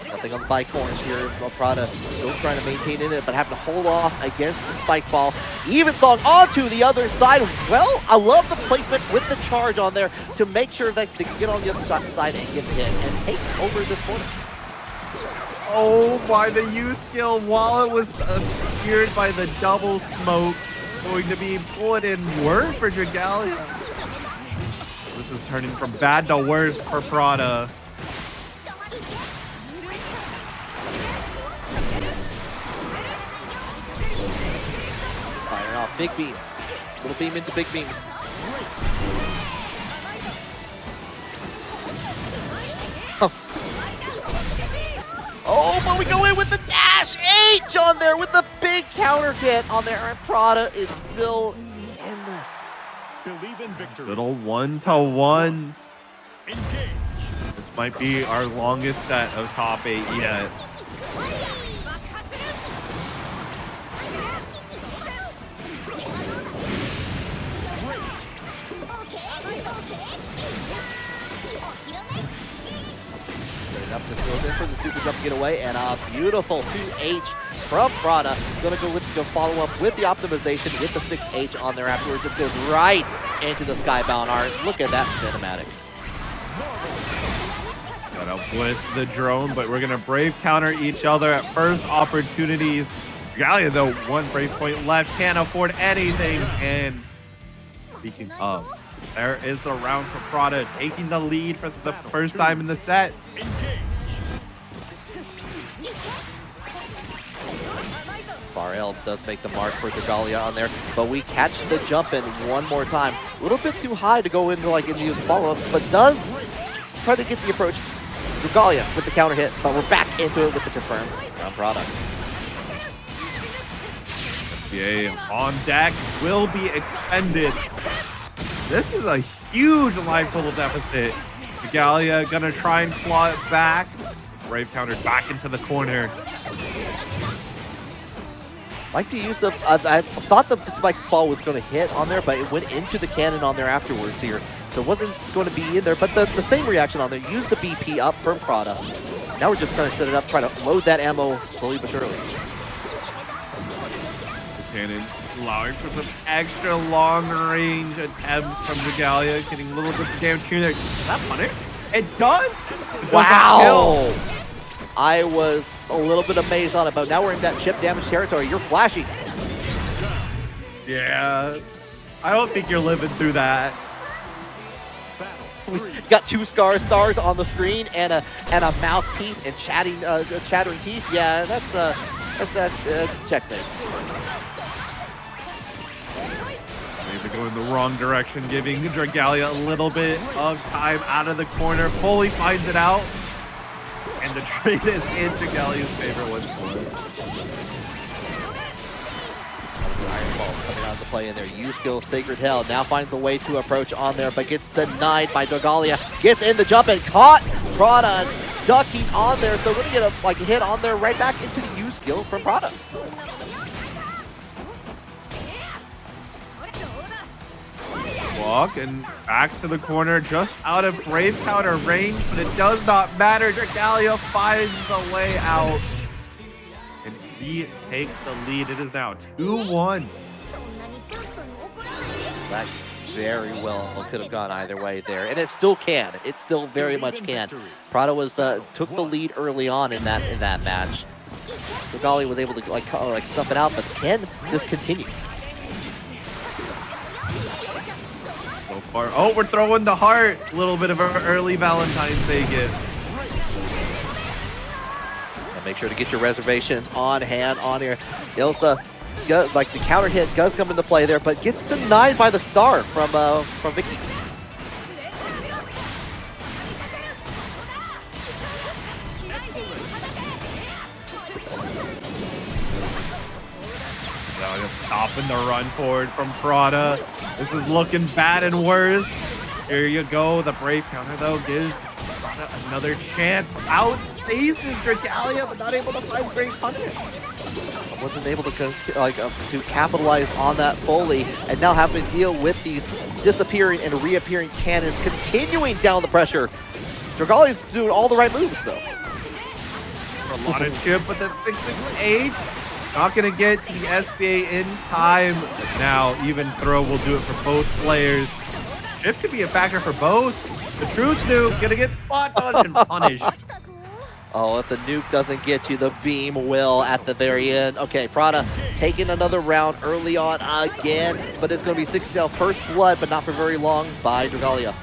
Nothing on the bike corners here. Prada still trying to maintain in it, but having to hold off against the spike ball. Even song onto the other side. Well, I love the placement with the charge on there to make sure that they can get on the other side and get hit and take over this corner. Oh, by the U skill, while it was obscured by the double smoke, going to be bulletin word for Dragalia. This is turning from bad to worse for Prada. Firing off big beam. Little beam into big beams. Oh, but we go in with the dash H on there with the big counter hit on there, and Prada is still in this. Believe in victory. Little 1-to-1. Engage. This might be our longest set of top 8 yet. Up just goes in for the super jump to get away, and a beautiful 2H from Prada. Gonna go follow up with the optimization, get the 6H on there afterwards. Just goes right into the Skybound art. Look at that cinematic. Got up with the drone, but we're gonna brave counter each other at first opportunities. Dragalia, though, one brave point left, can't afford anything. And speaking of, there is the round for Prada, taking the lead for the first time in the set. Farrell does make the mark for Dragalia on there, but we catch the jump in one more time. A little bit too high to go into into follow-ups, but does try to get the approach. Dragalia with the counter hit, but we're back into it with the confirm from Prada. SBA on deck will be expended. This is a huge life total deficit. Dragalia gonna try and claw it back. Brave countered back into the corner. Like the use of, I thought the spike ball was going to hit on there, but it went into the cannon on there afterwards here. So it wasn't going to be in there, but the same reaction on there. Use the BP up from Prada. Now we're just trying to set it up, try to load that ammo slowly but surely. The cannon allowing for some extra long range attempts from Dragalia, getting a little bit of damage here. Does that punish? It does! It Wow! I was a little bit amazed on it, but now we're in that chip damage territory. You're flashing. Yeah, I don't think you're living through that. We got two stars on the screen and a mouthpiece and chattering teeth. Yeah, that's checkmate. Maybe going the wrong direction, giving Dragalia a little bit of time out of the corner. Fully finds it out. And the trade is in Dragalia's favor once more. Iron Ball coming out of the play in there. U-Skill, Sacred Hell now finds a way to approach on there, but gets denied by Dragalia. Gets in the jump and caught. Prada ducking on there, so we're gonna get a hit on there right back into the U-Skill from Prada. Walk and back to the corner, just out of Brave Counter range, but it does not matter. Dragalia finds the way out. And he takes the lead. It is now 2-1. That very well could have gone either way there, and it still can. It still very much can. Prada was took the lead early on in that match. Dragalia was able to like stuff it out, but can this continue? So far, oh, we're throwing the heart. A little bit of an early Valentine's Day gift. And make sure to get your reservations on hand on here. Ilsa, like the counter hit does come into play there, but gets denied by the star from Vicky. Just stopping the run forward from Prada. This is looking bad and worse. Here you go. The Brave Counter, though, gives Prada another chance. Outspaces Dragalia, but not able to find Great Punish. Wasn't able to capitalize on that fully, and now having to deal with these disappearing and reappearing cannons, continuing down the pressure. Dragalia's doing all the right moves, though. A lot of chip with that 6-6-8. Not going to get to the SBA in time. But now, even throw will do it for both players. Chip could be a factor for both. The Truth Nuke going to get spot dodged and punished. Oh, if the nuke doesn't get you, the beam will at the very end. Okay, Prada taking another round early on again, but it's going to be 6-0 first blood, but not for very long by Dragalia.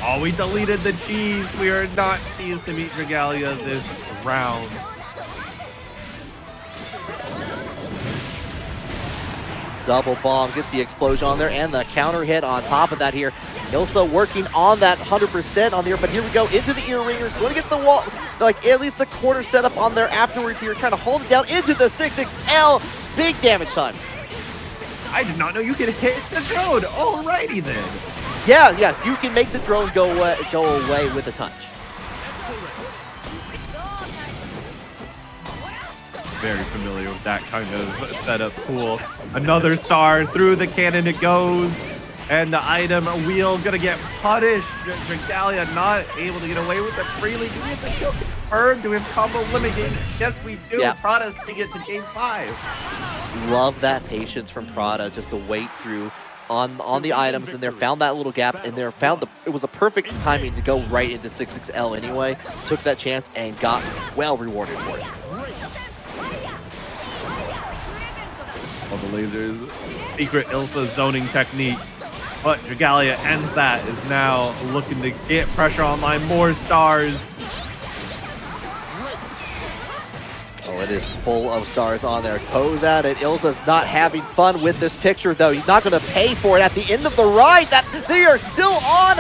Oh, we deleted the cheese. We are not cheese to beat Dragalia this round. Double bomb, get the explosion on there, and the counter hit on top of that here. Ilsa working on that 100% on there, but here we go into the ear ringers. Going to get the wall, like at least the corner set up on there afterwards here, trying to hold it down into the 6-6L. Big damage time. I did not know you could hit the drone. Alrighty then. Yeah, yes, you can make the drone go away with a touch. Very familiar with that kind of setup. Cool. Another star through the cannon it goes. And the item wheel gonna get punished. Dragalia not able to get away with it freely. Do we have the kill confirmed? Do we have combo limiting? Yes, we do. Yeah. Prada's to get to game 5. Love that patience from Prada, just to wait through on the items in there, found that little gap in there, it was a perfect timing to go right into 6-6L anyway. Took that chance and got well rewarded for it. All the lasers, secret Ilsa zoning technique. But Dragalia ends that, is now looking to get pressure online, more stars. Oh, it is full of stars on there. Pose at it. Ilsa's not having fun with this picture, though. He's not going to pay for it at the end of the ride. That they are still on.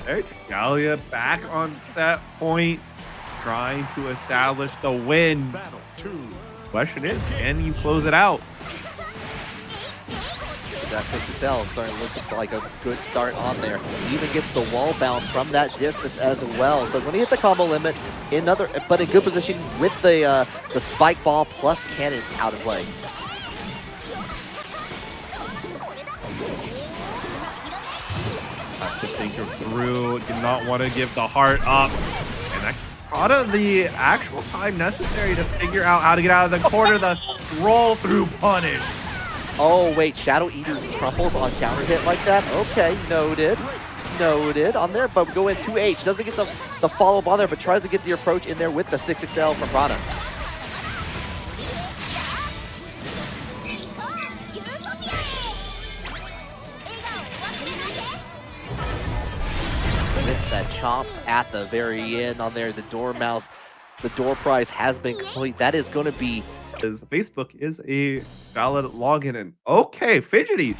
Okay, Dragalia back on set point, trying to establish the win. Battle 2. Question is, can you close it out? That 6-6L starting to look like a good start on there. He even gets the wall bounce from that distance as well. So when he hit the combo limit, but in good position with the spike ball plus cannons out of play. Has to think her through, did not want to give the heart up. And that Prada the actual time necessary to figure out how to get out of the corner, the scroll through punish. Oh, wait, Shadow Eater's crumples on counter hit like that? Okay, noted. Noted on there, but go in 2H. Doesn't get the follow-up on there, but tries to get the approach in there with the 6-6L from Prada. With that chomp at the very end on there, the door mouse, the door prize has been complete. That is going to be Facebook is a valid login. And okay, Fidgeties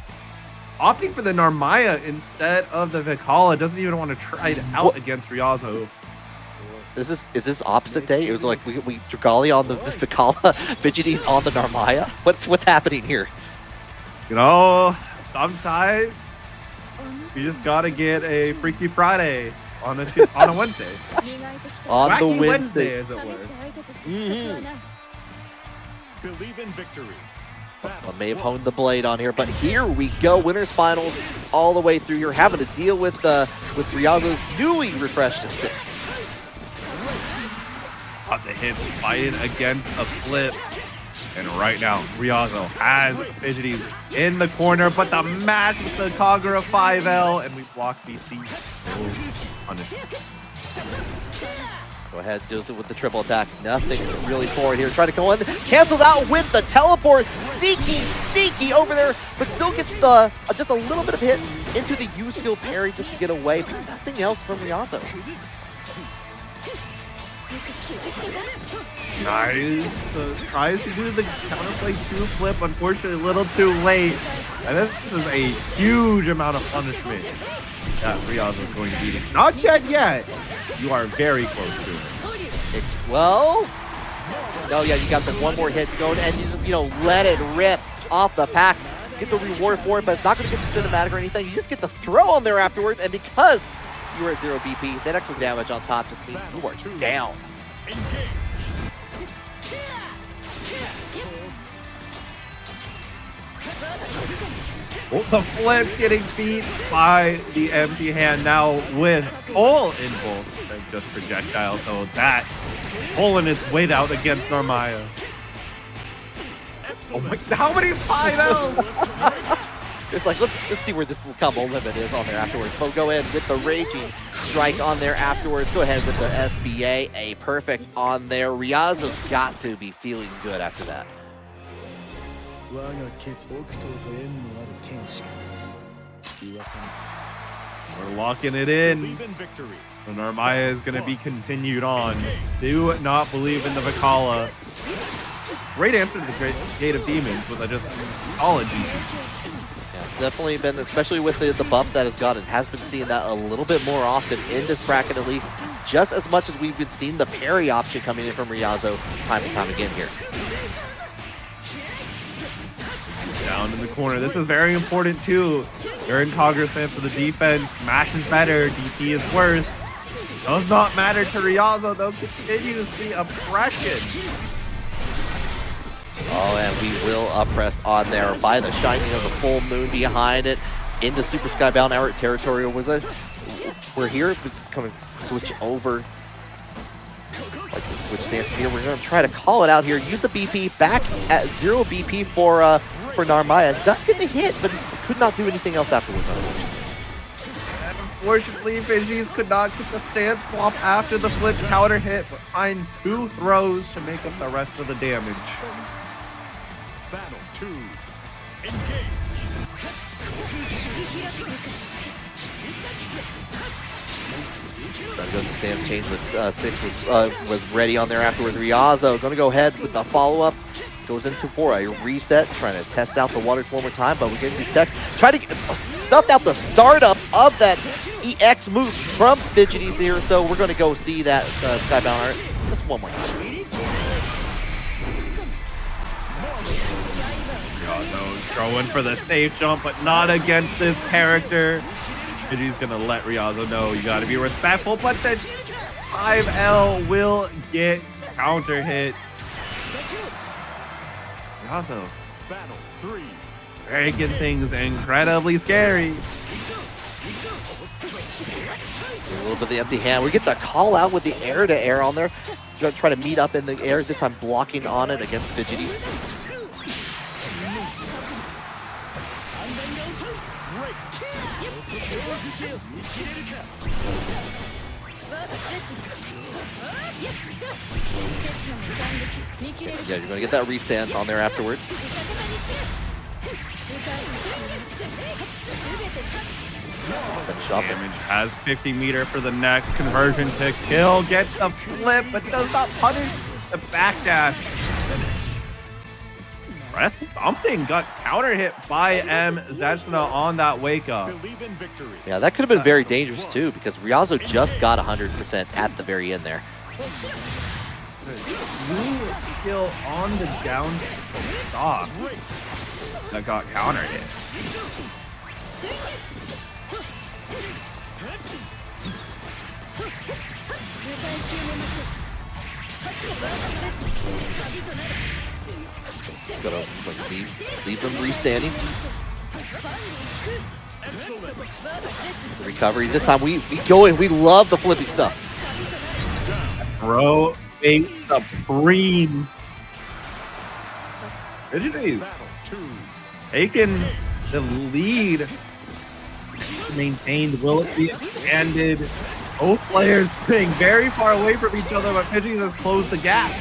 opting for the Narmaya instead of the Vikala. Doesn't even want to try it out against Ryazo. Is this opposite day? It was like we Dragalia on the Vikala, Fidgeties on the Narmaya. What's happening here? You know, sometimes you just gotta get a Freaky Friday on a Wednesday. On Wacky the Wednesday, as it were. Believe in victory. I may have honed the blade on here, but here we go. Winners finals all the way through. You're having to deal with Ryazo's newly refreshed 6. Got the hits fighting against a flip. And right now, Ryazo has Fidgeties in the corner, but the match with the Kagura 5L, and we block BC. Go ahead, deals it with the triple attack. Nothing really forward here. Try to go in. Cancels out with the teleport. Sneaky over there, but still gets the just a little bit of hit into the U skill parry just to get away. But nothing else from Ryazo. Nice. Tries to do the counterplay 2 flip. Unfortunately, a little too late. And this is a huge amount of punishment that Ryazo is going to be. Not yet. You are very close to it. Well, oh yeah, you got the one more hit going, and you just let it rip off the pack. Get the reward for it, but it's not going to get the cinematic or anything. You just get the throw on there afterwards, and because you were at 0 BP, that extra damage on top just means you are down. The flip getting beat by the empty hand now with full invoke and just projectile. So that pulling its weight out against Narmaya. Oh my, how many 5Ls? It's like, let's see where this combo limit is on there afterwards. But go ahead with the Raging Strike on there afterwards. Go ahead with the SBA, a perfect on there. Ryazo's got to be feeling good after that. We're locking it in. Believe in victory. So Narmaya is going to be continued on. Do not believe in the Vikala. Great answer to the Great Gate of Demons with a just solid defense. Yeah, it's definitely been, especially with the buff that has gotten, has been seeing that a little bit more often in this bracket at least, just as much as we've been seeing the parry option coming in from Ryazo time and time again here. Down in the corner. This is very important too. You're in Kagura stance for the defense. Mash is better. DP is worse. Does not matter to Ryazo. They'll continue to see oppression. Oh, and we will press on there by the shining of the full moon behind it into Super Skybound Hour territory. We're here. It's coming switch over. Like the switch stance here. We're going to try to call it out here. Use the BP back at 0 BP for Narmaya. Does get the hit, but could not do anything else afterwards. Unfortunately, Fidgeties could not get the stance swap after the flip counter hit, but finds 2 throws to make up the rest of the damage. Battle 2. Engage. Trying to go to the stance change, but 6 was ready on there afterwards. Ryazo going to go ahead with the follow-up. Goes into for a reset, trying to test out the waters one more time, but we're getting these techs. Try to get stuffed out the startup of that EX move from Fidgeties here, so we're going to go see that Skybound art just one more time. Ryazo throwing for the safe jump, but not against this character. Fidgeties going to let Ryazo know you got to be respectful, but the 5L will get counter hits. Ryazo Battle 3. making things incredibly scary. A little bit of the empty hand. We get the call out with the air to air on there. Try to meet up in the air, this time blocking on it against Fidgeties. Yeah, you're going to get that restand on there afterwards. Finish off Damage has 50 meter for the next conversion to kill. Gets the flip, but does not punish the backdash. press something. Got counter hit by Zetsuna on that wake up. Believe in victory. Yeah, that could have been very dangerous too, because Ryazo just got 100% at the very end there. New skill on the down stop that got counter hit. Gotta leave them restanding. The recovery this time. We go in. We love the flippy stuff. Bro, a supreme. Fidgeties Battle 2. taking the lead. Maintained. Will it be expanded? Both players being very far away from each other, but Fidgeties has closed the gap.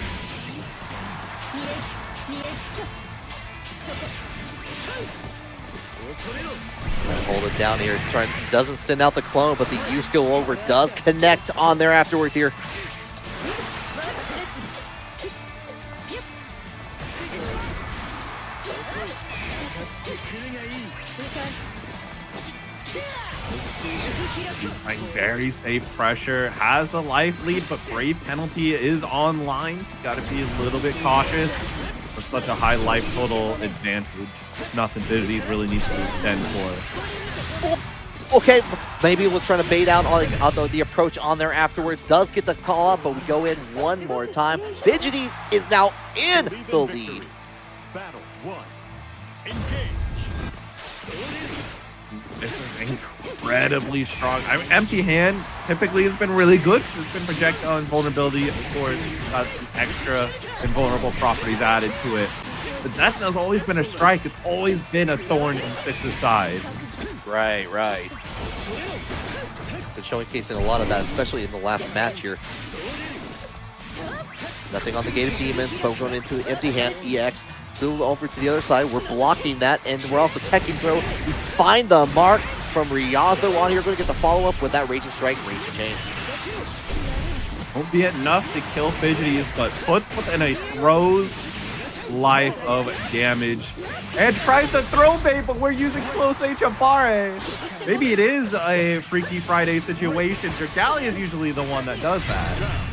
Hold it down here. Doesn't send out the clone, but the U skill over does connect on there afterwards here. Like very safe pressure, has the life lead, but brave penalty is online. So you gotta be a little bit cautious with such a high life total advantage. Nothing Fidgeties really needs to extend for. Okay, maybe we'll try to bait out on the approach on there afterwards. Does get the call up, but we go in one more time. Fidgeties is now in the lead. Battle 1. Engage. This is incredibly strong. I mean, empty hand typically has been really good because it's been projectile invulnerability. Of course, it's got some extra invulnerable properties added to it. But Zetsuna has always been a strike. It's always been a thorn in Six's side. Right. Been showcasing a lot of that, especially in the last match here. Nothing on the Gate of Demons, but we're going into an empty hand EX. Still over to the other side. We're blocking that, and we're also teching throw. We find the mark from Ryazo on here. We're going to get the follow-up with that Raging Strike, Raging Chain. Won't be enough to kill Fidgeties, but puts within a throw's life of damage. And tries to throw bait, but we're using close HFR. Maybe it is a Freaky Friday situation. Dragalia is usually the one that does that.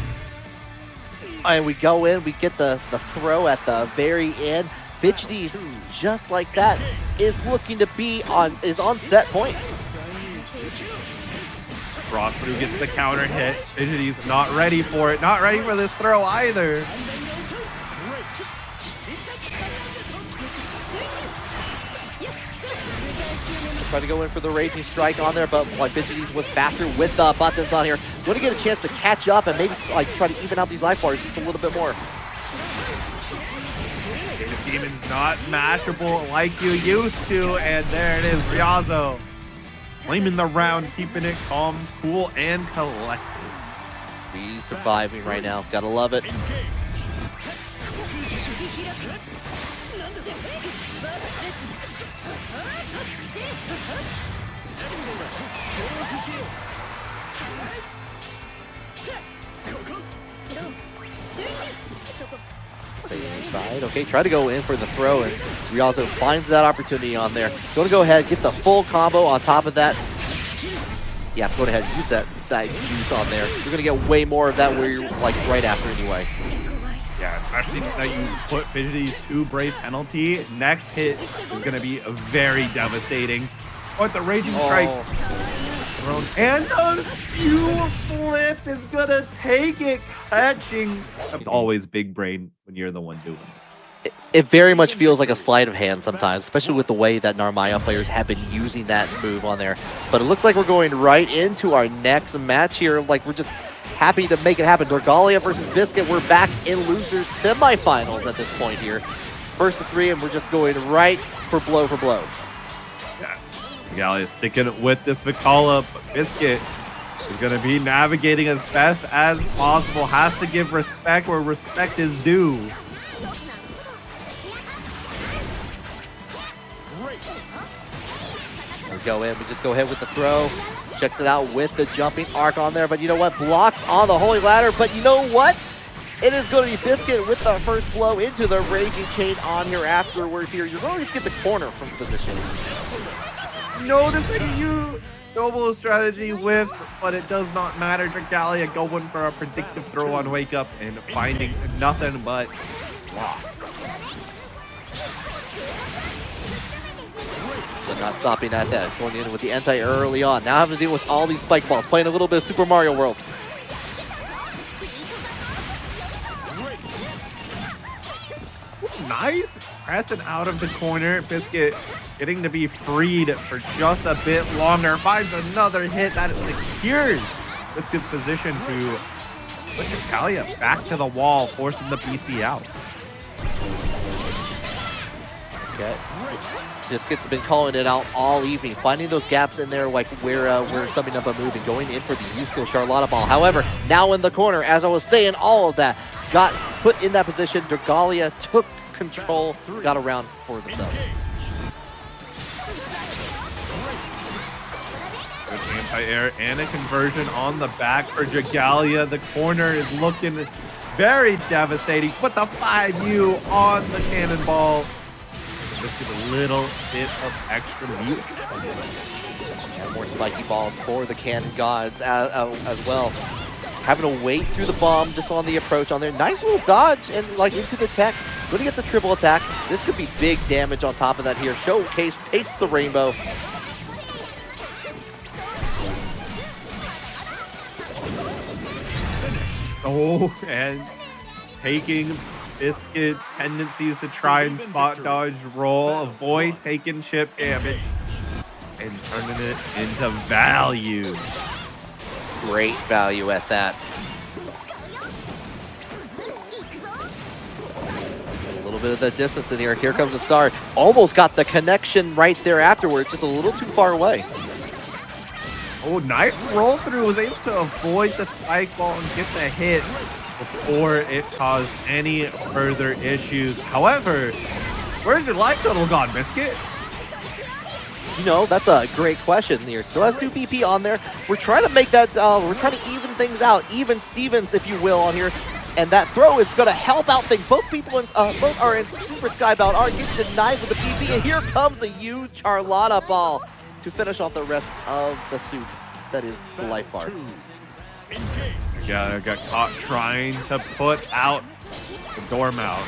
And we go in, we get the throw at the very end. Fidgeties, just like that, is looking to be on set point. Frostbrew gets the counter hit. Fidgeties not ready for it. Not ready for this throw either. Try to go in for the Raging Strike on there, but like Fidgeties was faster with the buttons on here. Going to get a chance to catch up and maybe like try to even out these life bars just a little bit more. The Demon's not mashable like you used to, and there it is, Ryazo. Claiming the round, keeping it calm, cool, and collected. He's surviving right now. Gotta love it. Side. Okay, try to go in for the throw, and Ryazo finds that opportunity on there. Going to go ahead, get the full combo on top of that. Yeah, go ahead, use that use on there. You're going to get way more of that where you're like right after anyway. Yeah, especially that you put Fidgeties to brave penalty. Next hit is going to be very devastating. But the Raging Strike thrown, and the Fuel Flip is going to take it, catching. It's always big brain when you're the one doing it. It very much feels like a sleight of hand sometimes, especially with the way that Narmaya players have been using that move on there. But it looks like we're going right into our next match here. Like, we're just happy to make it happen. Dragalia versus Biskit. We're back in losers semifinals at this point here. First of 3, and we're just going right for blow for blow. Yeah, Dragalia is sticking with this Vikala, but Biskit is going to be navigating as best as possible. Has to give respect where respect is due. We go in, we just go ahead with the throw. Checks it out with the jumping arc on there, but you know what? Blocks on the Holy Ladder, but you know what? It is going to be Biskit with the first blow into the Raging Chain on here afterwards here. You're going to get the corner from position. Noticing you double strategy whiffs, but it does not matter. Dragalia going for a predictive throw on Wake Up and finding nothing but loss. But not stopping at that. Going in with the anti-air early on. Now having to deal with all these spike balls. Playing a little bit of Super Mario World. Nice pressing out of the corner. Biskit getting to be freed for just a bit longer. Finds another hit that secures Biskit's position to put Dragalia back to the wall, forcing the BC out. Okay. Biskit's been calling it out all evening, finding those gaps in there, like where we're summing up a move and going in for the U-skill Charlotta ball. However, now in the corner, as I was saying, all of that got put in that position. Dragalia took control, got around for themselves. Good anti-air and a conversion on the back for Dragalia. The corner is looking very devastating. Put the 5U on the cannonball. Just get a little bit of extra meat. And more spiky balls for the cannon gods as well. Having to wait through the bomb just on the approach on there. Nice little dodge and like into the tech. Going to get the triple attack. This could be big damage on top of that here. Showcase, taste the rainbow. Oh, and taking Biskit's tendencies to try and spot dodge roll, avoid taking chip damage, and turning it into value. Great value at that. A little bit of the distance in here. Here comes the star. Almost got the connection right there afterwards, just a little too far away. Oh, nice roll through. Was able to avoid the spike ball and get the hit before it caused any further issues. However, where's your life total gone, Biskit? You know, that's a great question here. Still has 2 BP on there. We're trying to make that, we're trying to even things out. Even Stevens, if you will, on here. And that throw is going to help out things. Both people, both are in Super Skybound, are getting denied with the BP. And here comes the U Charlotta ball to finish off the rest of the soup. That is the life bar. Yeah, got caught trying to put out the Dormouse.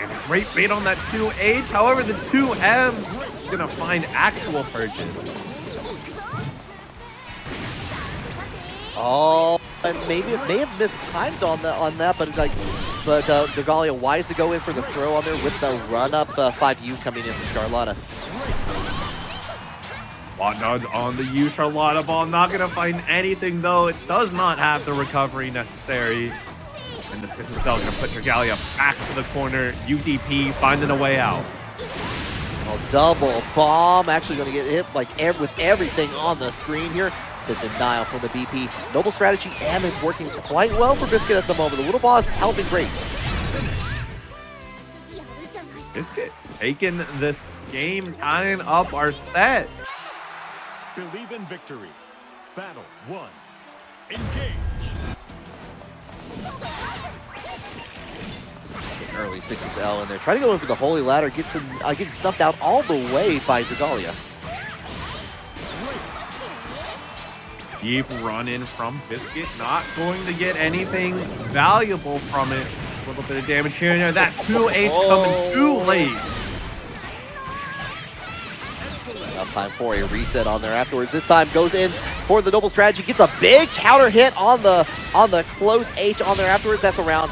And a great bait on that 2H. However, the 2M is going to find actual purchase. Oh, and maybe it may have mistimed on that, but Dragalia wise to go in for the throw on there with the run-up 5U coming in from Charlotta. Spot dodge on the U Charlotta ball. Not going to find anything, though. It does not have the recovery necessary. And the 6 cell going to put Dragalia back to the corner. UDP finding a way out. Oh, double bomb. Actually going to get hit like with everything on the screen here. The denial from the BP. Noble strategy and is working quite well for Biskit at the moment. The little boss helping great. Biskit taking this game, tying up our set. Believe in victory. Battle 1. Engage. Early 6XL in there. Trying to go in for the Holy Ladder. Gets him getting snuffed out all the way by Dragalia. Deep run in from Biskit. Not going to get anything valuable from it. A little bit of damage here and there. That 2H coming too late. Enough time for a reset on there afterwards. This time goes in for the Noble strategy. Gets a big counter hit on the close H on there afterwards. That's around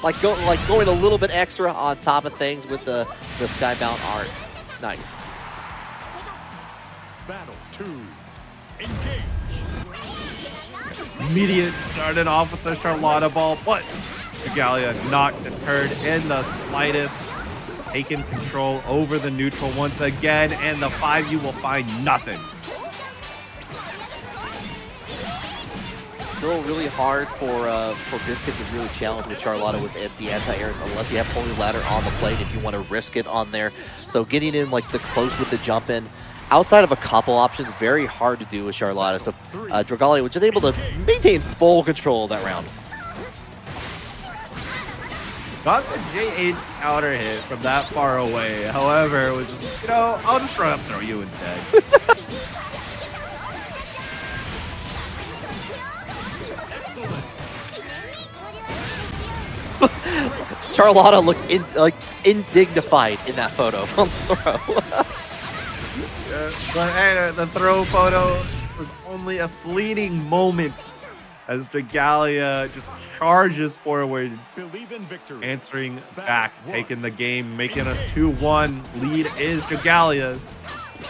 like going a little bit extra on top of things with the Skybound art. Nice. Battle 2. Engage. Immediate started off with the Charlotta ball, but Dragalia not deterred in the slightest. Just taking control over the neutral once again, and the 5U will find nothing. Still really hard for Biskit to really challenge with Charlotta with the anti-airs unless you have Holy Ladder on the plate if you want to risk it on there. So getting in like the close with the jump in, outside of a couple options, very hard to do with Charlotta. So Dragalia was just able to maintain full control of that round. Got the J8 counter hit from that far away. However, it was just, you know, I'll just run up throw you instead. Charlotta looked indignified in that photo from the throw. But hey, the throw photo was only a fleeting moment as Dragalia just charges forward, Believe in victory. answering back, taking the game, making us 2-1. Lead is Dragalia's.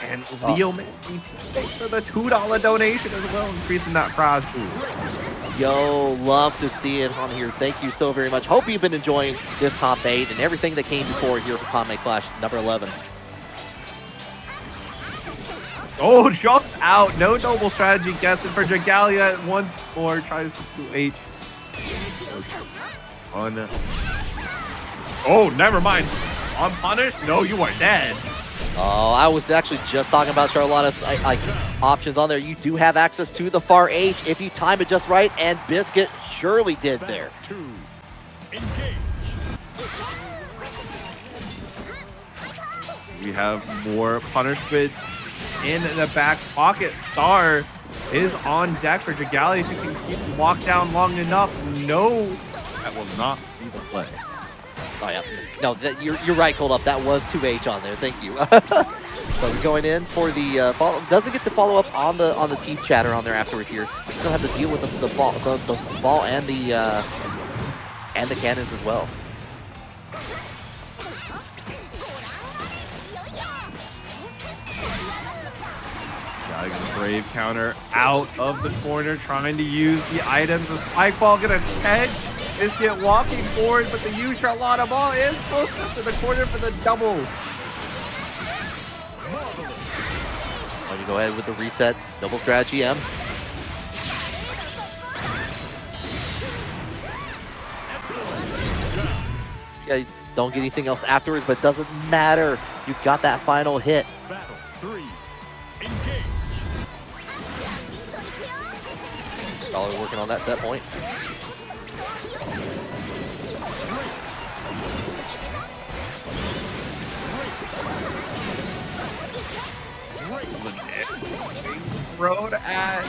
And Leo made me thanks for the $2 donation as well, increasing that prize pool. Yo, love to see it on here. Thank you so very much. Hope you've been enjoying this top 8 and everything that came before here for Kanme Clash number 11. Oh, jumps out. No noble strategy guessing for Dragalia. Once more tries to 2H. Oh, never mind. Unpunished? No, you are dead. Oh, I was actually just talking about Charlotta's options on there. You do have access to the far H if you time it just right, and Biskit surely did there. 2. Engage. We have more punishments in the back pocket. Star is on deck for Dragalia. If you can keep him locked down long enough, no, that will not be the play. Oh yeah, no, you're right, Cold Up. That was 2H on there. Thank you. So we're going in for the follow. Doesn't get the follow up on the teeth chatter on there afterwards here. Still have to deal with the ball and the cannons as well. Got a brave counter out of the corner, trying to use the items. The spike ball gonna catch. Biskit walking forward, but the U Charlotta ball is close to the corner for the double. Let me go ahead with the reset. Double strategy M. Yeah, don't get anything else afterwards, but it doesn't matter. You got that final hit. Battle 3. Engage. Probably working on that set point. Road at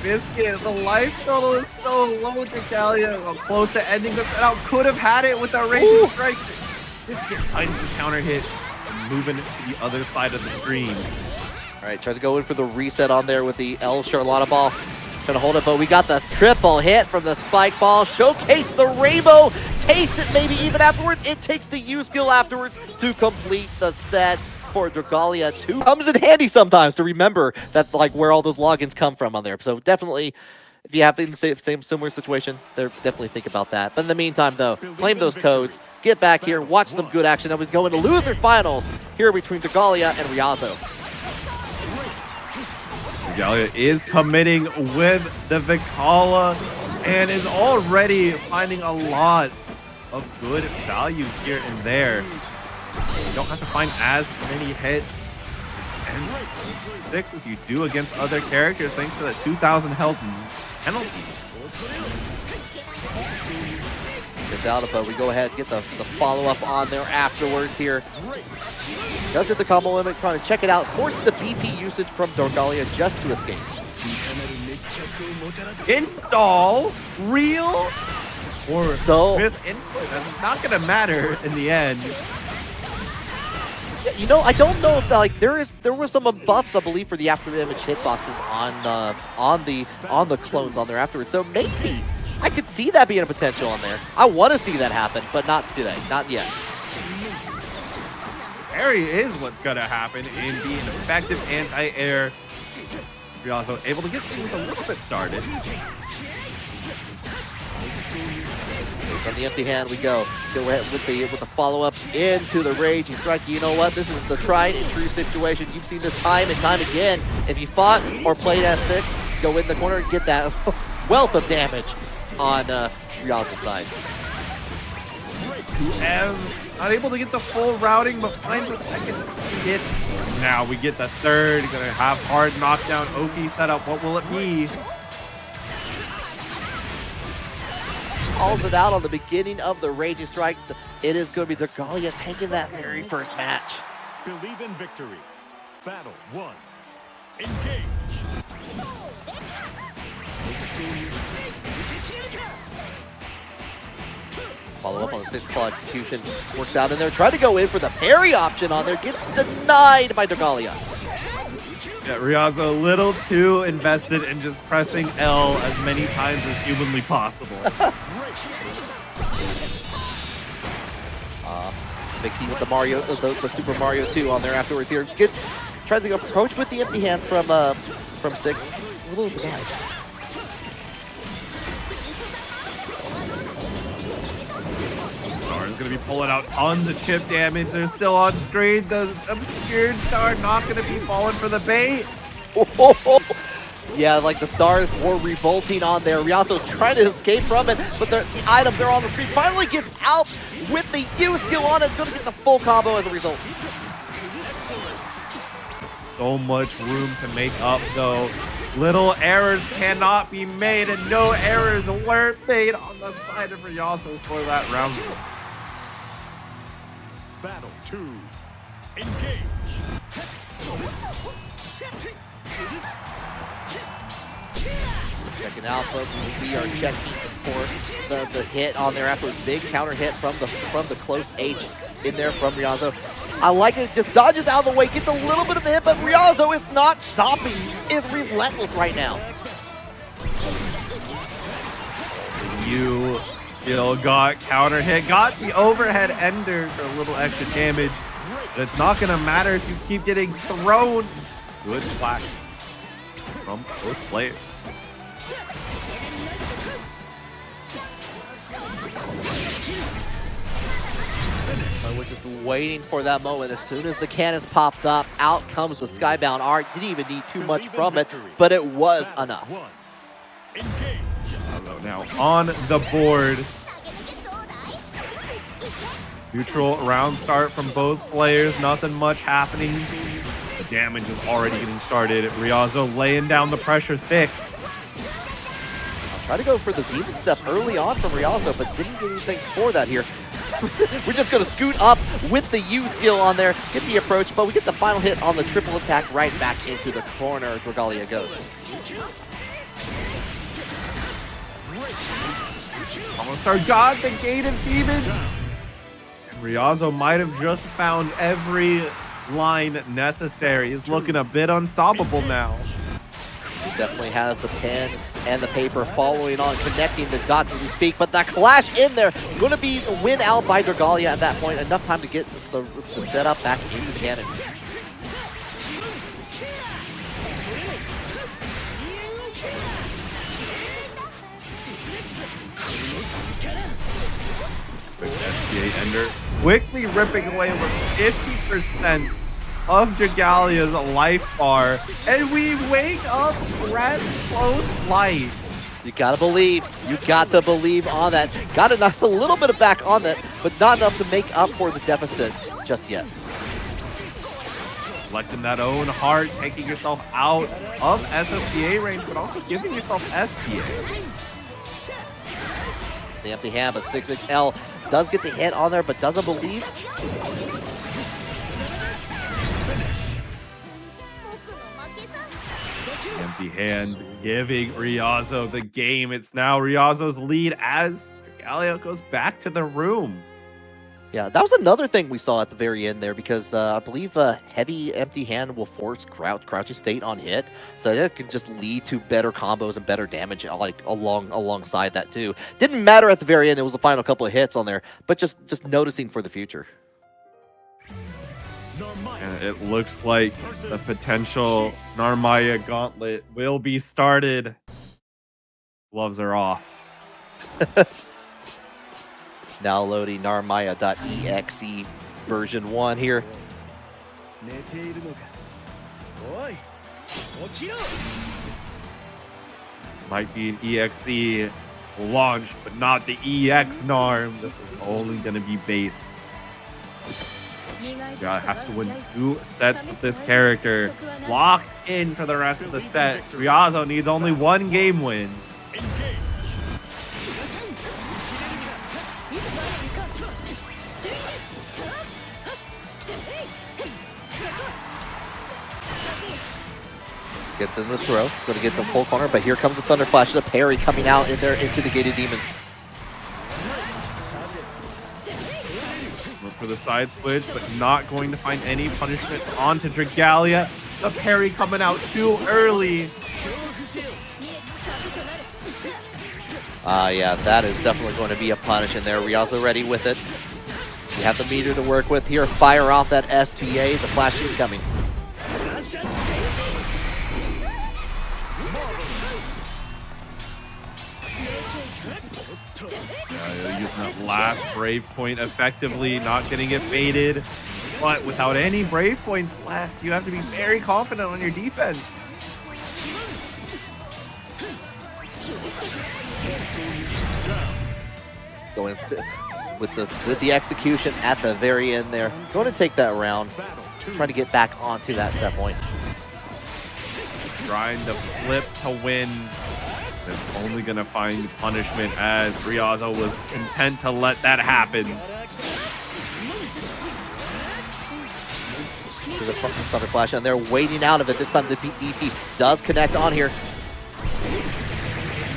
Biskit. The life total is so low. Dragalia close to ending the setup. Could have had it with a raging strike. Biskit finds the counter hit and moving to the other side of the screen. All right, tries to go in for the reset on there with the L Charlotta ball. Trying to hold it, but we got the triple hit from the spike ball. Showcase the rainbow. Taste it maybe even afterwards. It takes the U skill afterwards to complete the set. For Dragalia 2 comes in handy sometimes to remember that like where all those logins come from on there. So definitely, if you have in the same similar situation, definitely think about that. But in the meantime, though, claim those codes, get back here, watch some good action, and we go into loser finals here between Dragalia and Ryazo. Dragalia is committing with the Vikala and is already finding a lot of good value here and there. You don't have to find as many hits and 6 as you do against other characters thanks to that 2,000 health penalty. Gets out of it. We go ahead and get the follow-up on there afterwards here. Does hit the combo limit, trying to check it out. Forcing the BP usage from Dragalia just to escape. Install real or so miss input. It's not going to matter in the end. Yeah, you know, I don't know if like there were some buffs, I believe, for the after damage hitboxes on the clones on there afterwards. So maybe I could see that being a potential on there. I want to see that happen, but not today, not yet. Parry is what's gonna happen in being effective anti-air. We're also able to get things a little bit started. From the empty hand we go. Go ahead with the follow-up into the raging strike. You know what? This is the tried and true situation. You've seen this time and time again. If you fought or played at 6, go in the corner and get that wealth of damage on Ryazo's side. 2M, not able to get the full routing, but finds a second hit. Now we get the third. Gonna have hard knockdown OP setup. What will it be? calls it out on the beginning of the Raging Strike. It is going to be Dragalia taking that very first match. Believe in victory. Battle 1. Engage. Follow up on the 6-claw execution. Works out in there. Tried to go in for the parry option on there. Gets denied by Dragalia. Yeah, Ryazo a little too invested in just pressing L as many times as humanly possible. Big key with the Mario, the Super Mario 2 on there afterwards here. Tries to approach with the empty hand from Six. A little denied. Star is going to be pulling out tons of chip damage. They're still on screen. The obscured Star not going to be falling for the bait. Yeah, like the stars were revolting on there. Ryazo's trying to escape from it, but the items are on the screen. Finally gets out with the U skill on it. Going to get the full combo as a result. So much room to make up, though. Little errors cannot be made, and no errors were made on the side of Ryazo for that round. Battle 2. Engage. Checking out, folks. We are checking for the hit on there afterwards. Big counter hit from the close H in there from Ryazo. I like it. Just dodges out of the way, gets a little bit of a hit, but Ryazo is not stopping. Is relentless right now. Yuel got counter hit, got the overhead ender for a little extra damage. But it's not going to matter if you keep getting thrown. Good flash from both players. We're just waiting for that moment. As soon as the cannons popped up, out comes the Skybound Art. Didn't even need too much from it, but it was enough. Now on the board. Neutral round start from both players. Nothing much happening. The damage is already getting started. Ryazo laying down the pressure thick. I'll try to go for the demon step early on from Ryazo, but didn't get anything for that here. We're just going to scoot up with the U skill on there, get the approach, but we get the final hit on the triple attack right back into the corner. Dragalia goes. Almost our god, the Gate of Demons. And Ryazo might have just found every line necessary. He's looking a bit unstoppable now. He definitely has the pen and the paper following on, connecting the dots as we speak, but that Clash in there, going to be win out by Dragalia at that point. Enough time to get the setup back into the cannon. SPA ender quickly ripping away over 50% of Dragalia's life bar, and we wake up Red close life. You gotta believe. You got to believe on that. Got enough, a little bit of back on that, but not enough to make up for the deficit just yet. Collecting that own heart, taking yourself out of SSPA range, but also giving yourself SPA. The empty hand, but 6XL does get the hit on there, but doesn't believe. Empty hand giving Ryazo the game. It's now Ryazo's lead as Dragalia goes back to the room. Yeah, that was another thing we saw at the very end there, because I believe heavy empty hand will force crouch estate on hit, so that can just lead to better combos and better damage like alongside that too. Didn't matter at the very end; it was the final couple of hits on there, but just noticing for the future. And it looks like the potential Narmaya gauntlet will be started. Gloves are off. Now loading Narmaya.exe version 1 here. Might be an EXE launch, but not the EX Narm. This is only going to be base. God has to win 2 sets with this character. Lock in for the rest of the set. Ryazo needs only 1 game win. Gets in the throw. Going to get the full corner, but here comes the Thunder Flash. The parry coming out in there into the Gated Demons. Look for the side switch, but not going to find any punishment onto Dragalia. The parry coming out too early. Yeah, that is definitely going to be a punish in there. Ryazo ready with it. You have the meter to work with here. Fire off that SPA. The flash incoming. Using that last Brave Point effectively, not getting it baited. But without any Brave Points left, you have to be very confident on your defense. Going with the execution at the very end there. Going to take that round. Trying to get back onto that set point. Trying to flip to win. That's only going to find punishment as Ryazo was content to let that happen. To the Thunder Flash, and they're waiting out of it. This time the EP does connect on here.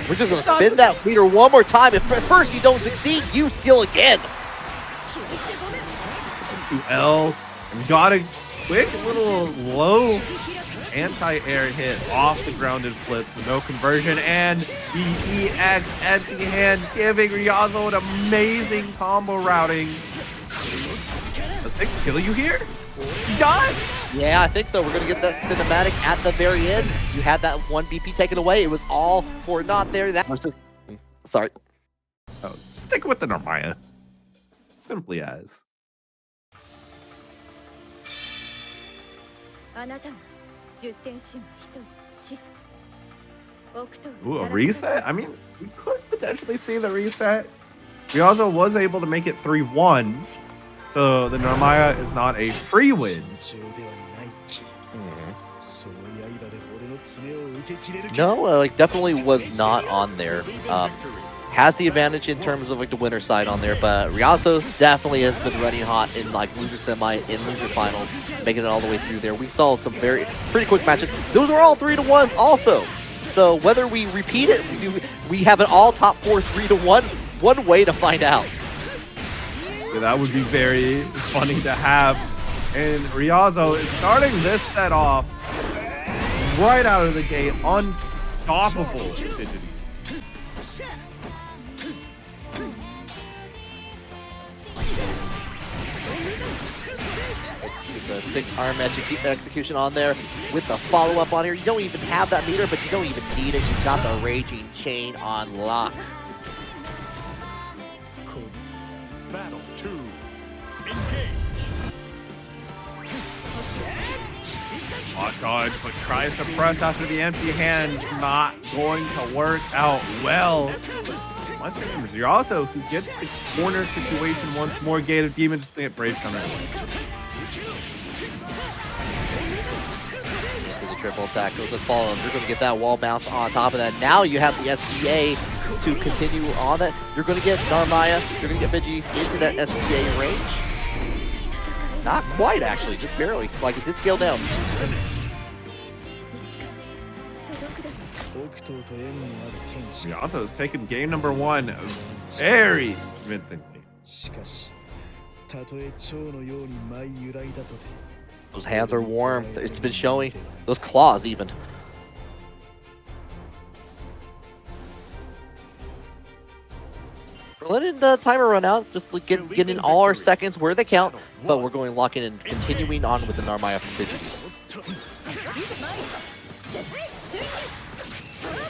We're just going to spin that meter one more time. If at first you don't succeed, you skill again. Yuel got a quick little low anti-air hit off the grounded flip, so no conversion, and the EX empty hand giving Ryazo an amazing combo routing. Does it kill you here? He does? Yeah, I think so. We're going to get that cinematic at the very end. You had that one BP taken away. It was all for not there. That was just... Sorry. Oh, stick with the Narmaya. Simply as. Ooh, a reset? I mean, we could potentially see the reset. Ryazo was able to make it 3-1, so the Narmaya is not a free win. No, like definitely was not on there. Has the advantage in terms of like the winner side on there, but Ryazo definitely has been running hot in like loser semi, in loser finals, making it all the way through there. We saw some pretty quick matches. Those are all 3-1s also. So whether we repeat it, we have an all top 4 3-1. One way to find out. Yeah, that would be very funny to have. And Ryazo is starting this set off right out of the gate, unstoppable. Fidgeties. The 6-arm execution on there with the follow-up on here. You don't even have that meter, but you don't even need it. You've got the Raging Chain on lock. Battle 2. Engage. Hot dodge, but tries to press after the empty hand. Not going to work out well. Ryazo, who gets the corner situation once more. Gate of Demons, they get Brave coming. The triple attack goes and follow. You're going to get that wall bounce on top of that. Now you have the SPA to continue on that. You're going to get Narmaya. You're going to get Fidgeties into that SPA range. Not quite, actually, just barely. Like it did scale down. Ryazo has taken game number 1 very convincingly. Those hands are warm. It's been showing. Those claws, even. We're letting the timer run out. Just like getting all our seconds where they count. But we're going locking and continuing on with the Narmaya from Fidgeties.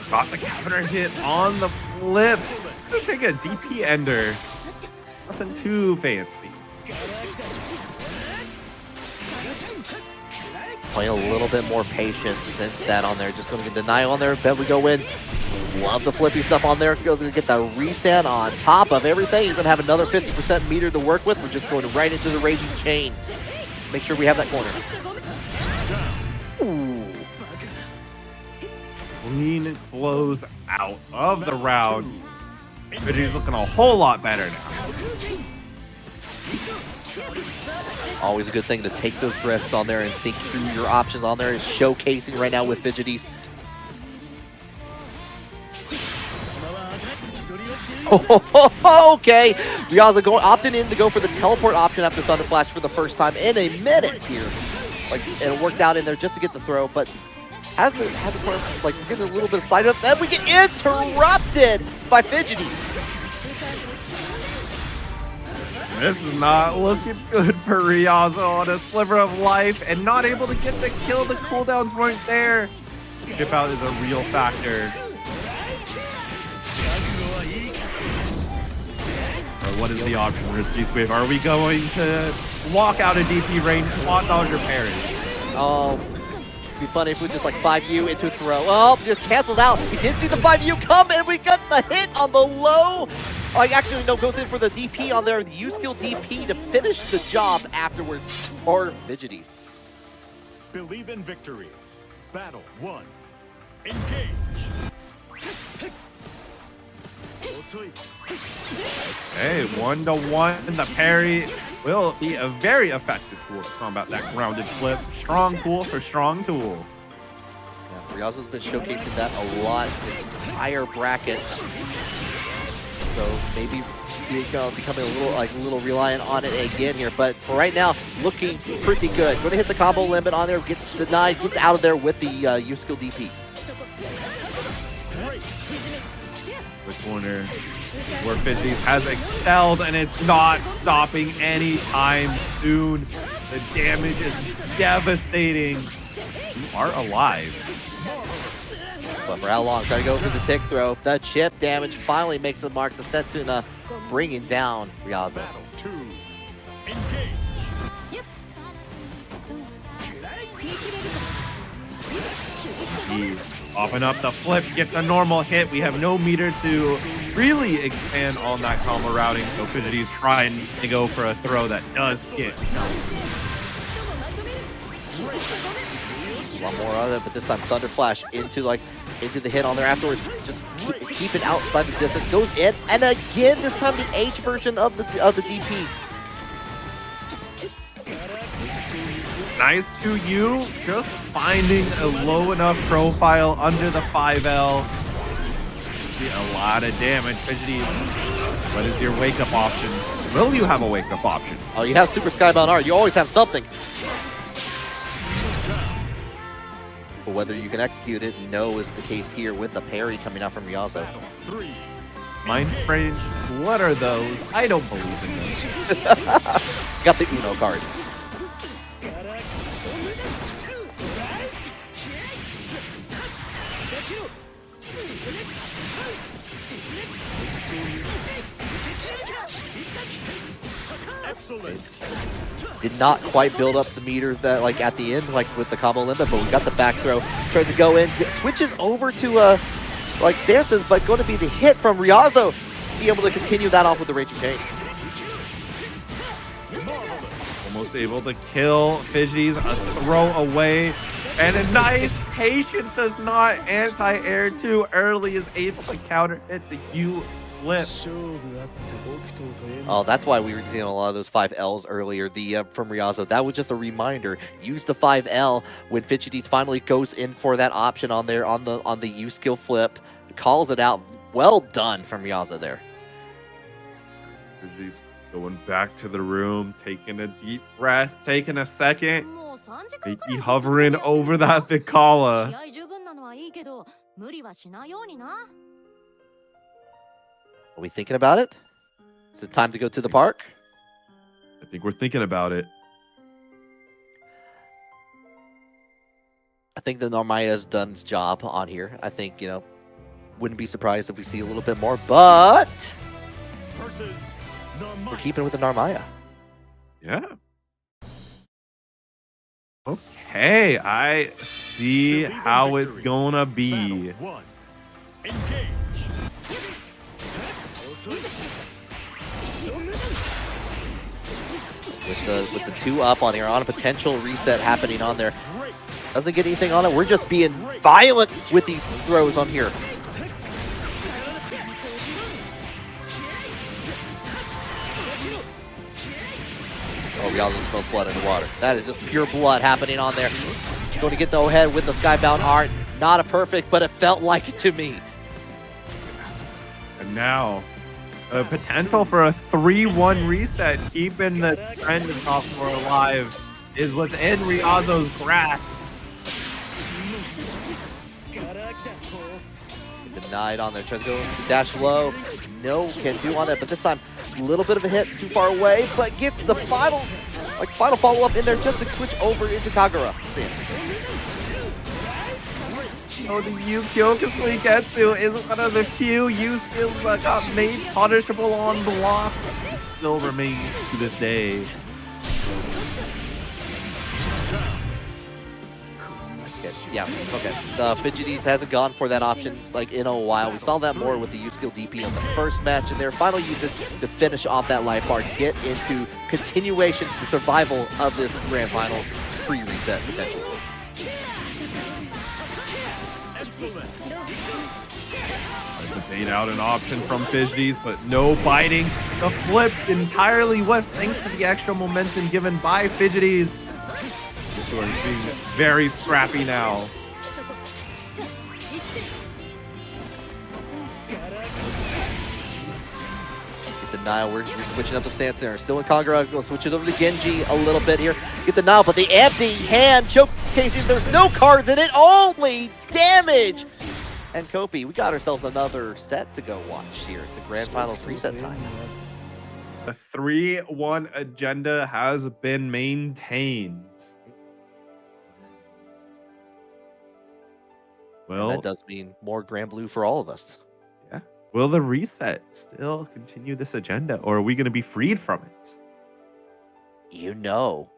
Got the counter hit on the flip. Let's take a DP ender. Nothing too fancy. Playing a little bit more patient since that on there. Just going to get denial on there. Bet we go in. Love the flippy stuff on there. Going to get the restand on top of everything. You're going to have another 50% meter to work with. We're just going right into the Raging Chain. Make sure we have that corner. Ooh. Clean close out of the round. Fidgeties looking a whole lot better now. Always a good thing to take those breaths on there and think through your options on there. Is showcasing right now with Fidgeties. Okay, Ryazo opting in to go for the teleport option after Thunder Flash for the first time in a minute here. Like, it worked out in there just to get the throw, but has the like getting a little bit of side up. Then we get interrupted by Fidgeties. This is not looking good for Ryazo on a sliver of life and not able to get the kill. The cooldowns weren't there. Chip out is a real factor. What is the option, Risky Swift? Are we going to walk out of DP range, spot dodge, or parry? Oh, it'd be funny if we just like 5U into a throw. Oh, just cancels out. We did see the 5U come, and we got the hit on the low. Oh, actually, no, goes in for the DP on there, the U-skill DP to finish the job afterwards for Fidgeties. Believe in victory. Battle 1. Engage. Hey, 1-to-1. The parry will be a very effective tool to combat that grounded flip. Strong tool for strong tool. Yeah, Ryazo's been showcasing that a lot this entire bracket. So maybe becoming a little reliant on it again here, but for right now, looking pretty good. Going to hit the combo limit on there, gets denied, gets out of there with the U-skill DP. The corner where Fidgeties has excelled, and it's not stopping anytime soon. The damage is devastating. You are alive. But for how long? Try to go for the tick throw. The chip damage finally makes the mark. The Setsuna bringing down Ryazo. Battle 2. Engage. He popping up the flip, gets a normal hit. We have no meter to really expand on that combo routing, so Fidgeties trying to go for a throw that does hit. A lot more of it, but this time Thunder Flash into the hit on there afterwards. Just keep it outside the distance. Goes in, and again this time the H version of the DP. Nice to you, just finding a low enough profile under the 5L. See a lot of damage. Fidgeties, what is your wake-up option? Will you have a wake-up option? Oh, you have Super Skybound R. You always have something. But whether you can execute it, no is the case here with the parry coming out from Ryazo. Mind frames, what are those? I don't believe in them. Got the Uno card. Excellent. Did not quite build up the meter that at the end with the combo limit, but we got the back throw. Tries to go in, switches over to stances, but going to be the hit from Ryazo. Be able to continue that off with the raging chain. Almost able to kill Fidgeties, a throw away, and a nice patience does not anti-air too early, is able to counter hit the U flip. Oh, that's why we were seeing a lot of those 5Ls earlier from Ryazo. That was just a reminder. Use the 5L when Fidgeties finally goes in for that option on there on the U skill flip. Calls it out. Well done from Ryazo there. Fidgeties going back to the room, taking a deep breath, taking a second. Maybe hovering over that Vikala. Are we thinking about it? Is it time to go to the park? I think we're thinking about it. I think the Narmaya has done its job on here. I think, wouldn't be surprised if we see a little bit more, but we're keeping with the Narmaya. Yeah. Okay, I see how it's gonna be. With the 2 up on here, on a potential reset happening on there. Doesn't get anything on it. We're just being violent with these throws on here. Oh, Ryazo smells blood in the water. That is just pure blood happening on there. Going to get the head with the Skybound art. Not a perfect, but it felt like it to me. And now, a potential for a 3-1 reset, keeping the trend of top 4 alive, is within Ryazo's grasp. Denied on there. Tries to go dash low. No can do on that, but this time a little bit of a hit too far away, but gets the final follow-up in there just to switch over into Kagura. Oh, the Yukioka Suigetsu is one of the few use skills that got made punishable on block. Still remains to this day. Yeah, okay. The Fidgeties hasn't gone for that option like in a while. We saw that more with the U-Skill DP on the first match, and their final uses to finish off that life bar, get into continuation, the survival of this Grand Finals pre-reset potentially. Excellent. Bait out an option from Fidgeties, but no biting. The flip entirely whiffs thanks to the extra momentum given by Fidgeties. Who are being very scrappy now. Denial, we're switching up the stance there. Still in Kagura, we'll switch it over to Genji a little bit here. Get the denial, but the empty hand showcasing there's no cards in it, only damage! And Kopi, we got ourselves another set to go watch here at the Grand Finals reset time. The 3-1 agenda has been maintained. Well, and that does mean more Granblue for all of us. Yeah. Will the reset still continue this agenda, or are we going to be freed from it? You know,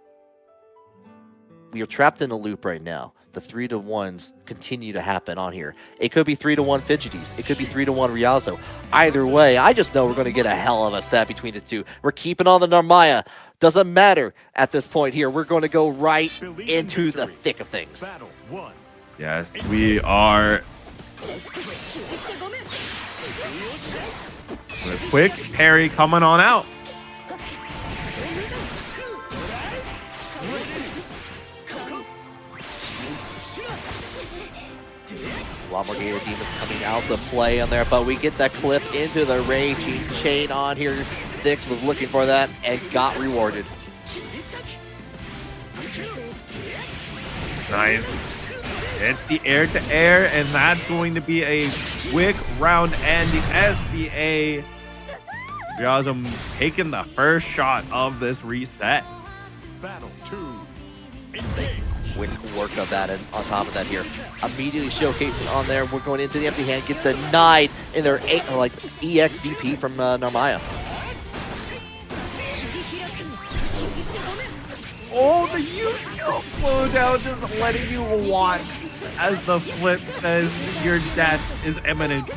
we are trapped in a loop right now. The 3-1s continue to happen on here. It could be 3-1 Fidgeties. It could be 3-1 Ryazo. Either way, I just know we're going to get a hell of a set between the two. We're keeping on the Narmaya. Doesn't matter at this point here. We're going to go right into the thick of things. Battle 1. Yes, we are. With a quick parry coming on out. A lot more Gator Demons coming out to play on there, but we get that clip into the Raging Chain on here. Six was looking for that and got rewarded. Nice. It's the air-to-air, and that's going to be a quick round ending. SBA. Ryazo taking the first shot of this reset. Battle 2. Engage. Quick work of that, and on top of that here, immediately showcasing on there. We're going into the empty hand, gets denied in their EXDP from Narmaya. Oh, the U-Skill slow down, just letting you watch as the flip says your death is imminent.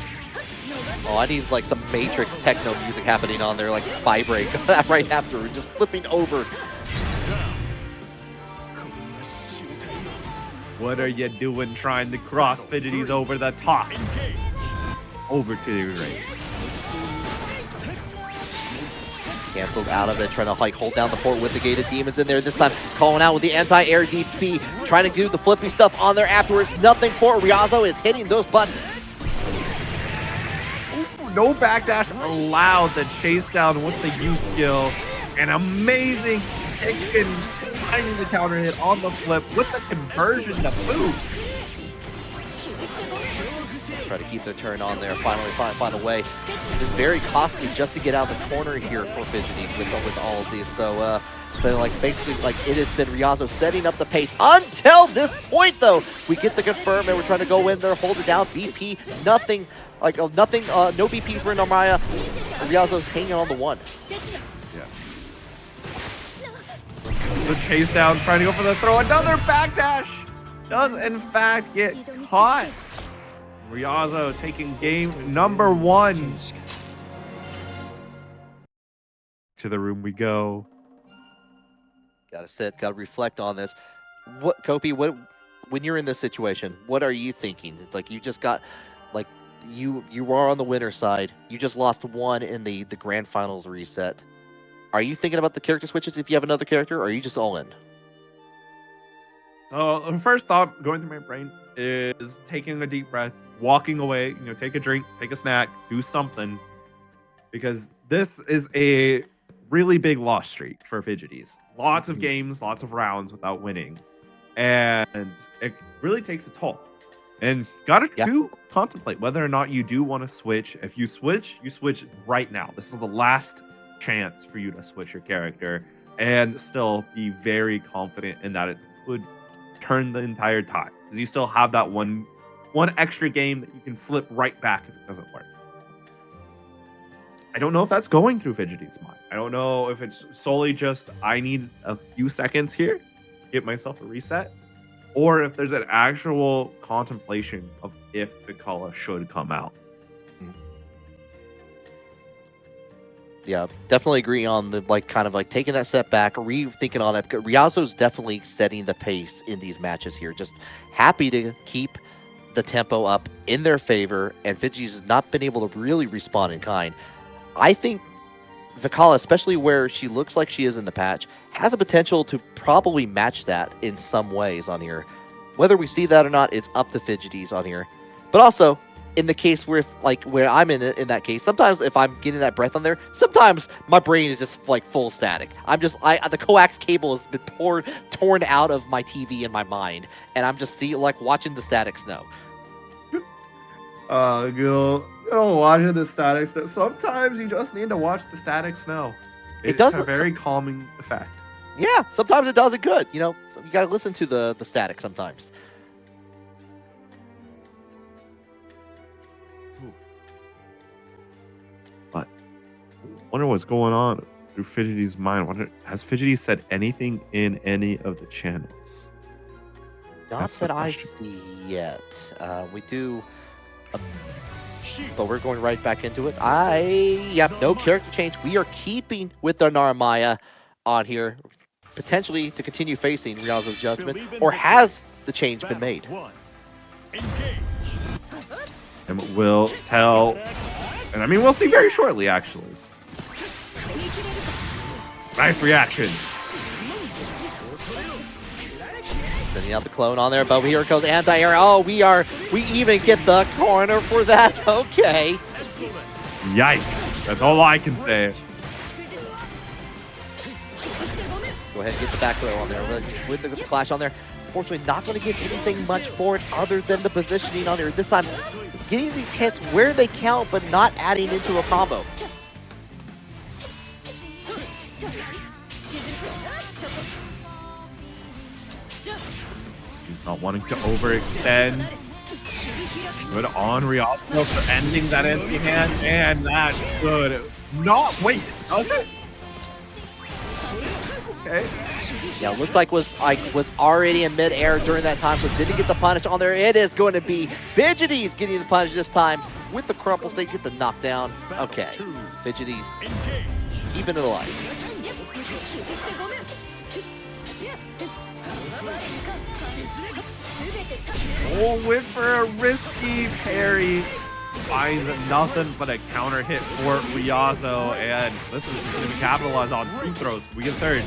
Oh, I need like some Matrix techno music happening on there, like Spy Break right after, just flipping over. What are you doing trying to cross Fidgeties over the top? Over to the right. Canceled out of it, trying to like hold down the fort with the Gated Demons in there. This time calling out with the anti-air DP, trying to do the flippy stuff on there afterwards. Nothing for Ryazo is hitting those buttons. Ooh, no backdash allowed. The chase down with the U skill. An amazing kick, finding the counter hit on the flip with the conversion to boot. Try to keep their turn on there, finally find a way. It's very costly just to get out of the corner here for Fidgeties with all of these. So but like basically like it has been Ryazo setting up the pace until this point though. We get the confirm and we're trying to go in there, hold it down. BP, nothing, like nothing, no BPs for Narmaya. Ryazo's hanging on the one. The chase down, trying to go for the throw. Another backdash does in fact get caught. Ryazo taking game number 1. To the room we go. Gotta sit, gotta reflect on this. What, Kopi, what, when you're in this situation, what are you thinking? Like you just got, like you are on the winner's side. You just lost 1 in the grand finals reset. Are you thinking about the character switches if you have another character, or are you just all in? So the first thought going through my brain is taking a deep breath, walking away, take a drink, take a snack, do something. Because this is a really big loss streak for Fidgeties. Lots of games, lots of rounds without winning. And it really takes a toll. And gotta do contemplate whether or not you do want to switch. If you switch right now. This is the last chance for you to switch your character and still be very confident in that it could turn the entire tide. Because you still have that one extra game that you can flip right back if it doesn't work. I don't know if that's going through Fidgeties' mind. I don't know if it's solely just I need a few seconds here, get myself a reset, or if there's an actual contemplation of if Vikala should come out. Yeah, definitely agree on the kind of taking that step back, rethinking on it. Ryazo's definitely setting the pace in these matches here. Just happy to keep the tempo up in their favor, and Fidgeties has not been able to really respond in kind. I think Vikala, especially where she looks like she is in the patch, has a potential to probably match that in some ways on here. Whether we see that or not, it's up to Fidgeties on here. But also, in the case where where I'm in that case, sometimes if I'm getting that breath on there, sometimes my brain is just full static. The coax cable has been torn out of my TV in my mind, and I'm just watching the static snow. Watching the static snow. Sometimes you just need to watch the static snow. It's a very calming effect. Yeah, sometimes it does it good. You got to listen to the static sometimes. But I wonder what's going on through Fidgeties' mind. Has Fidgeties said anything in any of the channels? Not that I see yet. We do... But we're going right back into it. No character change. We are keeping with our Narmaya on here, potentially to continue facing Ryazo's judgment, or has the change been made? And we'll tell, and we'll see very shortly, actually. Nice reaction. Sending out the clone on there, but here comes anti-air. Oh, we even get the corner for that. Okay. Yikes. That's all I can say. Go ahead and get the back throw on there. With the Klash on there. Unfortunately, not going to get anything much for it other than the positioning on there. This time, getting these hits where they count, but not adding into a combo. Not wanting to overextend. Good on Ryazo for ending that empty hand, and that's good. Not wait. Okay. Okay. Yeah, looked like was already in mid-air during that time, so didn't get the punish on there. It is going to be Fidgeties getting the punish this time with the crumple state, get the knockdown. Okay, Fidgeties keeping it alive. Oh, went for a risky parry. Finds nothing but a counter hit for Ryazo, and this is going to be capitalized on free throws. We get third.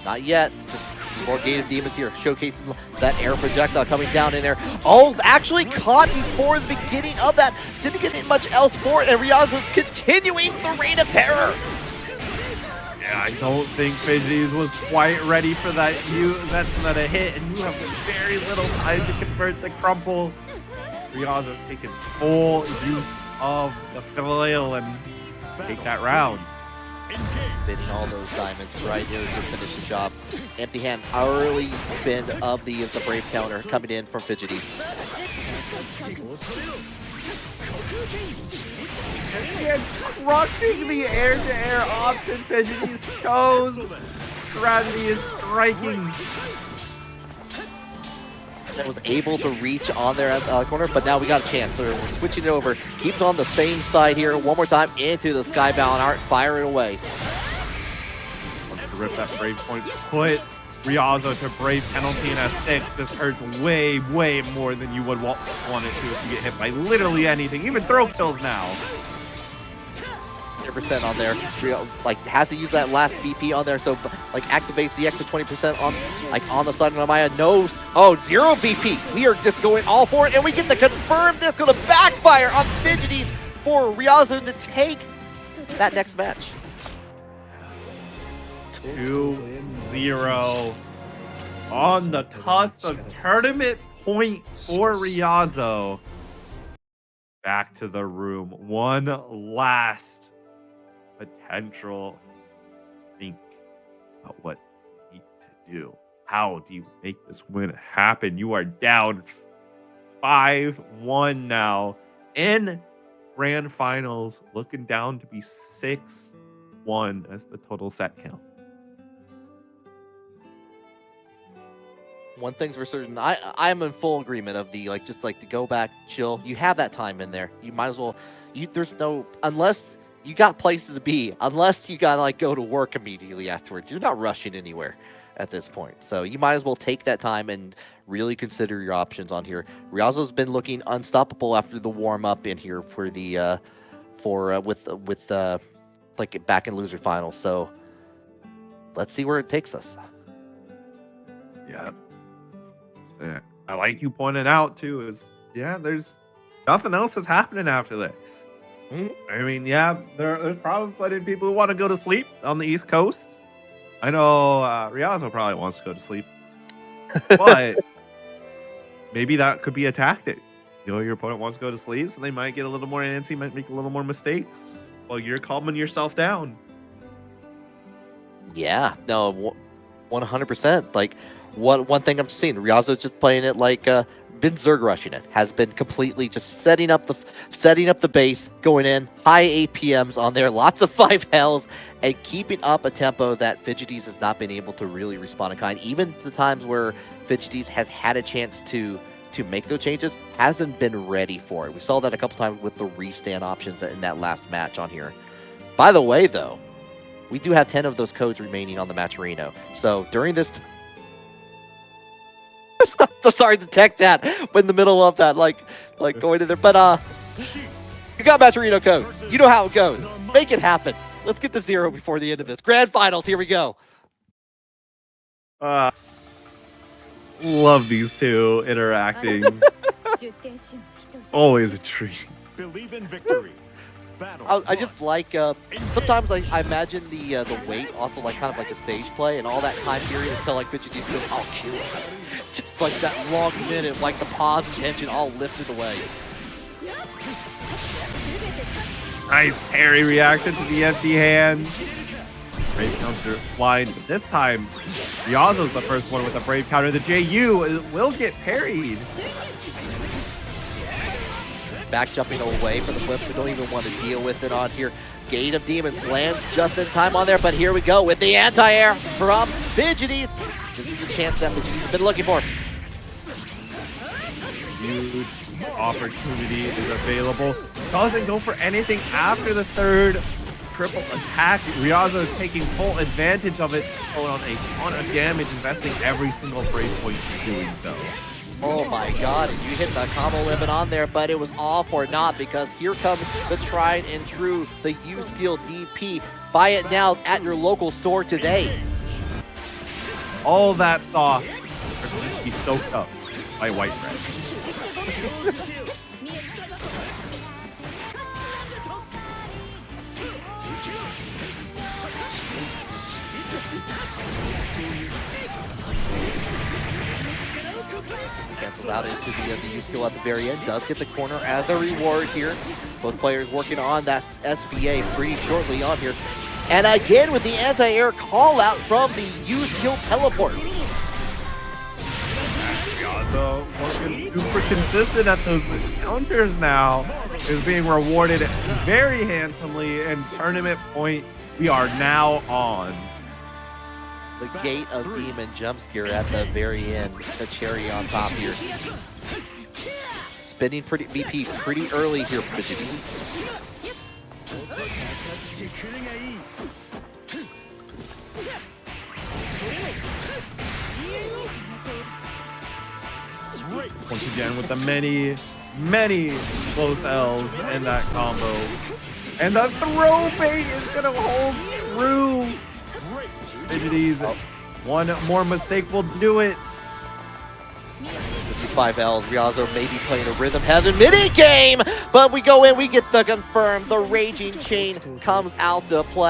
Not yet. Just more Gated Demons here, showcasing that air projectile coming down in there. Oh, actually caught before the beginning of that. Didn't get much else for it, and Ryazo's continuing the reign of terror. Yeah, I don't think Fidgeties was quite ready for that. That's not a hit, and you have very little time to convert the crumple. Ryazo taking full use of the flail and take that round. Bidding all those diamonds right here to finish the job. Empty hand, early spin of the Brave counter coming in from Fidgeties. And crushing the air-to-air option, Fidgeties chose. Gravity is striking. That was able to reach on there at the corner, but now we got a chance. So we're switching it over. Keeps on the same side here. One more time into the Skybound Art. Fire it away. Wants to rip that Brave point. Put Ryazo to Brave penalty in S6. This hurts way, way more than you would want it to if you get hit by literally anything. Even throw kills now. 100% on there. Like has to use that last BP on there, so like activates the extra 20% on on the side of Narmaya. Knows, oh, 0 BP. We are just going all for it, and we get the confirm this going to backfire on Fidgeties for Ryazo to take that next match. 2-0 on the cusp of tournament point for Ryazo. Back to the room. One last potential think about what you need to do. How do you make this win happen? You are down 5-1 now in grand finals, looking down to be 6-1 as the total set count. One thing's for certain, I'm in full agreement of the just to go back, chill. You have that time in there. You might as well. There's no, unless you got places to be, unless you gotta go to work immediately afterwards. You're not rushing anywhere at this point, so you might as well take that time and really consider your options on here. Ryazo's been looking unstoppable after the warm up in here for the with back in loser finals. So let's see where it takes us. Yeah. I like you pointed out too is there's nothing else that's happening after this. I mean, there's probably plenty of people who want to go to sleep on the East Coast. I know Ryazo probably wants to go to sleep, but maybe that could be a tactic. Your opponent wants to go to sleep, so they might get a little more antsy, might make a little more mistakes while you're calming yourself down. Yeah, no, 100%. One thing I'm seeing, Ryazo just playing it been Zerg rushing it, has been completely just setting up the base, going in high APMs on there, lots of 5 hells, and keeping up a tempo that Fidgeties has not been able to really respond in kind. Even the times where Fidgeties has had a chance to make those changes, hasn't been ready for it. We saw that a couple times with the restand options in that last match on here. By the way, though, we do have 10 of those codes remaining on the Matcherino. So during this sorry, the tech chat in the middle of that, going in there. But you got Matcherino codes. You know how it goes. Make it happen. Let's get to 0 before the end of this. Grand finals, here we go. Love these two interacting. Always a treat. Believe in victory. Battle I just sometimes I imagine the wait also kind of like a stage play and all that time period until Fidgeties goes, I'll kill it. Just that long minute, the pause and tension all lifted away. Nice parry reaction to the empty hand. Brave counter flying, but this time Ryazo's the first one with a brave counter. The JU will get parried. Back jumping away from the flips. We don't even want to deal with it on here. Gate of Demons lands just in time on there, but here we go with the anti-air from Fidgeties. This is the chance that Fidgeties has been looking for. Huge opportunity is available. Doesn't go for anything after the third triple attack. Ryazo is taking full advantage of it, pulling on a ton of damage, investing every single brave point in doing so. Oh my god, and you hit the combo limit on there, but it was all for naught because here comes the tried and true, the U-Skill DP. Buy it now at your local store today. All that sauce will be soaked up by white bread. Cancels out into the U-Skill at the very end. Does get the corner as a reward here. Both players working on that SBA pretty shortly on here. And again with the anti-air call out from the U-Skill teleport. Ryazo working super consistent at those counters now. Is being rewarded very handsomely, and tournament point we are now on. The Gate of Demon jump scare at the very end. The cherry on top here. Spinning VP pretty early here for Fidgeties. Once again with the many many close L's in that combo. And the throw bait is gonna hold true. Fidgeties, one more mistake will do it. With these 5 Ls, Ryazo may be playing a rhythm heaven mini game, but we go in, we get the confirm. The Raging Chain comes out to play.